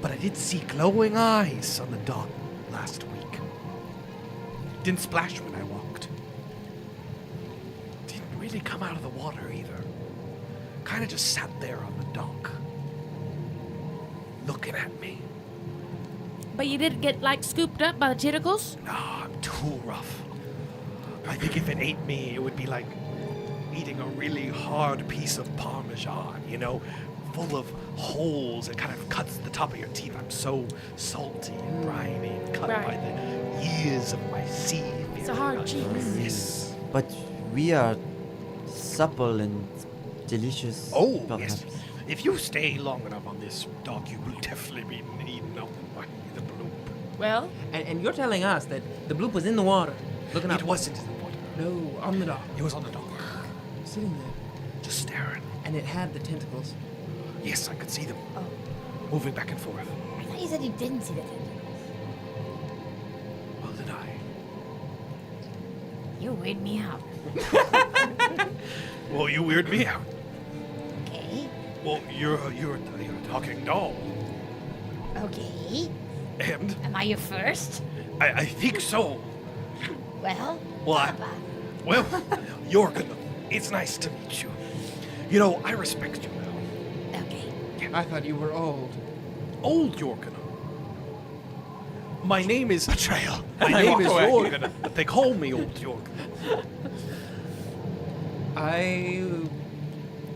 But I did see glowing eyes on the dock last week. Didn't splash when I walked. Didn't really come out of the water either. Kind of just sat there on the dock. Looking at me. But you didn't get, like, scooped up by the tentacles? No, I'm too rough. I think if it ate me, it would be like eating a really hard piece of Parmesan, you know, full of holes. It kind of cuts the top of your teeth. I'm so salty and briny and cut Right. by the years of my sea. It's a hard cheese. Yes. But we are supple and delicious. Oh, perhaps. yes. If you stay long enough on this dock, you will definitely be eaten up by the bloop. Well, And you're telling us that the bloop was in the water, looking up. It wasn't in the water. No, on the dock, It was on the dock, sitting there, just staring. and it had the tentacles. Yes, I could see them Oh. moving back and forth. I thought you said you didn't see the tentacles. Well, did I? You weird me out. Well, you weird me out. Okay. Well, you're a talking doll, Okay. and Am I your first? I think so. Well, Well, Papa. Well, Jorgen, it's nice to meet you. You know, I respect you now. Okay. I thought you were old. Old Jorgen. My name is Betrayal. My I name walk is away. Jorgen, but they call me Old Jorgen.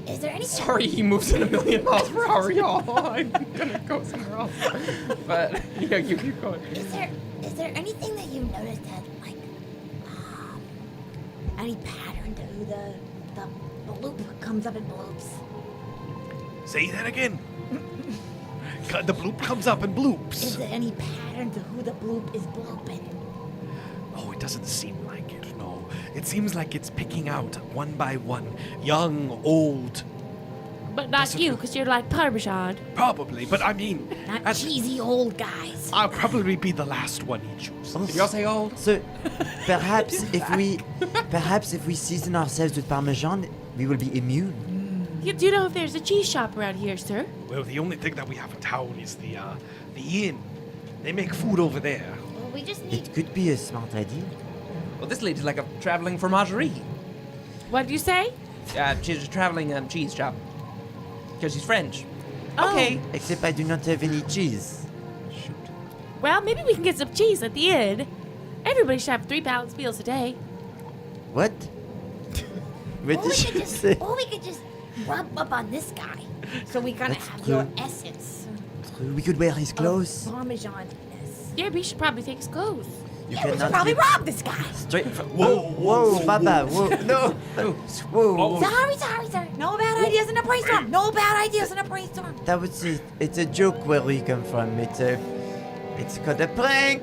Is there any? Sorry, he moves at 1,000,000 miles per hour, y'all. I'm gonna go somewhere else. But yeah, you keep going. Is there anything that you noticed that like any pattern to who the bloop comes up in bloops? Say that again. The bloop comes up and Is bloops. there any pattern to who the bloop is blooping? Oh, it doesn't seem like it, no. It seems like it's picking out one by one. Young, old, but not Doesn't- you, because you're like Parmesan. probably. But I mean, Not as- cheesy old guys. I'll probably be the last one he chooses. Did y'all say old? So perhaps if we season ourselves with Parmesan, we will be immune. Do you know if there's a cheese shop around here, sir? Well, the only thing that we have in town is the inn. They make food over there. Well, we just need. It could be a smart idea. Well, this lady's like a traveling fromagerie. What do you say? She's a traveling cheese shop. Because she's French. Oh. Okay. Except I do not have any cheese. Shoot. Well, maybe we can get some cheese at the end. Everybody should have 3 pounds meals a day. What? What Or did we she could just. say? Or we could just rub up on this guy, so we kind of That's have true. your essence. We could wear his of clothes. Parmesan-ness. Yeah, we should probably take his clothes. You Yeah, we should cannot probably be rob this guy. straight from. Whoa, Papa, whoa, no, whoa. Sorry. No bad ideas in a brainstorm. No bad ideas in a brainstorm. That was it. It's a joke where we come from. It's called a prank.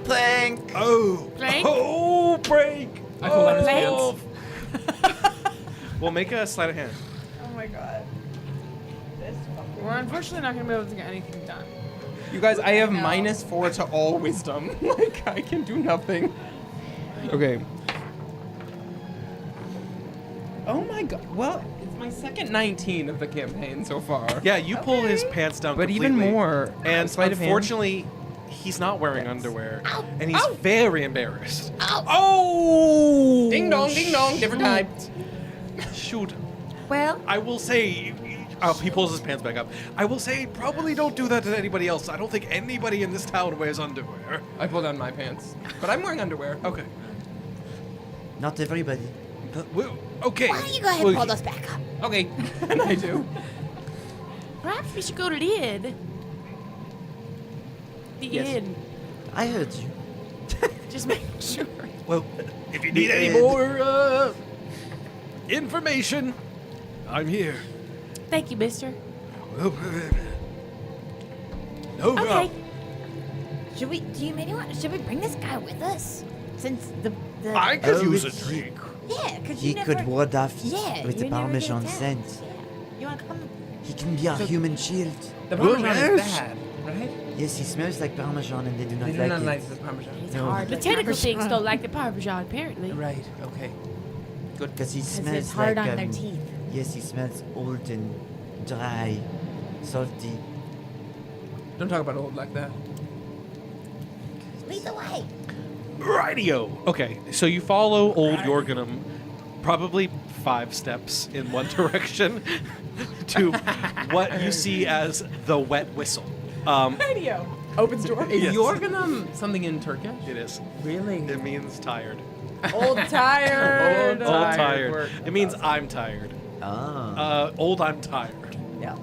Prank. Oh! Frank? Oh, break! I pull out his Frank? pants. Well, make a sleight of hand. Oh my god. This fucking. We're unfortunately not going to be able to get anything done. You guys, I have I know. -4 to all wisdom. Like, I can do nothing. Okay. Oh my god. Well, it's my second 19 of the campaign so far. Yeah, you pull his Okay. pants down But completely. even more, And sleight of hand. unfortunately, he's not wearing Yes. underwear. Ow. And he's Ow. very embarrassed. Ow. Oh! Ding dong, different type. Shoot. Well, I will say... he pulls his pants back up. I will say, probably don't do that to anybody else. I don't think anybody in this town wears underwear. I pull down my pants. But I'm wearing underwear. Okay. Not everybody. Okay. why don't you go ahead Well, and pull those back up? Okay. And I do. Perhaps we should go to the inn. The Yes. inn. I heard you. Just make sure. Well, if you need any inn. more information, I'm here. Thank you, mister. Okay. Should we? Do you maybe want? Should we bring this guy with us? Since the I could Oh, use a it's- drink. yeah, because He you never. could ward off Yeah, with the you never get Parmesan attacked. scent. Yeah. You want to come? He can be our human shield. The Well, Parmesan is yes. bad, right? Yes, he smells like Parmesan and they do not They do like not it. like the Parmesan. It's No. hard. The like tentacle Parmesan. things don't like the Parmesan, apparently. Right, okay. Good. Because he 'Cause smells it's hard like, on their teeth. Yes, he smells old and dry, salty. Don't talk about old like that. Lead the way. Radio. Okay, so you follow old Jorgenum, probably 5 steps in one direction, to what you see as the wet whistle. Radio. Opens door. Is Yes. Jorgenum something in Turkish? It is. Really? It means tired. Old tired. Old Old Tired tired. work. It means I'm tired. Ah. Old I'm tired. Yeah.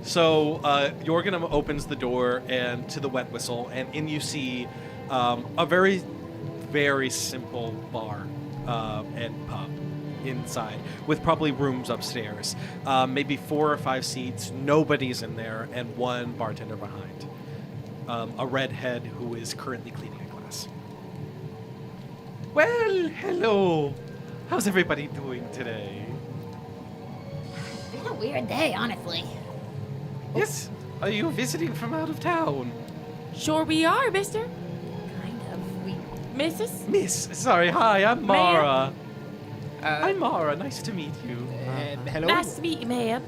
So Jorgenum opens the door and to the wet whistle, and in you see a very, very simple bar and pub inside, with probably rooms upstairs. Maybe 4 or 5 seats. Nobody's in there, and one bartender behind. A redhead who is currently cleaning a glass. Well, hello. How's everybody doing today? It's been a weird day, honestly. Yes. Are you visiting from out of town? Sure we are, mister. Kind of. We. Mrs. Miss, sorry, hi, I'm Ma'am. Mara. Uh, I'm Mara, nice to meet you. hello? Nice to meet you, ma'am.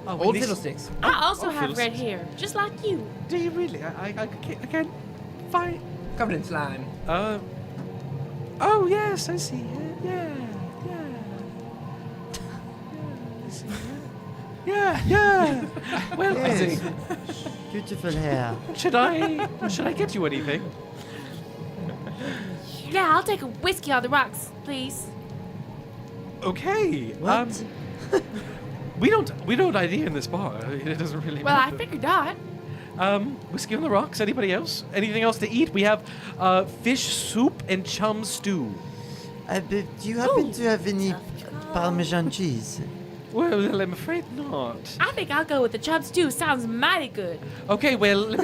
Oh, Old this- fiddlesticks. I also oh, have red fiddlesticks. hair, just like you. Do you really? I can't find. Covered in slime. Oh, yes, I see it. Yeah. I see it. Yeah. Well, Yes. Beautiful hair. should I get you anything? Yeah, I'll take a whiskey on the rocks, please. Okay. What? We don't ID in this bar. It doesn't really Well, I matter. figured not. Whiskey on the rocks. Anybody else? Anything else to eat? We have fish soup and chum stew. But do you happen to have any Parmesan cheese? Well, I'm afraid not. I think I'll go with the chub stew. Sounds mighty good. Okay, well, let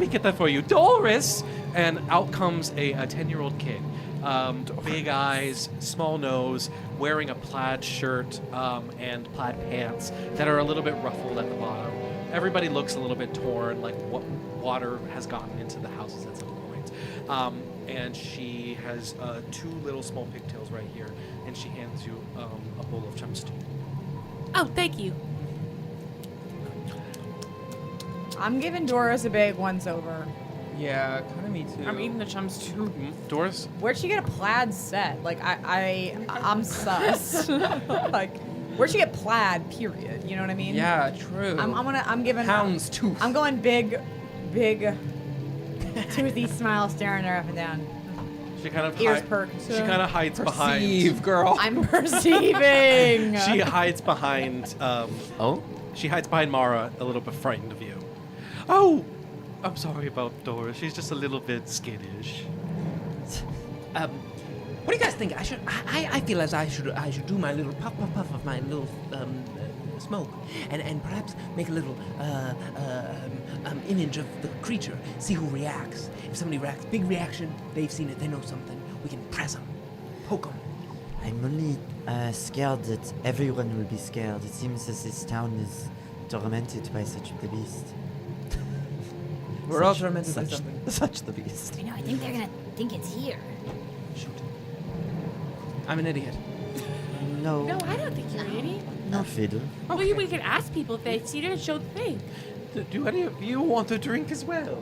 me get that for you, Doris. And out comes a 10-year-old kid, big eyes, small nose, wearing a plaid shirt and plaid pants that are a little bit ruffled at the bottom. Everybody looks a little bit torn, like water has gotten into the houses at some point. And she has 2 little small pigtails right here, and she hands you a bowl of chum stew. Oh, thank you. I'm giving Doris a big once over. Yeah, kind of me too. I'm eating the chum stew. Doris? Where'd she get a plaid set? Like I'm sus. Like, where'd she get plaid? Period. You know what I mean? Yeah, true. I'm giving. Hound's tooth. I'm going big, toothy smile, staring her up and down. She kind of Ears perked. She kind of hides behind. Perceive, girl. I'm perceiving. She hides behind. Oh? She hides behind Mara, a little bit frightened of you. Oh, I'm sorry about Doris. She's just a little bit skittish. What do you guys think? I feel as I should do my little puff of my little smoke, and perhaps make a little image of the creature. See who reacts. If somebody reacts, big reaction. They've seen it. They know something. We can press them, poke them. I'm only scared that everyone will be scared. It seems as this town is tormented by such the beast. We're all tormented by such, something. such the beast. I know. I think they're gonna think it's here. Shoot. I'm an idiot. No, No, I don't think you're an idiot. no fiddle. Well, we can ask people if they've seen it and show the thing. Do any of you want a drink as well?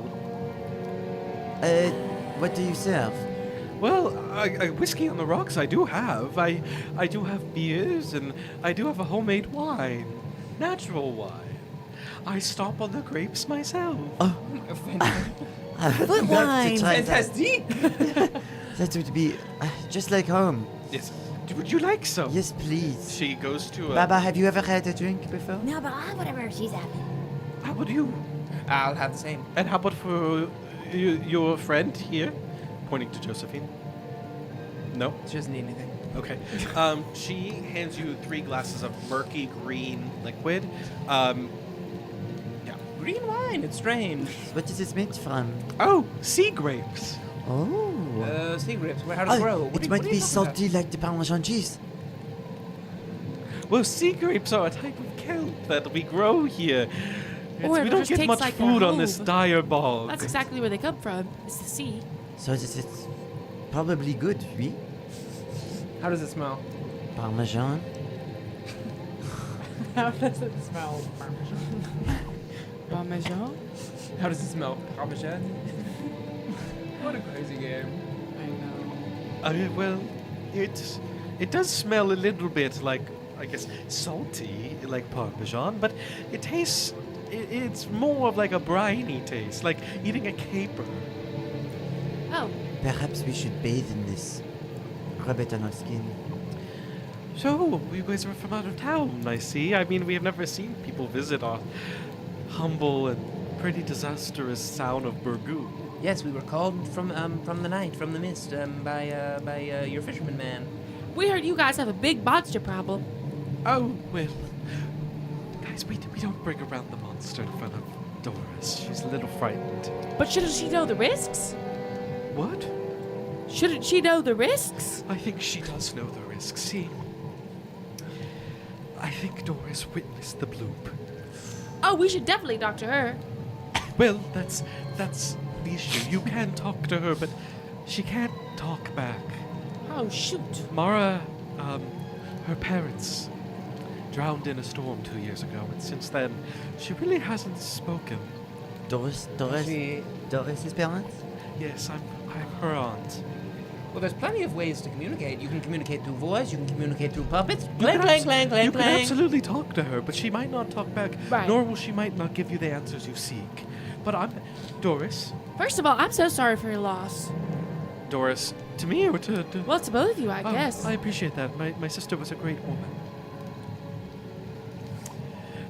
What do you serve? Well, whiskey on the rocks I do have. I do have beers, and I do have a homemade wine. Natural wine. I stomp on the grapes myself. Foot wine. Fantastic. That would be just like home. Yes. Would you like some? Yes, please. She goes to a... Baba, have you ever had a drink before? No, but I'll have whatever she's having. How about you? I'll have the same. And how about for your friend here? Pointing to Josephine. No? She doesn't need anything. Okay. She hands you 3 glasses of murky green liquid. Yeah. green wine. It's strange. What is this made from? Oh, sea grapes. Oh. Sea grapes. How to grow? What It are might you be talking salty like the Parmesan cheese. Well, sea grapes are a type of kelp that we grow here. Or We it don't just get tastes much like their food on this home. dire bog. That's exactly where they come from. It's the sea. So this is probably good, oui? Mm-hmm. How does it smell? Parmesan. How does it smell? Parmesan? How does it smell? Parmesan? What a crazy game. I know. Well, it does smell a little bit like, I guess, salty, like Parmesan, but it tastes. It's more of like a briny taste, like eating a caper. Oh, Perhaps we should bathe in this. Rub it on our skin. So, you guys are from out of town, I see. I mean, we have never seen people visit our humble and pretty disastrous town of Burgoo. Yes, we were called from the night, from the mist, by your fisherman man. we heard you guys have a big monster problem. Oh, well. Guys, we don't bring around the monster in front of Doris. She's a little frightened. But shouldn't she know the risks? What? Shouldn't she know the risks? I think she does know the risks. See, I think Doris witnessed the bloop. Oh, we should definitely talk to her. Well, that's the issue. You can talk to her, but she can't talk back. Oh, shoot. Mara, her parents drowned in a storm 2 years ago, and since then, she really hasn't spoken. Doris is parents? Yes, I'm her aunt. Well, there's plenty of ways to communicate. You can communicate through voice. You can communicate through puppets. You Clang, can clang, abs- clang, clang, You can clang. absolutely talk to her, but she might not talk back, Right. nor will she might not give you the answers you seek. But I'm Doris. First of all, I'm so sorry for your loss. Doris, to me or to Well, to both of you, I Oh, guess. I appreciate that. My sister was a great woman.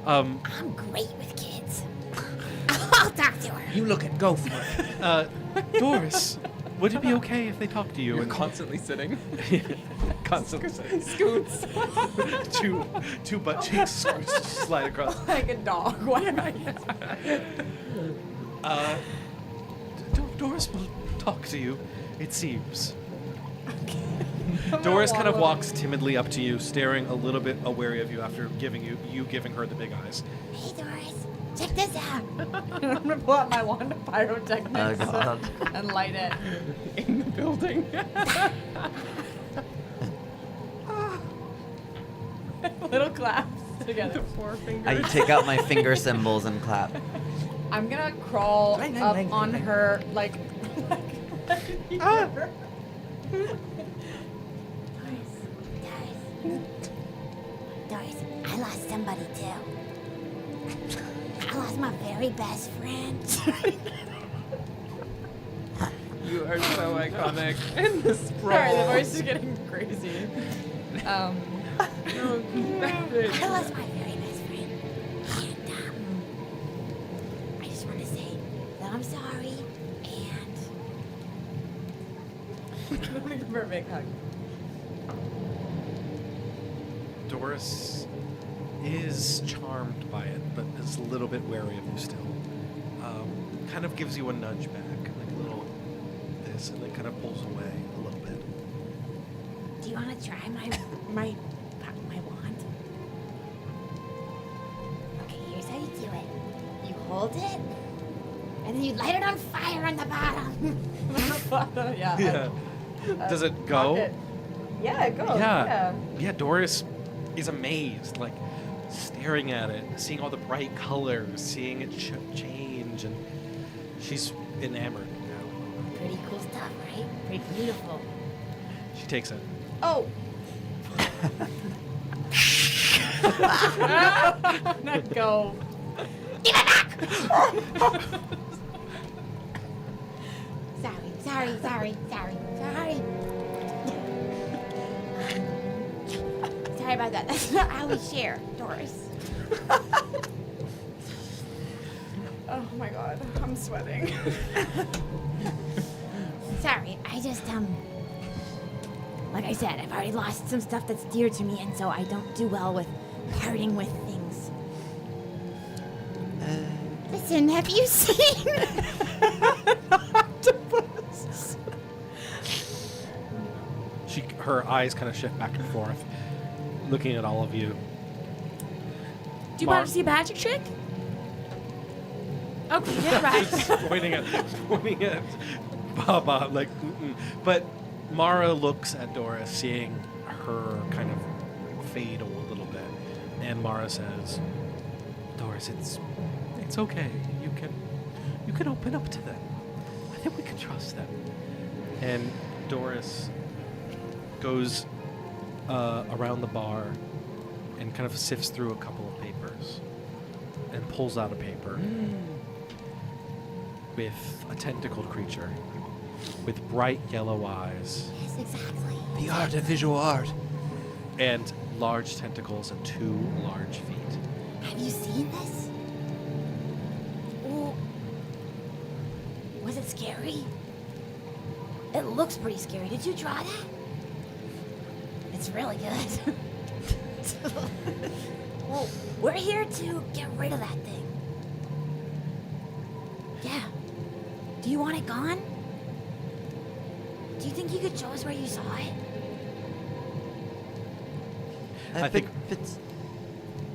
Um, I'm great with kids. I'll talk to her. You look it. Go for it. Doris, would it be okay if they talk to you? You're and constantly sitting. constantly saying Scoots. two butt cheeks slide across. Like a dog. Why am I? Doris will talk to you, it seems. Doris kind of walks timidly up to you, staring a little bit wary of you after giving her the big eyes. Hey, Doris, check this out. I'm gonna pull out my wand of pyrotechnics Oh, God. and light it. In the building. Little claps together. Four fingers. I take out my finger symbols and clap. I'm gonna crawl Lang, lang, up lang, on lang. her like. Doris, I lost somebody too. I lost my very best friend. You are so iconic. In the sprawl. Sorry, the voice is getting crazy. I lost my very best friend. And I just want to say that I'm sorry and I'm gonna give her a big hug. Doris is charmed by it, but is a little bit wary of you still. Kind of gives you a nudge back, like a little this, and then kind of pulls away a little bit. do you want to try my wand? Okay, here's how you do it. You hold it, and then you light it on fire on the bottom. Yeah. Does it go? Rocket. Yeah, it goes. Yeah, Doris is amazed, like staring at it, seeing all the bright colors, seeing it change, and she's enamored now. Pretty cool stuff, right? Pretty beautiful. She takes it. Oh. Let go. Sorry. Sorry about that. That's not how we share, Doris. Oh my god, I'm sweating. Sorry, I just, like I said, I've already lost some stuff that's dear to me, and so I don't do well with parting with things. Listen, Listen, have you seen? Her eyes kind of shift back and forth, looking at all of you. Do you want to see a magic trick? Okay, get right. pointing at Baba, like, but Mara looks at Doris, seeing her kind of fade a little bit, and Mara says, "Doris, it's okay. You can open up to them. I think we can trust them." And Doris goes around the bar and kind of sifts through a couple of papers and pulls out a paper with a tentacled creature with bright yellow eyes Yes, exactly. The art of visual art. and large tentacles and 2 large feet. Have you seen this? Oh, was it scary? It looks pretty scary. Did you draw that? It's really good. Well, we're here to get rid of that thing. Yeah. Do you want it gone? Do you think you could show us where you saw it? I think- But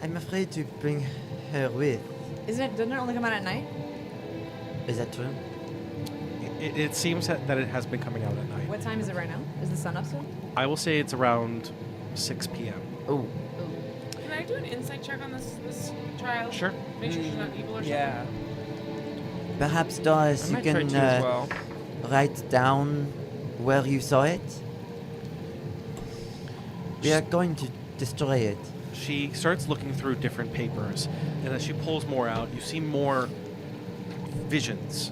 I'm afraid to bring her with. Doesn't it only come out at night? Is that true? It seems that it has been coming out at night. What time is it right now? Is the sun up still? I will say it's around 6 p.m. Oh, Can I do an insight check on this child? Sure. Make sure she's not evil or Yeah. perhaps I Doris, you might try can to as well. write down where you saw it. We are going to destroy it. She starts looking through different papers, and as she pulls more out, you see more visions,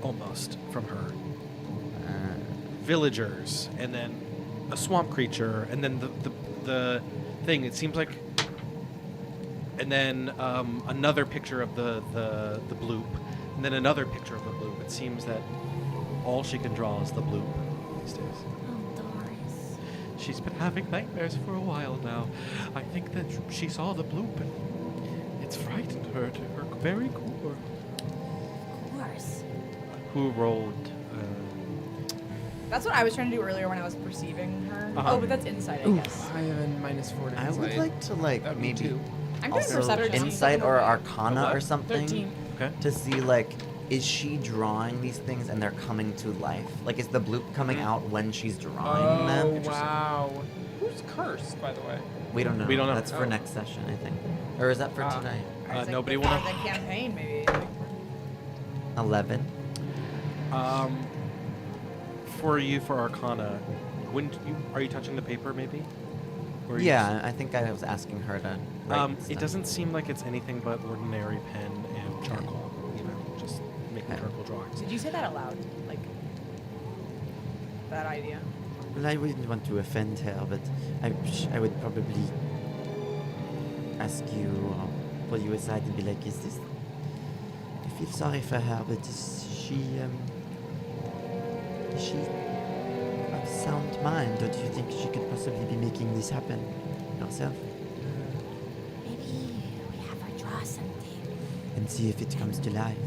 almost, from her. Villagers, and then a swamp creature, and then the thing. It seems like, and then another picture of the bloop, and then another picture of the bloop. It seems that all she can draw is the bloop these days. Oh, Doris. She's been having nightmares for a while now. I think that she saw the bloop and it's frightened her to her very core. Of course. Who rolled? That's what I was trying to do earlier when I was perceiving her. Uh-huh. Oh, but that's insight, I guess. I have a -4 to I would insight. like to That would be maybe 2. I'm doing also perception. insight or arcana or something 13. Okay. to see like, is she drawing these things and they're coming to life? Like, is the bloop coming out when she's drawing Oh, them? wow. Who's cursed, by the way? We don't know. We don't know. That's for Oh. next session, I think. Or is that for Ah. tonight? Or is it Nobody the will fact know. that campaign, maybe. 11. For you, for Arcana, are you touching the paper maybe? Or are you Yeah, I think I was asking her to. Write It stuff. doesn't seem like it's anything but ordinary pen and charcoal. You know, just making Okay. charcoal drawings. Did you say that aloud? Like, that idea? Well, I wouldn't want to offend her, but I would probably ask you or pull you aside and be like, is this... I feel sorry for her, but is she of sound mind, or do you think she could possibly be making this happen herself? Maybe we have her draw something. And see if it comes to life.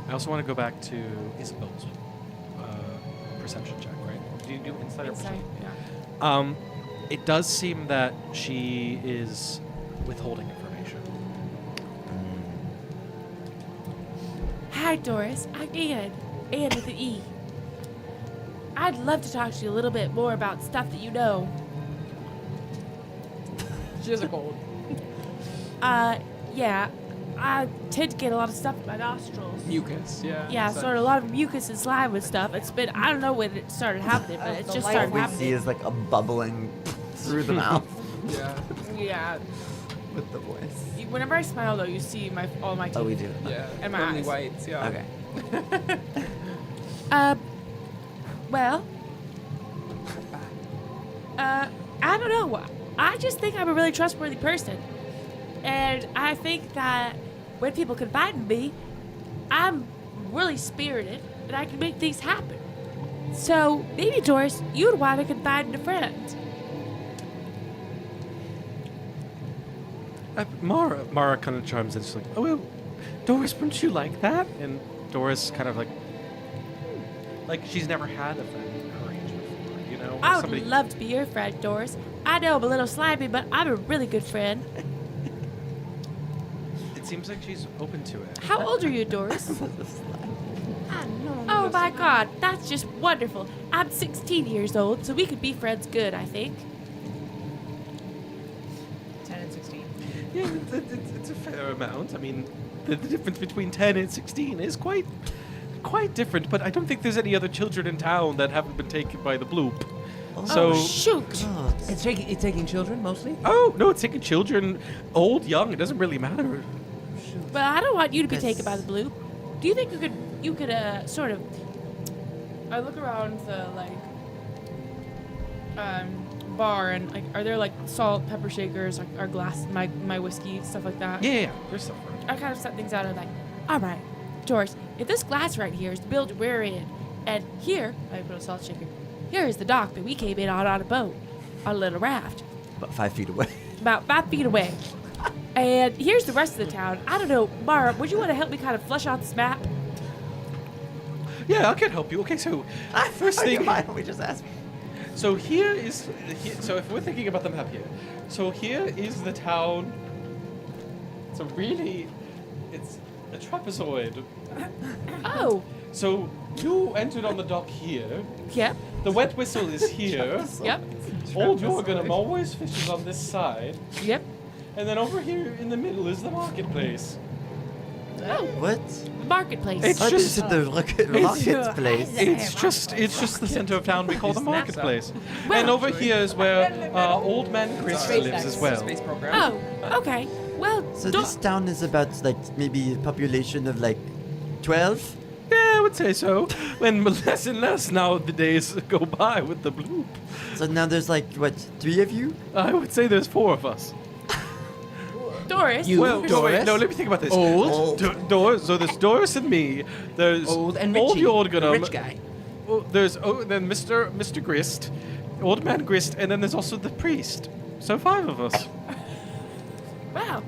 I also want to go back to Isabel's perception check, right? Do you do insight or Insight, perception? yeah. It does seem that she is withholding information. Hi, Doris. I'm Anne. Anne with an E. I'd love to talk to you a little bit more about stuff that you know. She has a cold. Yeah. I tend to get a lot of stuff in my nostrils. Mucus, yeah. Yeah, So- sort of a lot of mucus and slime and stuff. It's been, I don't know when it started happening, but it's the just light started All we happening. see is like a bubbling through the mouth Yeah. Yeah. with the voice. Whenever I smile, though, you see all my teeth. Oh, we do. Yeah. And my Pearly eyes. whites, yeah. Okay. Well, I don't know. I just think I'm a really trustworthy person. And I think that when people confide in me, I'm really spirited and I can make things happen. So maybe, Doris, you'd want to confide in a friend. Mara kind of chimes in. She's like, "Oh, well, Doris, wouldn't you like that? And Doris kind of like she's never had a friend her age before, you know? I would love to be your friend, Doris. I know I'm a little slimy, but I'm a really good friend. It seems like she's open to it. How old are you, Doris? Oh my God, that's just wonderful. I'm 16 years old, so we could be friends good, I think. 10 and 16. Yeah, it's a fair amount. I mean, the difference between 10 and 16 is quite different, but I don't think there's any other children in town that haven't been taken by the bloop. So, Oh, shoot. It's taking children mostly. oh, no, it's taking children, old, young, it doesn't really matter. But I don't want you to be Yes. taken by the blue. Do you think you could sort of? I look around the bar and like, are there like salt, pepper shakers, like our glass, my whiskey, stuff like that? Yeah, there's stuff around. I kind of set things out and like, all right, Doris, if this glass right here is the building we're in, and here I put a salt shaker, here is the dock that we came in on a boat, on a little raft, About 5 feet away. about 5 feet away. And here's the rest of the town. I don't know, Mara, would you want to help me kind of flesh out this map? Yeah, I can help you. Okay, so first thing. Why don't we just ask? So so if we're thinking about the map here, so here is the town. So really, it's a trapezoid. Oh, So you entered on the dock here. yep, The wet whistle is here. yep, Old Jorgenum always fishes on this side. yep. And then over here in the middle is the marketplace. What? Marketplace. It's Oh, just- this is the rocket place. It's just the center of town we call the Snaps marketplace. Well- And over here is where Old Man Grist Sorry. lives as well. Space program. Oh, okay. Well, So don't- this town is about like maybe a population of like 12? Yeah, I would say so. And less and less now the days go by with the bloop. So now there's like, what, 3 of you? I would say there's 4 of us. Doris. You- Well, no, Doris? wait, no, let me think about this. Old? Doris. So there's Doris and me. There's Old and Old Richie, the Jorgenum. rich guy. Then Mr. Grist, Old Man Grist, and then there's also the priest. So 5 of us. Wow.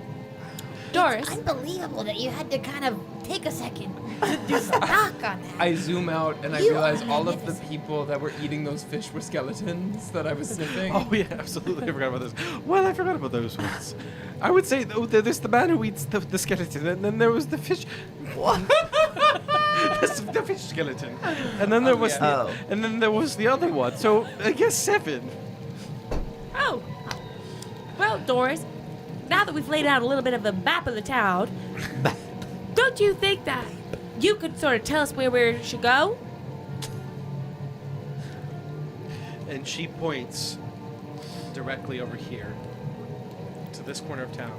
Doris. Unbelievable that you had to kind of take a second to do stock on that. I zoom out and I You realize are all of the magnificent. people that were eating those fish were skeletons that I was sniffing. Oh yeah, absolutely. I forgot about those. Well, I forgot about those ones. I would say there's the man who eats the skeleton, and then there was the fish. What? the fish skeleton, and then there was yeah. the other one. So I guess 7. Oh. Well, Doris, now that we've laid out a little bit of a map of the town, don't you think that you could sort of tell us where we should go? And she points directly over here to this corner of town,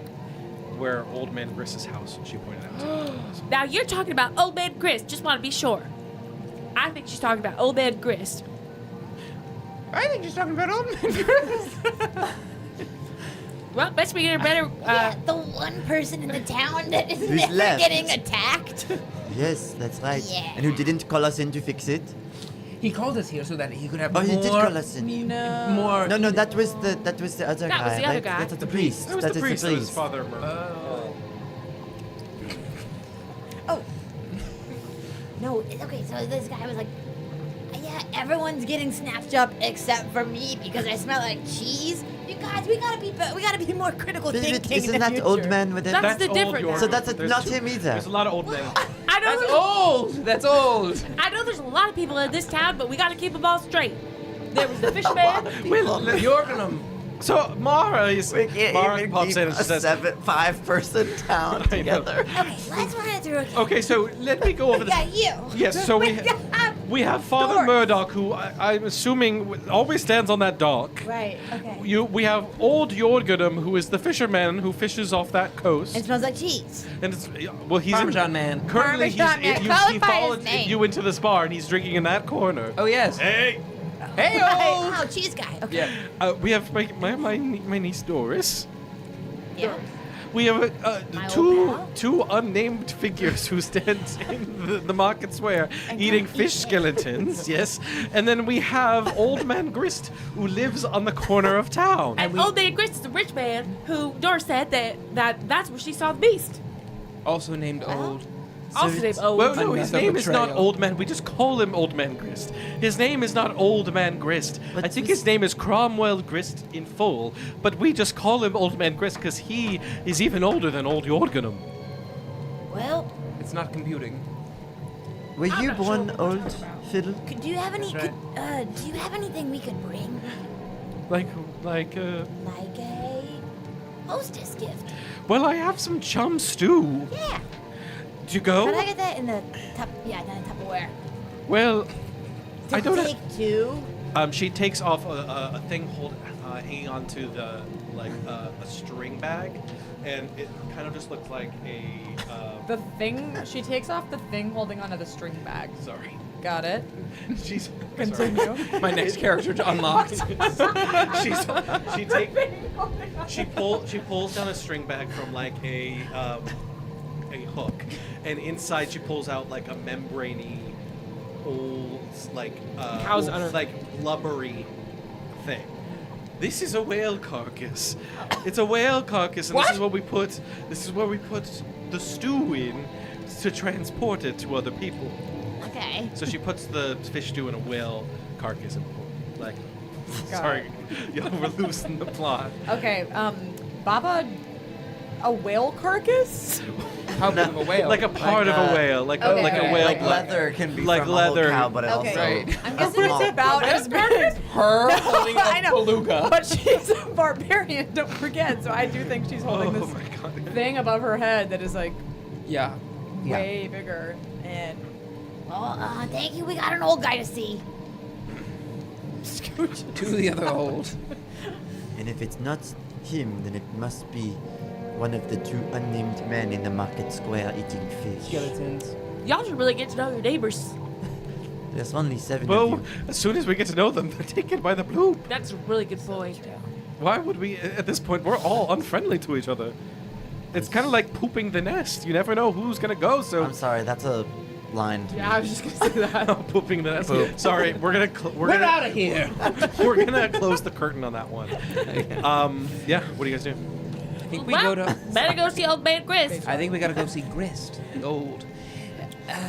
where Old Man Grist's house. She pointed out to. Now you're talking about Old Man Grist. Just want to be sure. I think she's talking about Old Man Grist. I think she's talking about old man. Well, best we get a better. Yeah, the one person in the town that is Who's never left? getting attacked. Yes, that's right. Yeah. And who didn't call us in to fix it? He called us here so that he could have Oh, more. he did call us in. More. No, that was the other That was guy. the other right? guy. That's the priest. That was That the is priest. the That was priest. Father Murphy. Oh. No, okay, so this guy was like, yeah, everyone's getting snatched up except for me because I smell like cheese. You guys, we gotta be more critical thinking. in Isn't the that old future. man with it? That's the Old different York. guy. So that's There's not 2 him either. There's a lot of old men. I know. That's old. That's old. I know there's a lot of people in this town, but we got to keep them all straight. There was the fisherman. Well, Jorgenum. so Mara is We can't Mara even pops keep in and a she says, 5-person town I know. together. Okay, let's run it through again. "Okay, so let me go over this." Yeah, you. Yes, so we have Father Doris. Murdoch, who I'm assuming always stands on that dock. Right, okay. We have Old Jorgenum, who is the fisherman who fishes off that coast. It smells like cheese. And it's well, he's Parmesan man. Currently, Parmesan man. Call he him by his followed name. you into this bar, and he's drinking in that corner. Oh yes. Hey, Hey, Oh, cheese guy. Okay. Yeah. we have my niece Doris. Yeah. We have My old two pal? two unnamed figures who stand in the market square eating fish skeletons. Yes, and then we have Old Man Grist, who lives on the corner of town. And Old Man Grist is a rich man who Doris said that's where she saw the beast. Also named Old. Also named Old. Well, no, his Another name is not betrayal. Old Man. We just call him Old Man Grist. His name is not Old Man Grist. But I think this- his name is Cromwell Grist in full, but we just call him Old Man Grist because he is even older than Old Jorgenum. Well, It's not computing. Were you not sure born what we're old, talking about. Fiddle? do you have any? That's Do you have anything we could bring, Like, like a hostess gift? well, I have some chum stew. Yeah. Do you Can I go? get that in the top? Yeah, in the Tupperware. Well, I To don't. take two. She takes off a thing hanging onto the a string bag, and it kind of just looks like a. The thing she takes off the thing holding onto the string bag. Sorry, Got it. she's Continue. My next character unlocked. She pulls down a string bag from like a hook, and inside she pulls out like a membraney old Cow's udder. like blubbery thing. This is a whale carcass. It's a whale carcass, and this is what we put. This is where we put the stew in to transport it to other people. Okay. So she puts the fish stew in a whale carcass and like. Got Sorry, y'all were losing the plot. Okay, Baba, a whale carcass? How big of a whale? Like a part of a whale, like a whale. Like leather can be Like from leather. a whole cow, but it Okay. also Right. I'm guessing it's about as big. Her holding a I know, beluga. but she's a barbarian, don't forget. So I do think she's holding Oh this my god. thing above her head that is like Yeah. Yeah. way bigger. And Well, thank you. We got an old guy to see. To the other old. And if it's not him, then it must be one of the two unnamed men in the market square eating fish. Skeletons. Y'all should really get to know your neighbors. There's only 7 of Well, you. as soon as we get to know them, they're taken by the bloop. That's a really good point. Why would we? At this point, we're all unfriendly to each other. It's kind of like pooping the nest. You never know who's gonna go. So I'm sorry, that's a line. yeah, I was just gonna say that. pooping the nest. Poop. Sorry, we're gonna We're out of here. we're gonna close the curtain on that one. Yeah. What do you guys do? I think we Well, go to. better go see old man Grist. I think we gotta go see Grist, the old.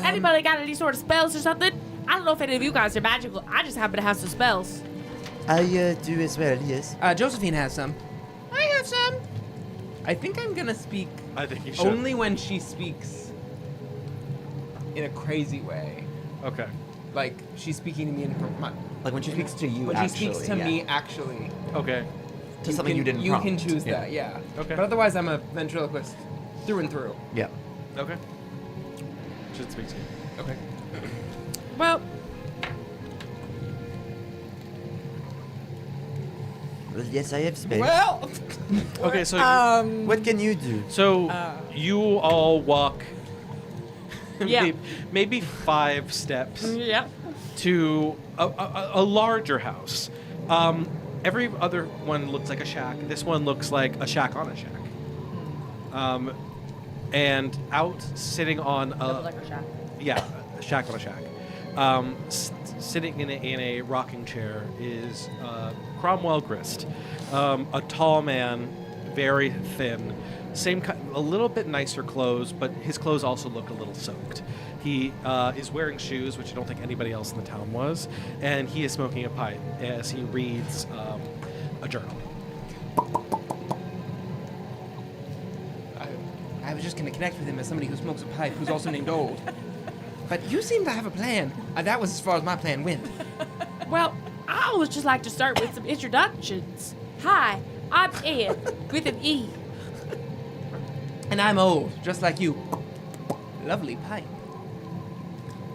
Anybody got any sort of spells or something? I don't know if any of you guys are magical. I just happen to have some spells. I do as well, yes. Josephine has some. I have some. I think I'm gonna speak I think you should. only when she speaks in a crazy way. Okay. Like she's speaking to me in her mind. Like when she speaks to you, When actually. she speaks to yeah. me, actually. Okay. To something you didn't You prompt. can choose Yeah. that, yeah. Okay. But otherwise, I'm a ventriloquist through and through. Yeah. Okay. Should speak to you. Okay. Well, Well, yes, I have space. Well, Okay. So. What can you do? So you all walk Yeah. maybe 5 steps yeah. to a larger house. Every other one looks like a shack. This one looks like a shack on a shack. And out sitting on a Like a shack. yeah, a shack on a shack. Sitting in a rocking chair is Cromwell Grist, a tall man, very thin, a little bit nicer clothes, but his clothes also look a little soaked. He is wearing shoes, which I don't think anybody else in the town was, and he is smoking a pipe as he reads a journal. I was just gonna connect with him as somebody who smokes a pipe, who's also named Old. But you seem to have a plan. That was as far as my plan went. Well, I always just like to start with some introductions. Hi, I'm Ed with an E. And I'm old, just like you. Lovely pipe.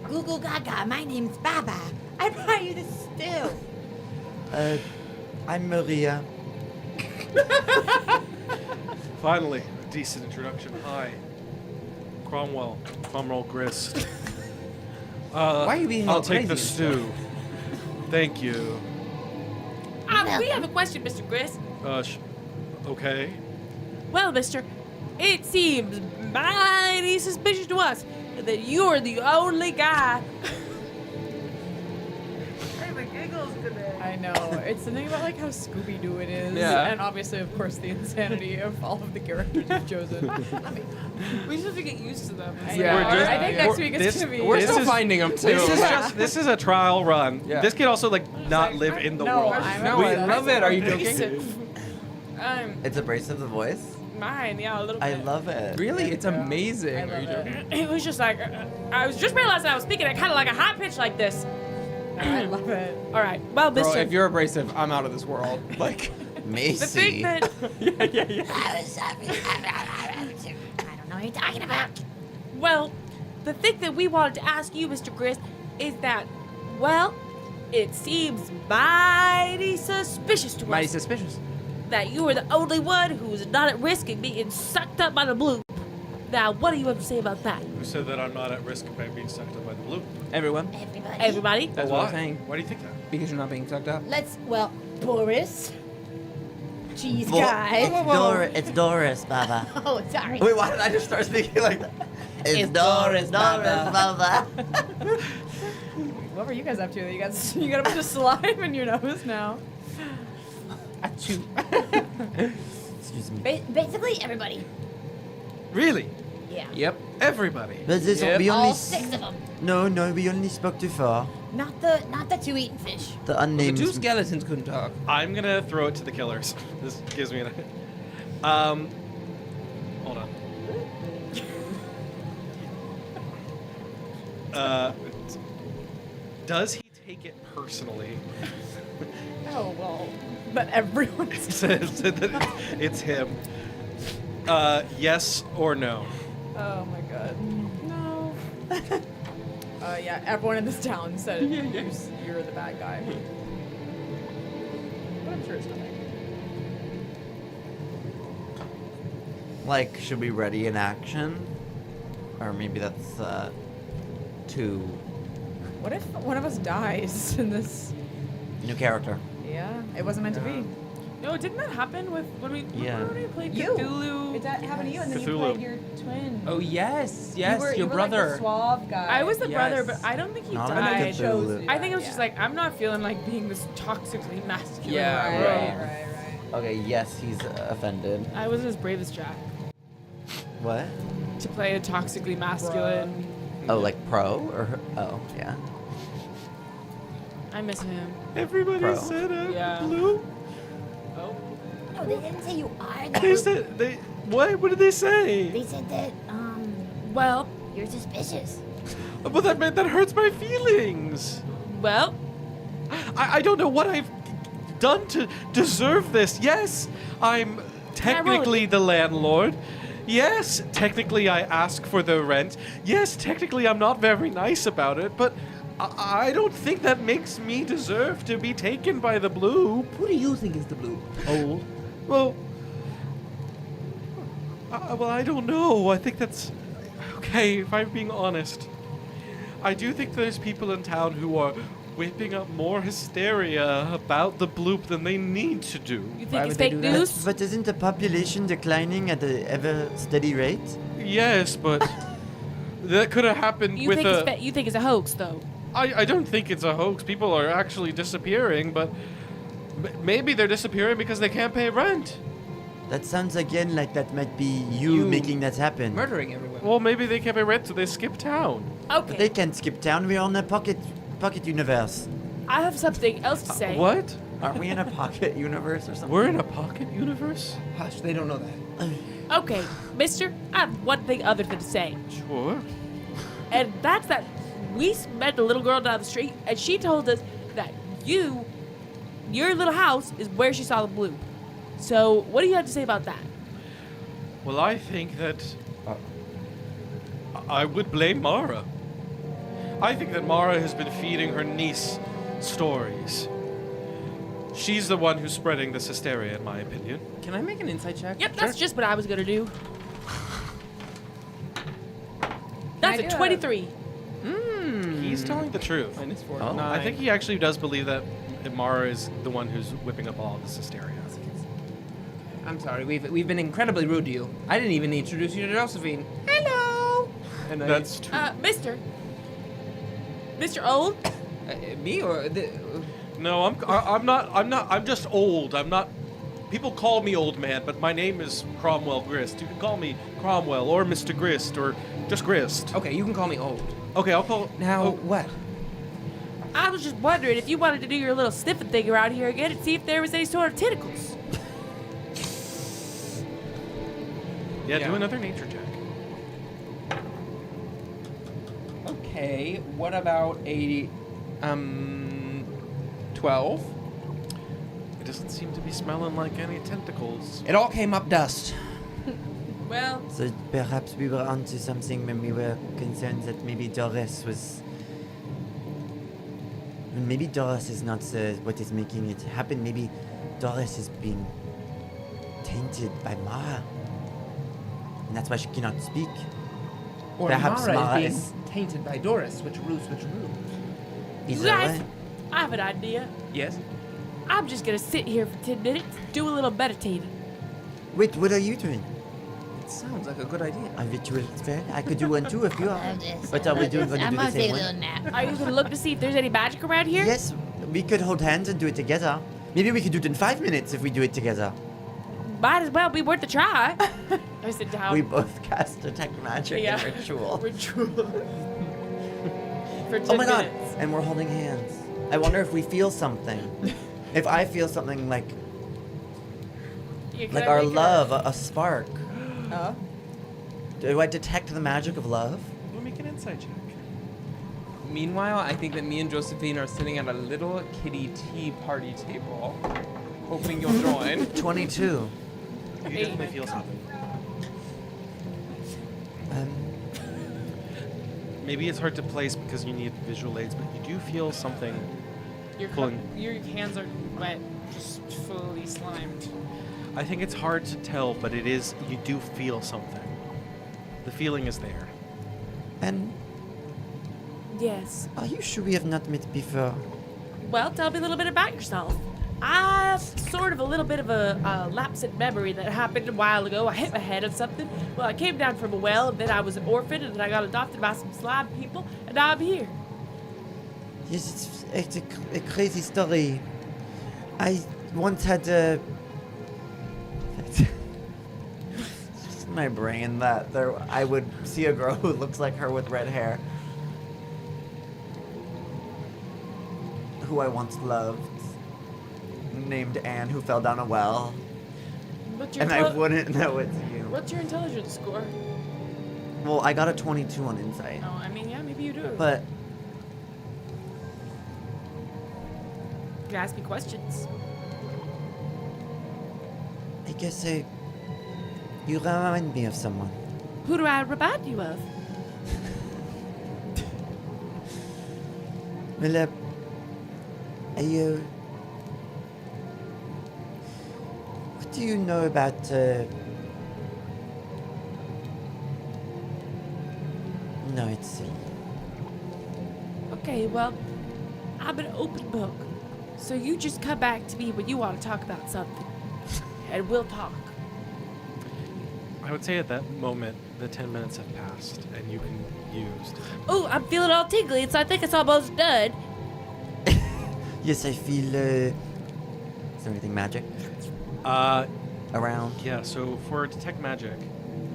Goo goo gaga. My name's Baba. I brought you this stew. I'm Maria. Finally, a decent introduction. Hi, Cromwell Grist. Why are you being I'll all take crazy the and stew. Thank you. We have a question, Mr. Grist. Okay. Well, mister, it seems mighty suspicious to us that you're the only guy. I I know. It's something about like how Scooby-Doo it is. Yeah. And obviously, of course, the insanity of all of the characters you've chosen. We just have to get used to them. I Yeah, know. we're just- I think next week it's gonna be. We're This still is- finding them too. This is a trial run. Yeah. This could also like not live in the No, world. I'm No, I obsessed. love it. Are you joking? Abrasive. It's abrasive, the voice? Mine, yeah, a little bit. I love it. Really? It's amazing. I Are you love joking? It was just like, I was just realizing I was speaking at kind of like a high pitch like this. I love it. All right, well, Bro, Mr. if you're abrasive, I'm out of this world. Like, Macy. the thing that, I don't know what you're talking about. well, the thing that we wanted to ask you, Mr. Grist, is that, well, it seems mighty suspicious to mighty us suspicious. that you are the only one who's not at risk of being sucked up by the blue. Now, what do you have to say about that? Who said that I'm not at risk of being sucked up by the blue? Everyone. Everybody. Everybody? That's Why? what I'm saying. Why do you think that? Because you're not being sucked up. Well, Boris. Cheese Vo- guy. It's Doris, Baba. Oh, sorry. Wait, why did I just start speaking like that? It's Doris, Baba. What were you guys up to? You got a bunch of slime in your nose now. Achoo. Excuse me. Basically, everybody. Really? Yeah. Yep. Everybody. But this, Yep. we only All 6 of them. No, we only spoke to 4. Not the 2 eating fish. The The unnamed. 2 skeletons couldn't talk. I'm gonna throw it to the killers. This gives me an. Hold on. Does he take it personally? Oh well. But everyone It says that it's him. Yes or no? Oh my god. No. Yeah, everyone in this town said you're the bad guy. But I'm sure it's nothing. Like, should we ready in action? Or maybe that's too What if one of us dies in this? new character. Yeah, it wasn't meant to be. No, didn't that happen with when we played You. Cthulhu? It happened to you, and then you Cthulhu. played your twin. Oh, yes. You Yes, were, your you were like brother. the suave guy. I was the brother, Yes. but I don't think he Not died. like Cthulhu. I think it was just like, I'm not feeling like being this toxically masculine. Yeah, Right, right. right. Okay, yes, he's offended. I wasn't as brave as Jack What? to play a toxically masculine. Oh, like pro or oh yeah. I miss him. Everybody Bro. said Yeah. blue. Oh. No, they didn't say you are the. They said they. What? What did they say? They said that Well, you're suspicious. But that hurts my feelings. well, I don't know what I've done to deserve this. Yes, I'm technically the landlord. Yes, technically I ask for the rent. Yes, technically I'm not very nice about it, but I don't think that makes me deserve to be taken by the blue. Who do you think is the blue? Old. Well, I don't know. I think that's okay. If I'm being honest, I do think there's people in town who are whipping up more hysteria about the bloop than they need to do. you Why think it's would they fake do that? news? But isn't the population declining at an ever steady rate? Yes, but that could have happened You with think, a. you think it's a hoax, though? I don't think it's a hoax. People are actually disappearing, but maybe they're disappearing because they can't pay rent. That sounds again like that might be you making that happen. Murdering everyone. Well, maybe they can't pay rent, so they skip town. Okay. But they can't skip town. We're on a pocket universe. I have something else to say. What? Aren't we in a pocket universe or something? We're in a pocket universe? Hush, they don't know that. Okay, mister, I have one thing other than to say. Sure. And that's that we met a little girl down the street, and she told us that your little house is where she saw the blue. So, what do you have to say about that? Well, I think that I would blame Mara. I think that Mara has been feeding her niece stories. She's the one who's spreading this hysteria, in my opinion. Can I make an insight check? Yep, that's just what I was gonna do. That's I do a have- 23. He's telling the truth. -4. Oh. I think he actually does believe that Mara is the one who's whipping up all this hysteria. I'm sorry, we've been incredibly rude to you. I didn't even introduce you to Josephine. Hello. And That's true. Mr. Old, me or the? No, I'm not. I'm just old. I'm not. People call me old man, but my name is Cromwell Grist. You can call me Cromwell or Mr. Grist or just Grist. Okay, you can call me old. Okay, I'll call. Now, oh, what? I was just wondering if you wanted to do your little sniffing thing around here again and see if there was any sort of tentacles. Yeah, Yeah. do another nature check. Okay, what about a 12? It doesn't seem to be smelling like any tentacles. It all came up dust. Well, So perhaps we were onto something when we were concerned that maybe Doris was. Maybe Doris is not what is making it happen. Maybe Doris is being tainted by Mara. And that's why she cannot speak. Or Perhaps Mara Mara is is- being tainted by Doris. Switcheroo, switcheroo. Is you that guys, right? I have an idea. Yes? I'm just gonna sit here for 10 minutes, do a little meditating. Wait, what are you doing? It sounds like a good idea. A ritual spell? I could do one too if you are. I'm just- But are we doing going to I'm do the gonna take same a one? little nap. Are you gonna look to see if there's any magic around here? Yes, we could hold hands and do it together. Maybe we could do it in 5 minutes if we do it together. Might as well be worth a try. I sit down. We both cast detect magic Yeah. and ritual. Ritual. For 10 Oh my god! minutes. And we're holding hands. I wonder if we feel something. If I feel something like Yeah, can like I our make a- love, a spark. Oh. Do I detect the magic of love? We'll make an insight check. Meanwhile, I think that me and Josephine are sitting at a little kitty tea party table, hoping you'll join. 22. You definitely feel something. Maybe it's hard to place because you need visual aids, but you do feel something. Your, pulling. your hands are wet, just fully slimed. I think it's hard to tell, but it is. You do feel something. The feeling is there. And Yes. are you sure we have not met before? Well, tell me a little bit about yourself. I have sort of a little bit of a lapse in memory that happened a while ago. I hit my head on something. Well, I came down from a well, and then I was an orphan, and then I got adopted by some slime people, and now I'm here. Yes, it's a crazy story. I once had a. It's just in my brain that I would see a girl who looks like her with red hair, who I once loved, named Anne, who fell down a well, What's your and I intel- wouldn't know it's you. What's your intelligence score? Well, I got a 22 on insight, Oh, I mean, yeah, maybe you do. but You can ask me questions. I guess you remind me of someone. Who do I remind you of? Well, what do you know about, no, it's silly. Okay, well, I'm an open book. So you just come back to me when you want to talk about something. And we'll talk. I would say at that moment, the 10 minutes have passed, and you can use. Oh, I'm feeling all tingly, so I think it's almost done. Yes, I feel, is there anything magic around? Yeah. So for detect magic,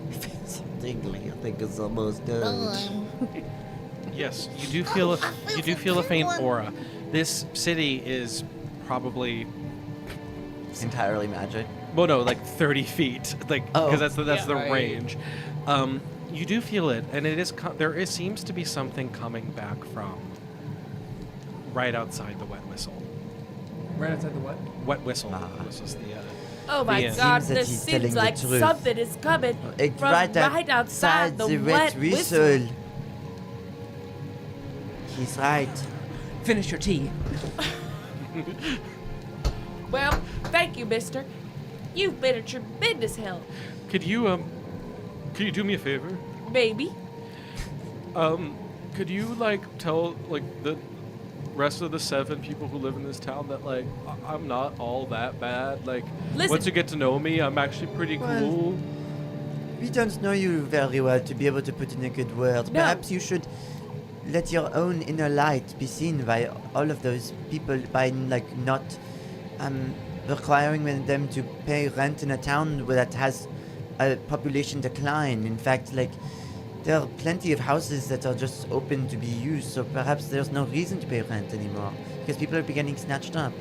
I feel so tingly, I think it's almost done. yes, you do feel a faint aura. This city is probably Entirely magic. well, no, like 30 feet, like Oh. because that's the Right. range. You do feel it, and it is seems to be something coming back from right outside the wet whistle. Right outside the what? Wet whistle. Ah. This is the. Oh my end. god, Seems that this he's telling seems the like truth. something is coming It's from right outside the wet whistle. He's right. Finish your tea. Well, thank you, mister. You've been a tremendous help. Could you do me a favor? Maybe. Could you like tell like the rest of the 7 people who live in this town that like I'm not all that bad? Like Listen. once you get to know me, I'm actually pretty Well, cool. We don't know you very well to be able to put in a good word. No. Perhaps you should let your own inner light be seen by all of those people by like not requiring them to pay rent in a town that has a population decline. In fact, like there are plenty of houses that are just open to be used, so perhaps there's no reason to pay rent anymore because people are getting snatched up.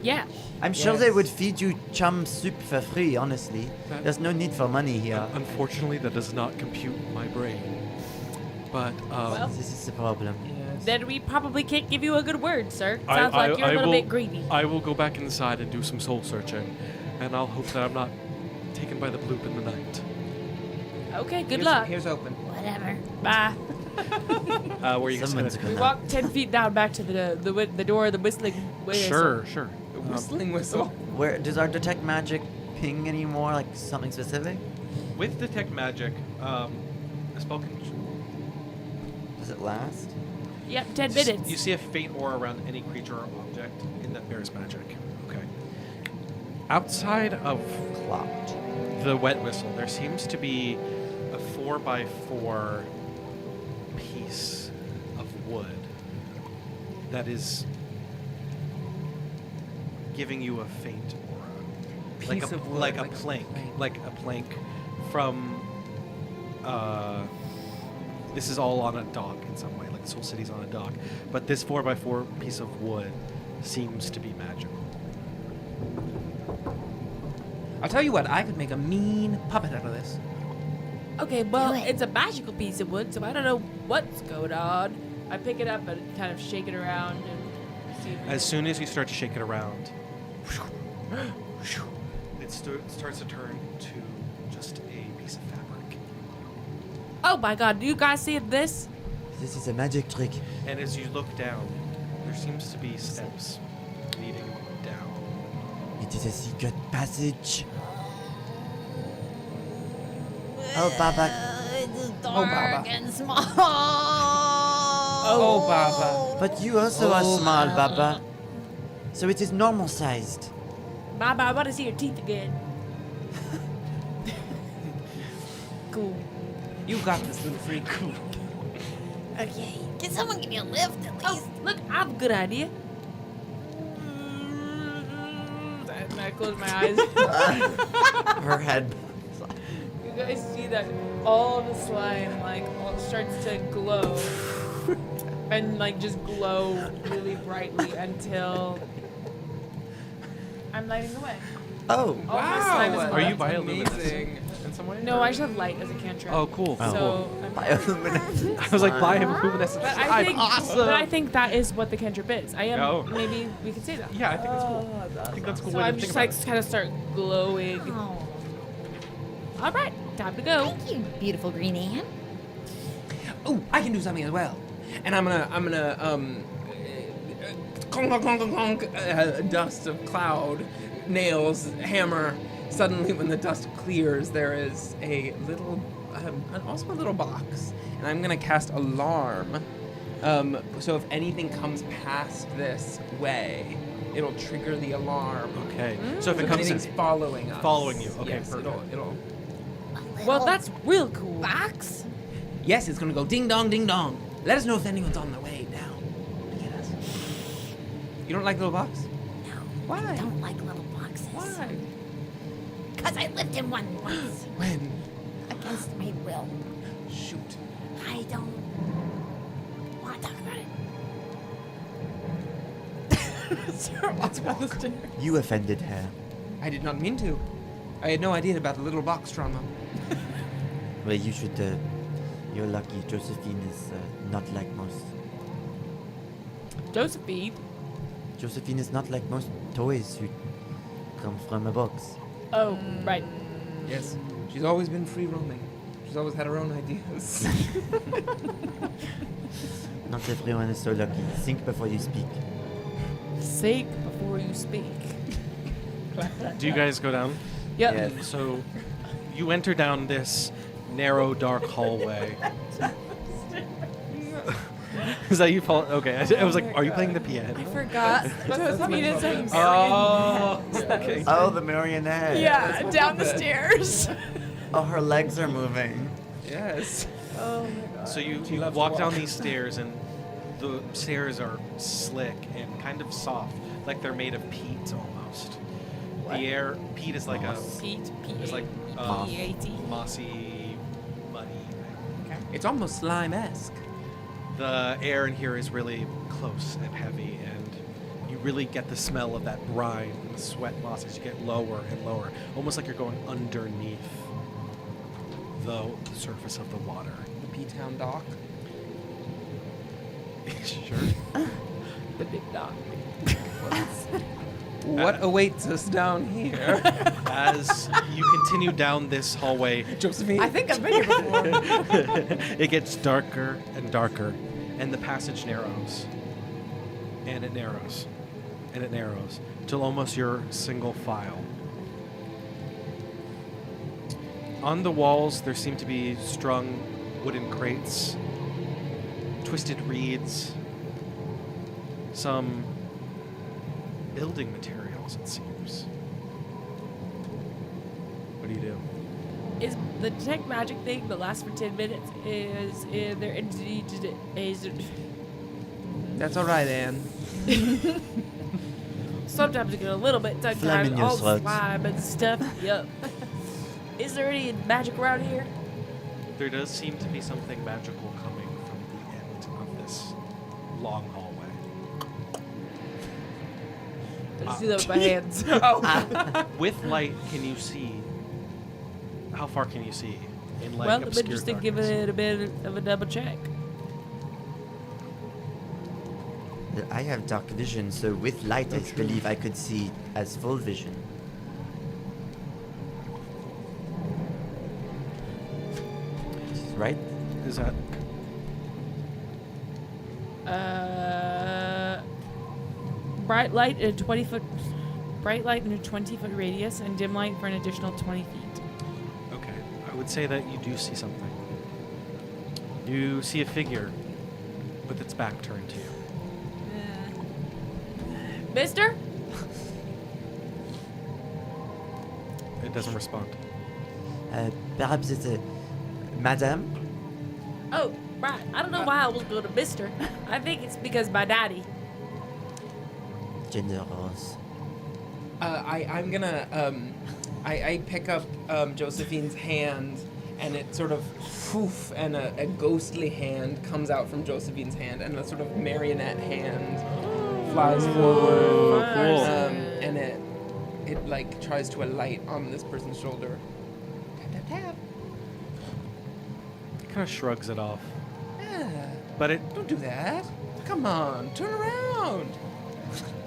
Yeah. I'm sure they Yes. would feed you chum soup for free, honestly. There's no need for money here. Unfortunately, that does not compute in my brain. But This is the problem. Yes. Then we probably can't give you a good word, sir. I- Sounds like I- you're a I little will- bit greedy. I will go back inside and do some soul searching, and I'll hope that I'm not taken by the bloop in the night. Okay, good luck. Here's open. Whatever. Bye. Where are you Someone's gonna? We gonna. walk 10 feet down back to the door of the whistling whistle. Sure. Whistling whistle. Where does our detect magic ping anymore? Like something specific? With detect magic, a spell can. Does it last? Yep, 10 minutes. You see a faint aura around any creature or object in that bears magic. Okay. Outside of Clocked. the wet whistle, there seems to be a 4x4 piece of wood that is giving you a faint aura. Piece of wood, like a like a plank. plank. Like a plank from this is all on a dock in some way, like this whole city's on a dock. But this 4x4 piece of wood seems to be magical. I'll tell you what, I could make a mean puppet out of this. Okay, well, Do it. it's a magical piece of wood, so I don't know what's going on. I pick it up and kind of shake it around and see if As soon as you start to shake it around, it starts to turn to just a piece of fabric. Oh my god, do you guys see this? This is a magic trick. And as you look down, there seems to be steps leading down. It is a secret passage. Oh, Baba. It's Oh, dark Baba. and small. Oh, Baba. But you also are Oh, small, Baba. So it is normal sized. Baba, I want to see your teeth again. Cool. You got this, little freak. Okay. Can someone give me a lift at Oh, least? look, I have a good idea. And I close my eyes. Her head. You guys see that all the slime like all starts to glow and like just glow really brightly until I'm lighting away. Oh. All my slime is Wow. Are you black. bioluminescent in some way? No, I just have light as a cantrip. Oh, cool. So I'm Bioluminescent. I was like, bioluminescent. but Awesome. I think that is what the cantrip is. I am. Oh.Maybe we could say that. Yeah, I think that's cool. I think that's a cool So way I'm to think just about like it. kind of start glowing. Oh, All right, time to go. thank you, beautiful green Anne. Oh, I can do something as well. And I'm gonna clonk, clonk, clonk, clonk, clonk, dust of cloud, nails, hammer. Suddenly, when the dust clears, there is a little, also a little box, and I'm gonna cast alarm. So if anything comes past this way, it'll trigger the alarm. Okay. So if So it comes anything's following us, following you, okay, yes, perfect. it'll. A Well, little that's real cool. box. Yes, it's gonna go ding dong, ding dong. Let us know if anyone's on their way now to get us. You don't like little box? No, Why? I don't like little boxes. Why? Because I lived in one once When? against my will. Shoot. I don't want to talk about it. You offended her. I did not mean to. I had no idea about the little box trauma. Well, you should. You're lucky. Josephine is not like most. Josephine. Josephine is not like most toys who come from a box. Oh, right. Yes. She's always been free roaming. She's always had her own ideas. Not everyone is so lucky. Think before you speak. Think before you speak. Do you guys go down? Yep. Yes. So you enter down this narrow, dark hallway. Is that you, Paul? Okay. I was like, are you playing the piano? I forgot. Josephine is a Oh, okay. Oh, the marionette. Yeah, down the stairs. Oh, her legs are moving. yes. Oh my god. So you loves to walk down walk. these stairs, and the stairs are slick and kind of soft, like they're made of peat almost. The air, peat is like Pete, it's like P-E-A-T. mossy, muddy thing. It's almost slime-esque. The air in here is really close and heavy, and you really get the smell of that brine and the sweat moss as you get lower and lower, almost like you're going underneath the surface of the water. The P-Town dock. Sure. The big dog. What awaits us down here? As you continue down this hallway, Josephine? I think I've been here before. it gets darker and darker, and the passage narrows. And it narrows. And it narrows till almost you're single file. On the walls, there seem to be strung wooden crates, twisted reeds, some building materials, it seems. What do you do? Is the detect magic thing that lasts for 10 minutes, is there entity, is That's all right, Anne. sometimes I get a little bit tongue Phlegm in tied, your all slugs. slime and stuff. Yup. Is there any magic around here? There does seem to be something magical coming from the end of this long hallway. I see that with my hands. With light, can you see? How far can you see? In like Well, but obscure just to darkness? give it a bit of a double check. I have dark vision, so with light, I believe I could see as full vision. Right? Is that Bright light in a 20-foot, bright light in a 20-foot radius, and dim light for an additional 20 feet. okay? I would say that you do see something. You see a figure with its back turned to you. Mister? It doesn't respond. Perhaps it's a madame? Oh, right. I don't know why I was going to Mister. I think it's because my daddy. Generous. I'm gonna I pick up Josephine's hand, and it sort of poof, and a ghostly hand comes out from Josephine's hand, and a sort of marionette hand flies forward, cool. and it like tries to alight on this person's shoulder. Tap tap tap. It kind of shrugs it off. Yeah, But it don't do that. Come on, turn around.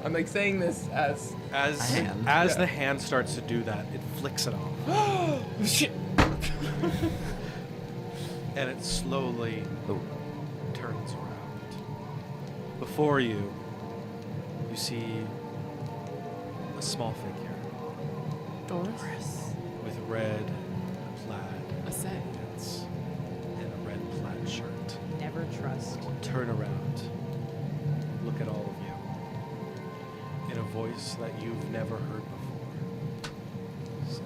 I'm like saying this as as hand. as the hand starts to do that, it flicks it off. shit. And it slowly Oh. turns around. Before you, you see a small figure Doris? with red plaid What's that? pants and a red plaid shirt. Never trust. Turn around. Look at all of you. In a voice that you've never heard before. Say,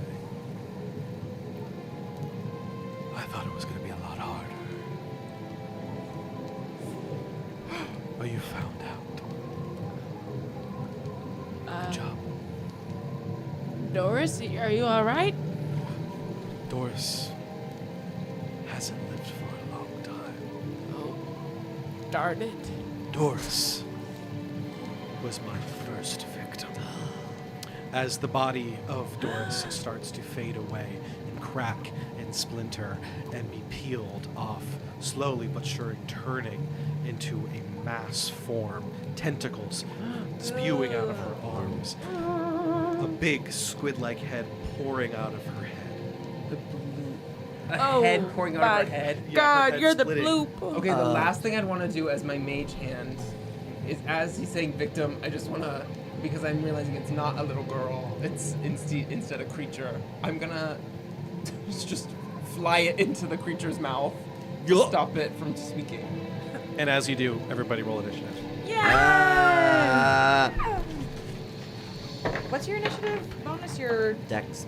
I thought it was going to be a lot harder. But you found out. Good job. Doris, are you all right? Doris hasn't lived for a long time. Oh, darn it. Doris was my first victim. As the body of Doris starts to fade away and crack and splinter and be peeled off, slowly but surely turning into a mass form, tentacles spewing out of her arms, a big squid-like head pouring out of her head. The blue. A Oh, head pouring out of my her head. Yeah, her God, head you're the splitting. bloop. Okay, the last thing I'd want to do as my mage hand is, as he's saying victim, I just want to, because I'm realizing it's not a little girl, it's instead a creature, I'm gonna just fly it into the creature's mouth, stop it from speaking. And as you do, everybody roll initiative. Uh, What's your initiative bonus? Your Dex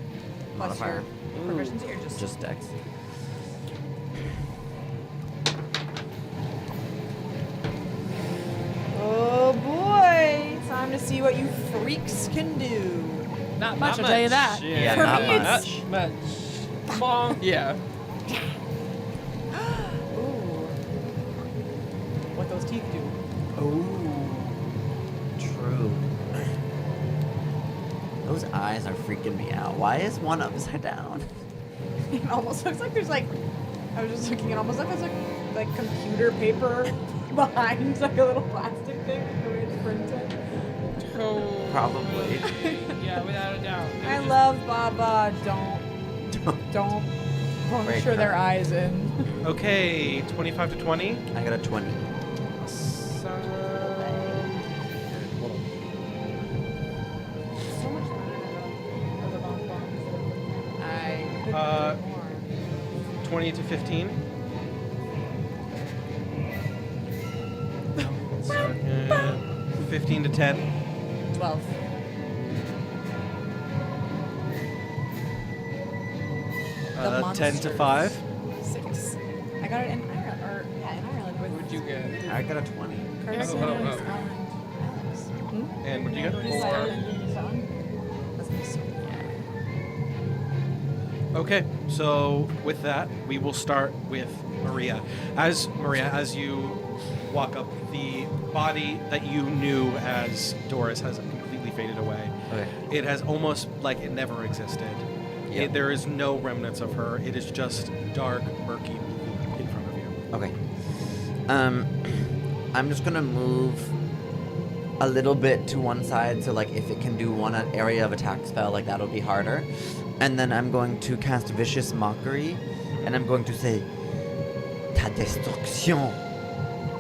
plus modifier. your proficiency or just Just Dex. see what you freaks can do. Not much, I'll tell you that. Yeah, For not me, much. it's- Much. Bonk. Yeah. Ooh. What those teeth do. True. Those eyes are freaking me out. Why is one upside down? It almost looks like there's like, I was just looking, it almost like there's like computer paper behind like a little plastic thing, like the way it's printed. Probably. Yeah, without a doubt. I love Baba. Don't Break puncture their her. eyes in. Okay, 25 to 20. I got a 20. So, hold on. So much better the bonbons. I could Uh, do more. 20 to 15. Second. 15 to 10. 12. The 10 to monsters. 5. 6. I got it in Ireland, or yeah, in Ireland with. What'd you get? I got a 20. Carson Oh, oh, and oh. Scotland. Alex. Hmm? And what do you What is get? Scotland and Scotland? That's gonna be so Okay, so with that, we will start with Maria. As you walk up, the body that you knew as Doris has completely faded away. Okay. It has almost like it never existed. Yep. There is no remnants of her. It is just dark, murky blue in front of you. Okay. I'm just gonna move a little bit to one side, so like if it can do one area of attack spell, like that'll be harder. And then I'm going to cast Vicious Mockery, and I'm going to say, "Ta destruction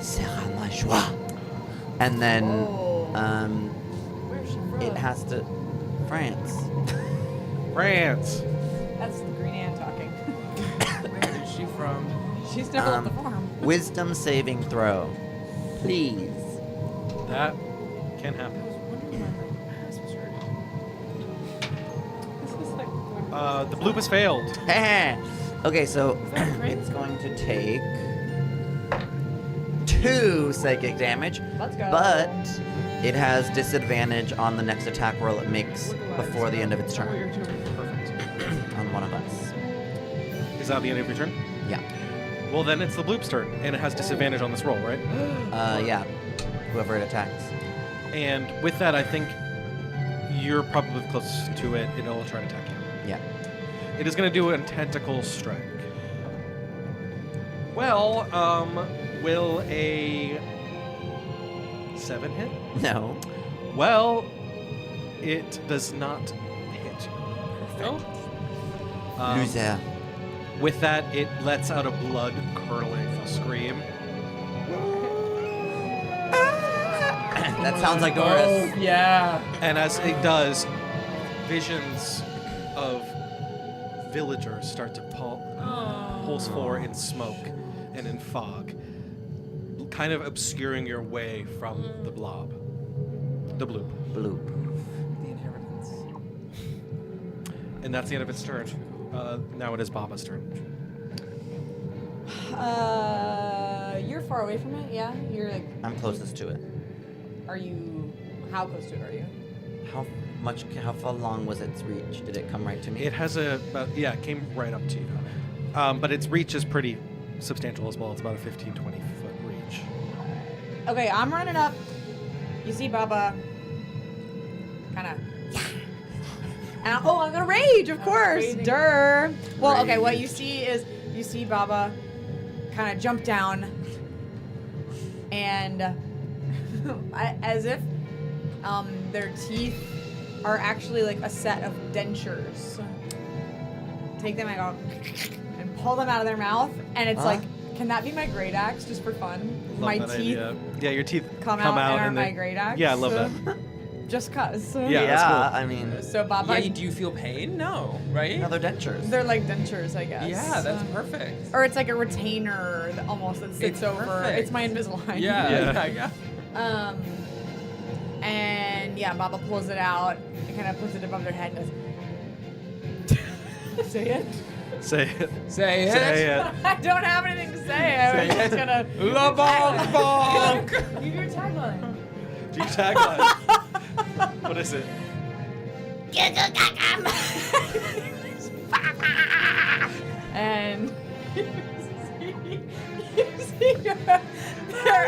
sera ma joie." And then, Oh. Where's she from? it has to France. France. That's the Green Ant talking. Where is she from? She's never left the farm. Wisdom saving throw, please. That can happen. This is like. The bloop has failed. Okay, so that a crit? it's going to take 2 psychic damage, Let's go. but it has disadvantage on the next attack roll it makes before the end of its turn Perfect. on one of us. Is that the end of your turn? Yeah. Well, then it's the bloop's turn, and it has disadvantage on this roll, right? Yeah. Whoever it attacks. And with that, I think you're probably close to it, and it'll try to attack you. Yeah. It is going to do a tentacle strike. Well, will a 7 hit? No. Well, it does not hit you. Loser. With that, it lets out a blood-curdling scream. That sounds like Doris. Oh, yeah. And as it does, visions of villagers start to pulse forward in smoke and in fog, kind of obscuring your way from the blob. The bloop. Bloop. The inheritance. And that's the end of its turn. Now it is Baba's turn. You're far away from it, yeah? You're like, I'm closest to it. are you, how close to it are you? How far long was its reach? Did it come right to me? It has it came right up to you. But its reach is pretty substantial as well. It's about a 15, 20 foot reach. Okay, I'm running up. You see Baba kind of. And I'm gonna rage, of course. Durr. Well, okay, what you see is you see Baba kind of jump down and as if their teeth are actually like a set of dentures. Take them and go and pull them out of their mouth, and it's like, can that be my great axe just for fun? Love My that teeth idea. Yeah, your teeth come out and are they- my great axe. Yeah, I love that. Just cause. Yeah, that's cool. I mean, So Baba, Yeah, do you feel pain? No, right? no, they're dentures. they're like dentures, I guess. Yeah, that's perfect. Or it's like a retainer that almost that sits It's over. perfect. It's my Invisalign. Yeah. And yeah, Baba pulls it out and kind of puts it above their head and goes, say it. Say it. Say it. Say it. I don't have anything to say. I was just gonna. La bonk bonk. Give your tagline. Do you tagline? What is it? And you see their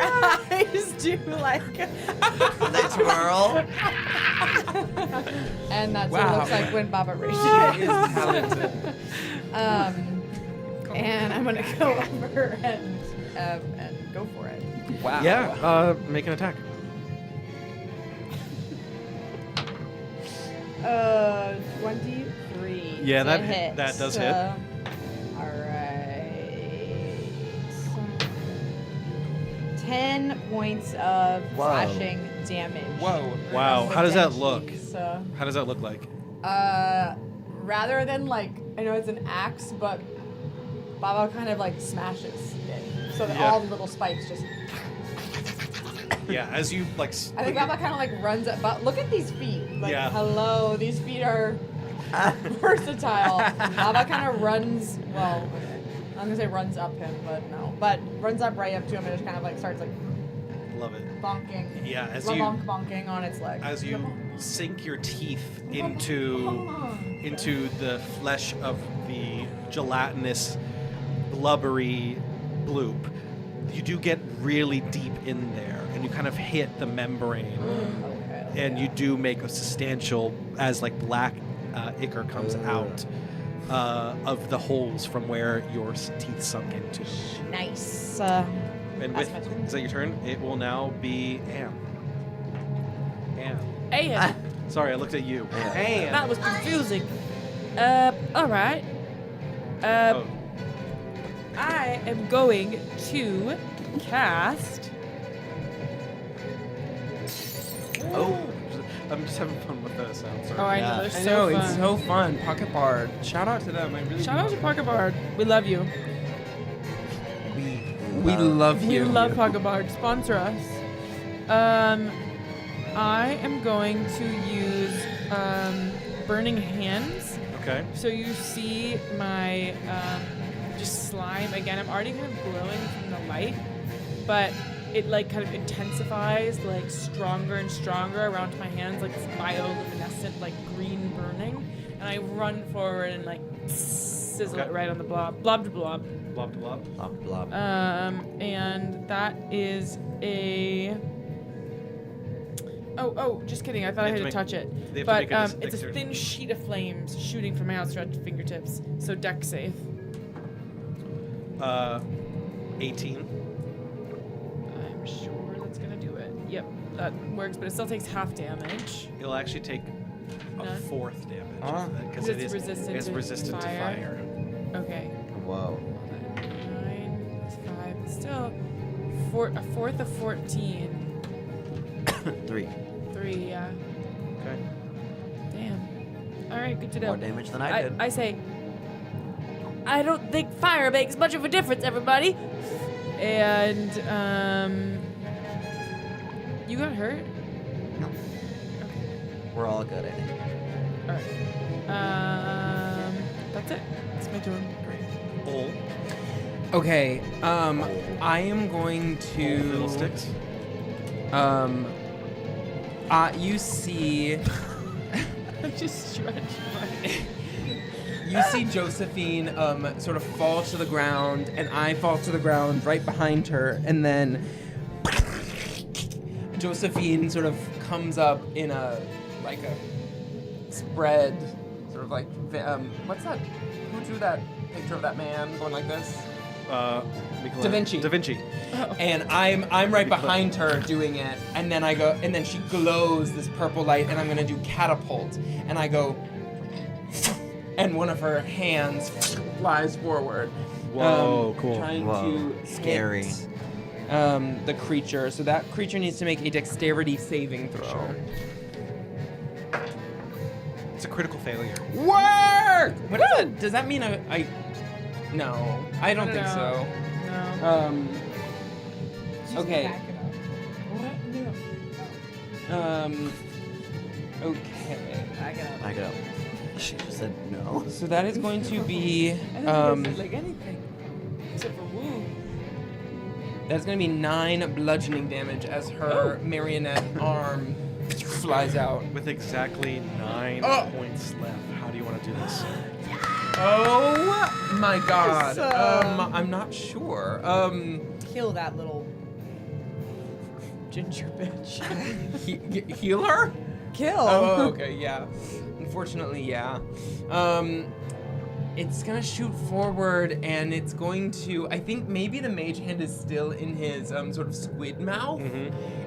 eyes do like, They twirl. and that's what it Wow. looks like when Baba She races. is talented. And I'm gonna go over and go for it. Wow. Yeah, make an attack. 23. Yeah, to that does hit. All right. 10 points of Whoa. slashing damage. Whoa. Wow, From how does that Denji, look? So, How does that look like? rather than like, I know it's an axe, but Baba kind of like smashes it, so that Yeah. all the little spikes just. Yeah, as you like. I think Baba kind of like runs up, but look at these feet. Like, Yeah. hello, these feet are versatile. Baba kind of runs, well, okay. I'm gonna say runs up him, but no. But runs up right up to him and just kind of like starts like Love it. bonking. Yeah, as bonking on its leg. As you sink your teeth into the flesh of the gelatinous, blubbery bloop, you do get really deep in there, and you kind of hit the membrane, Okay. and you do make a substantial, as like black ichor comes out of the holes from where your teeth sunk into. Nice. And That's with, my turn. is that your turn? It will now be Anne. Anne. And Sorry, I looked at you. Anne. that was confusing. All right. Oh, I am going to cast. Oh. I'm just having fun with that sound. Sorry. Oh, I Yeah. know, they're I so know, fun. it's so fun. Pocket Bard. Shout out to them. I really Shout out to Pocket Bard. We love you. We love We you. love Pocket Bard. Sponsor us. I am going to use Burning Hands. Okay. So you see my just slime again. I'm already kind of glowing from the light, but it like kind of intensifies, like stronger and stronger around my hands, like this bioluminescent, like green burning. And I run forward and like sizzle Okay. it right on the blob, blob to blob. Blob to blob. Blop, blop. And that is a. Oh, just kidding. I thought I They had have to to touch it. they have to But make a it's a dexterity. thin sheet of flames shooting from my outstretched fingertips. So deck save. 18. I'm sure that's gonna do it. Yep, that works, but it still takes half damage. It'll actually take a None? fourth damage Ah. because It's it is resistant it's to resistant fire. to fire. Okay. Whoa. 9 plus 5. Still, a fourth of 14. 3. 3, yeah. Okay. Damn. All right, good to know. More damage than I did. I say, I don't think fire makes much of a difference, everybody. And you got hurt. No. Okay. We're all good, I think. All right. That's it. It's my turn. Great. Ol. Okay, I am going to. Fiddlesticks. You see. I just stretched my. You see Josephine sort of fall to the ground, and I fall to the ground right behind her, and then Josephine sort of comes up in a spread, sort of like what's that? Who drew that picture of that man going like this? McCalley. Da Vinci. Da Vinci. And I'm right behind her doing it, and then I go, and then she glows this purple light, and I'm gonna do catapult, and I go, and one of her hands flies forward. Whoa, cool. Trying Whoa, to scary. hit, the creature. So that creature needs to make a dexterity saving throw. Sure. It's a critical failure. Work! What is it? Does that mean I No, I don't think so. No. Okay. Back it up. Okay. Back it up. I go. She just said no. So that is going to be I don't think it's like anything except for woo. That's going to be 9 bludgeoning damage as her marionette arm flies out. With exactly 9 points left, how do you want to do this? Oh my god. I'm not sure. Kill that little ginger bitch. Heal her? Kill. Oh, okay, yeah. Unfortunately, yeah. It's gonna shoot forward, and it's going to. I think maybe the mage hand is still in his sort of squid mouth,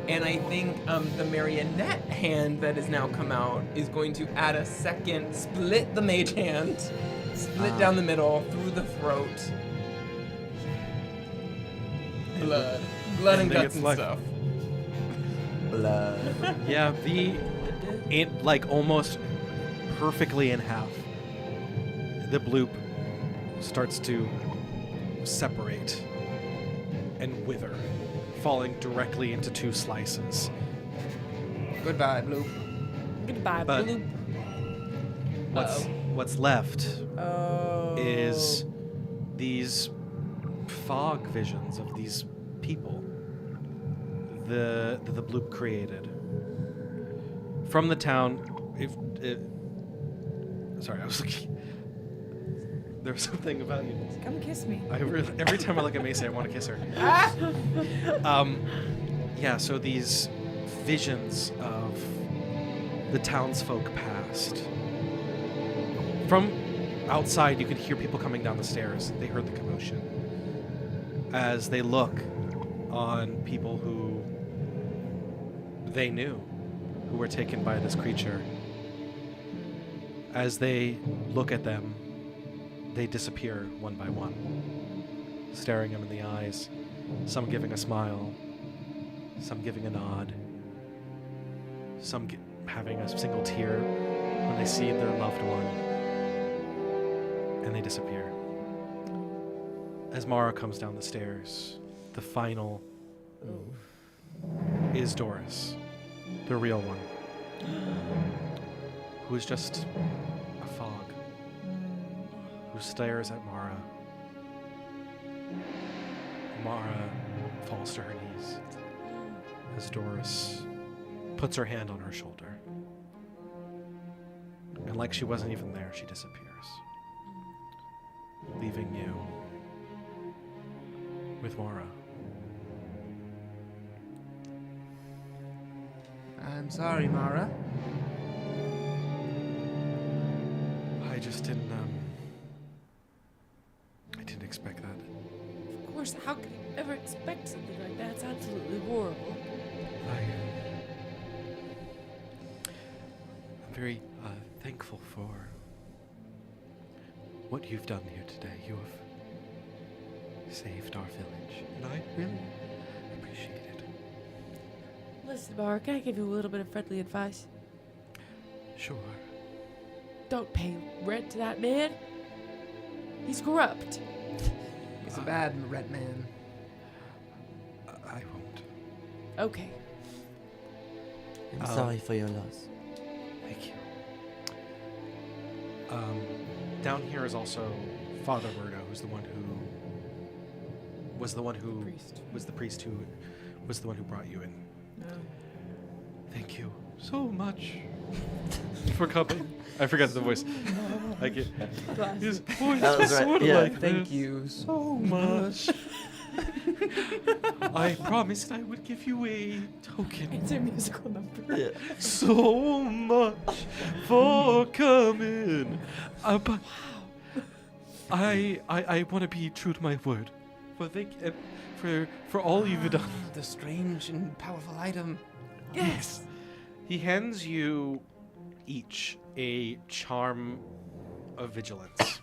and I think the marionette hand that has now come out is going to add a second, split the mage hand, split down the middle through the throat. Blood and guts and stuff. Blood. Yeah, like almost perfectly in half. The bloop starts to separate and wither, falling directly into 2 slices. Goodbye, Blue. Goodbye, But Bloop. what's left is these fog visions of these people the bloop created from the town. Sorry, I was looking. There was something about you. Come kiss me. Every time I look at Macy, I want to kiss her. Yeah, so these visions of the townsfolk past. From outside, you could hear people coming down the stairs. They heard the commotion. As they look on people who they knew, who were taken by this creature. As they look at them, they disappear one by one, staring them in the eyes, some giving a smile, some giving a nod, some having a single tear when they see their loved one, and they disappear. As Mara comes down the stairs, the final is Doris, the real one, who is just a fog, who stares at Mara. Mara falls to her knees as Doris puts her hand on her shoulder. And like she wasn't even there, she disappears, leaving you with Mara. I'm sorry, Mara. I just didn't expect that. Of course, how could you ever expect something like that? It's absolutely horrible. I'm very thankful for what you've done here today. You have saved our village, and I really appreciate it. Listen, Bar, can I give you a little bit of friendly advice? Sure. Don't pay rent to that man. He's corrupt. He's a bad red man. I won't. Okay. I'm sorry for your loss. Thank you. Down here is also Father Murdo, who's the one who was the priest who was the one who brought you in. Thank you so much for coming. I forgot the voice. I get his voice That was was right, sort of yeah. like Thank this. you So much. I promised I would give you a token. It's a musical number. Yeah. So much for coming. But I want to be true to my word. For all you've done. The strange and powerful item. Yes. He hands you each a charm of vigilance.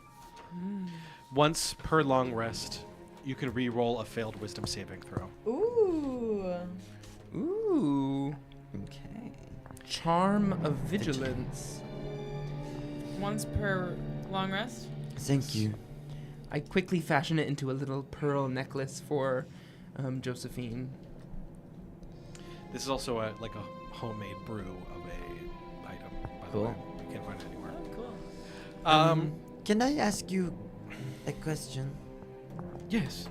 Once per long rest, you can re-roll a failed wisdom saving throw. Ooh. Ooh. Okay. Charm of vigilance. Once per long rest. Thank you. I quickly fashion it into a little pearl necklace for Josephine. This is also a homemade brew of a item, by the Cool. way. You can't find it anywhere. Cool. Can I ask you a question? Yes.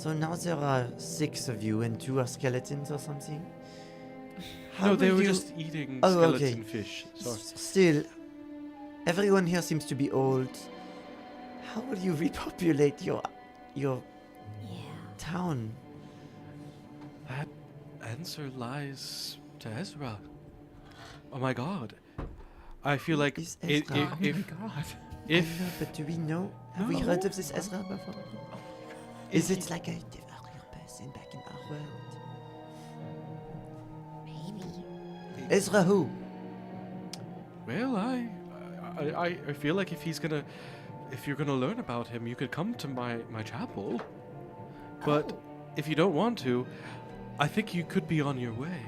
So now there are 6 of you and 2 are skeletons or something? No, they will were you- just eating Oh, skeleton okay. fish. Sorry. Still, everyone here seems to be old. How will you repopulate your Yeah. town? That answer lies to Ezra. Oh my god. I feel like Is it, Ezra? Oh my god. if I know, but do we know? Have we No. heard of this Ezra before? Is it like a rare person back in our world? Maybe. Ezra who? well, I feel like if you're gonna learn about him, you could come to my chapel. But Oh. if you don't want to, I think you could be on your way.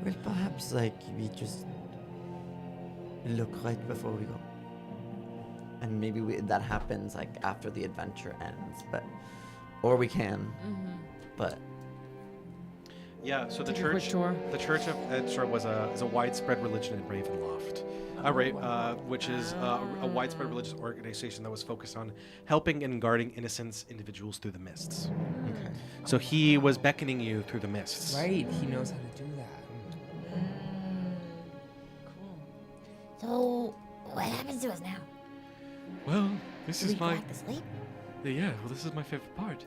Well, perhaps like we just look right before we go. And maybe that happens like after the adventure ends, or we can. But Yeah, so the Take a quick church, tour. the Church of Edstrad is a widespread religion in Ravenloft, which is a widespread religious organization that was focused on helping and guarding innocent individuals through the mists. okay. So he was beckoning you through the mists. Right, he knows how to do that. So, what happens to us now? Well, this Do we is go my back to sleep? this is my favorite part.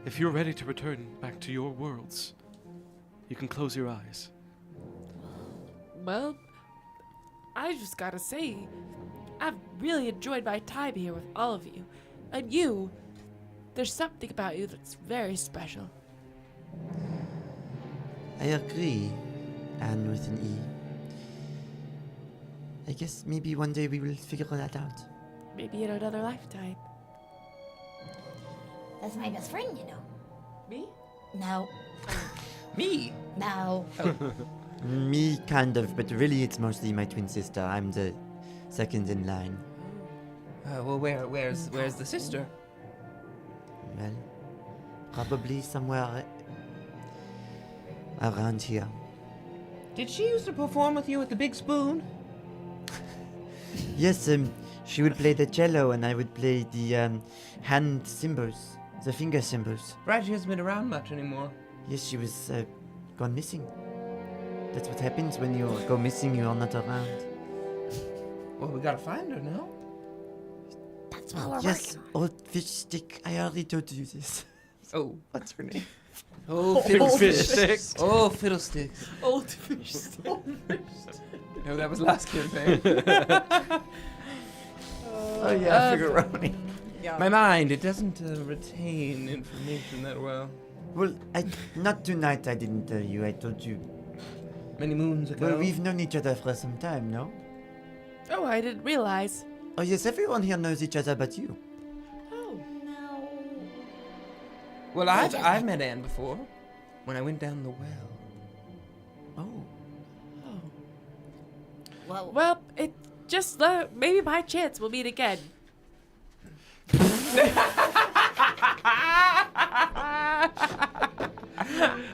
If you're ready to return back to your worlds, you can close your eyes. Well, I just gotta say, I've really enjoyed my time here with all of you. And you, there's something about you that's very special. I agree. Anne with an E. I guess maybe one day we will figure that out. Maybe in another lifetime. That's my best friend, you know. Me? No. Me? No. Me, kind of, but really it's mostly my twin sister. I'm the second in line. Well, where's the sister? Well, probably somewhere around here. Did she used to perform with you at the Big Spoon? Yes, she would play the cello and I would play the hand cymbals, the finger cymbals. Right, she hasn't been around much anymore. Yes, she was gone missing. That's what happens when you go missing, you are not around. Well, we gotta find her now. That's what we're Yes, working on. old fish stick, I already told you this. Oh. What's her name? Oh, Fiddlesticks. Oh, fiddlesticks. Old fish. No, that was last campaign. Oh yeah, Figuroni. My mind, it doesn't retain information that well. Well, not tonight I didn't tell you, I told you. Many moons ago. Well, we've known each other for some time, no? Oh, I didn't realize. Oh yes, everyone here knows each other but you. Oh. No. Well, I've met Anne before. When I went down the well. Oh. Well, Well, it just maybe by chance we'll meet again.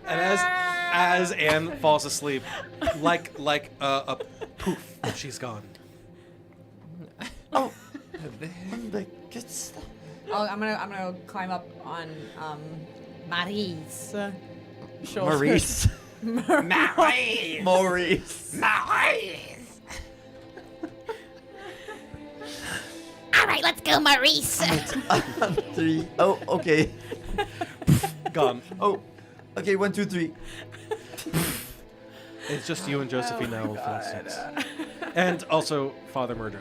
And as Anne falls asleep, like a poof, she's gone. Oh my good stuff. I'm gonna climb up on Marie's shoulder. Maurice. Maurice! Maurice. Maurice! all right, let's go, Maurice. 3. Oh, okay. Gone. Oh, okay. 1, 2, 3. It's just you and Josephine now, for instance. And also Father Murder.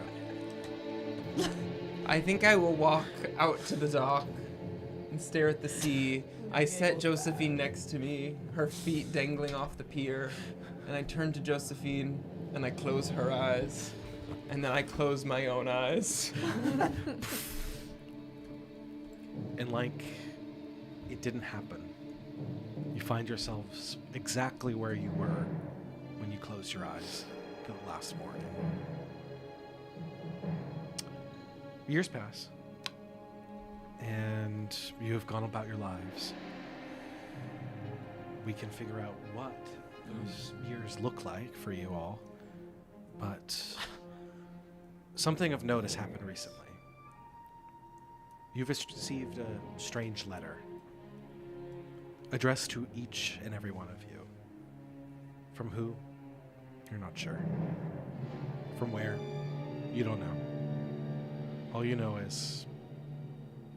I think I will walk out to the dock and stare at the sea. I set Josephine next to me, her feet dangling off the pier, and I turn to Josephine and I close her eyes, and then I close my own eyes. And like, it didn't happen. You find yourselves exactly where you were when you closed your eyes the last morning. Years pass, and you have gone about your lives. We can figure out what those years look like for you all, but something of note has happened recently. You've received a strange letter addressed to each and every one of you. From who? You're not sure. From where? You don't know. All you know is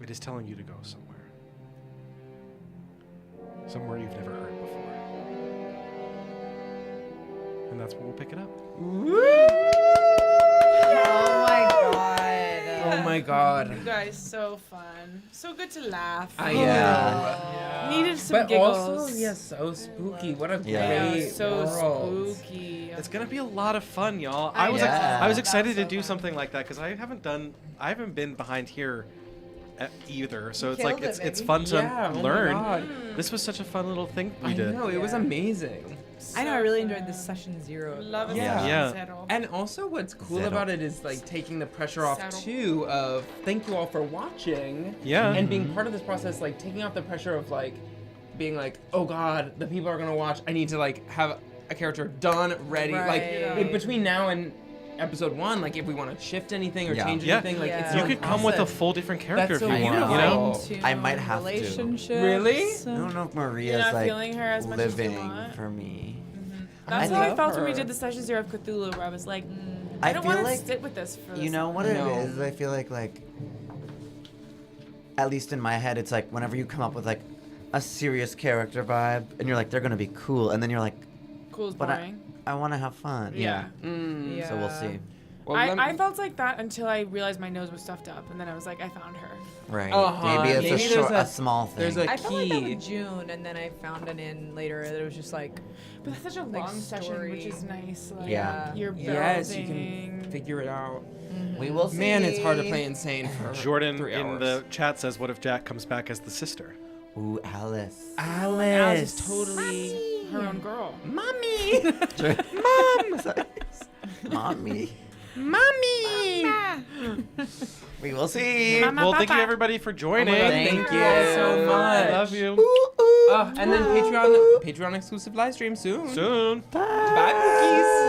it is telling you to go somewhere. Somewhere you've never heard before. And that's where we'll pick it up. Oh my god. Oh my god. You guys, so fun. So good to laugh. I Yeah. Needed some But giggles. also, yeah, so spooky. What a Yeah. great so world. spooky. It's gonna be a lot of fun, y'all. I I was know. I was That excited was to so do fun. something like that because I haven't been behind here either. So it's Killed like it, it's baby. fun to Yeah, oh my learn. God. This was such a fun little thing we I did. know, it was Yeah. amazing. I know, I really enjoyed this session 0. Love it. Yeah. Yeah. Settle. And also what's cool Zero. about it is like taking the pressure off Settle. too of thank you all for watching. Yeah. And being part of this process, like taking off the pressure of like being like, oh god, the people are gonna watch. I need to like have a character done, ready. Like Right. between now and episode 1, like if we want to shift anything or Yeah. change Yeah. anything, like it's Yeah. You a could come with a process. full different character That's if so you want. beautiful. You know? Fine-tune I might have to. relationships. Really? I don't know if You're Maria's not like feeling her as much as you living want? for me. That's I how I love felt when we her. did the session 0 of Cthulhu, where I was like, I I don't feel want to like- sit with this for You this know long. what it No. is? I feel like at least in my head, it's like whenever you come up with like a serious character vibe, and you're like they're gonna be cool, and then you're like, Cool is but boring. I want to have fun. Yeah. Yeah. So we'll see. Well, I felt like that until I realized my nose was stuffed up, and then I was like, I found her. Right. Uh-huh. Maybe it's Maybe a, there's short, a small thing. there's a I felt like that key. with June, and then I found an in later that it was just like, But that's such a Like long session, story. which is nice. Like, Yeah. You're building. Yes, you can figure it out. We will see. Man, it's hard to play insane for Jordan 3 in hours. the chat says, "What if Jack comes back as the sister?" Ooh, Alice. Alice is totally her own girl. Mommy! Mom. Mommy. Mommy! We will see. Mama, Well, thank you papa. everybody for joining. Oh my God, Thank thank you. you so much. I love you. And then Patreon exclusive live stream soon. Soon. Bye, Bookies.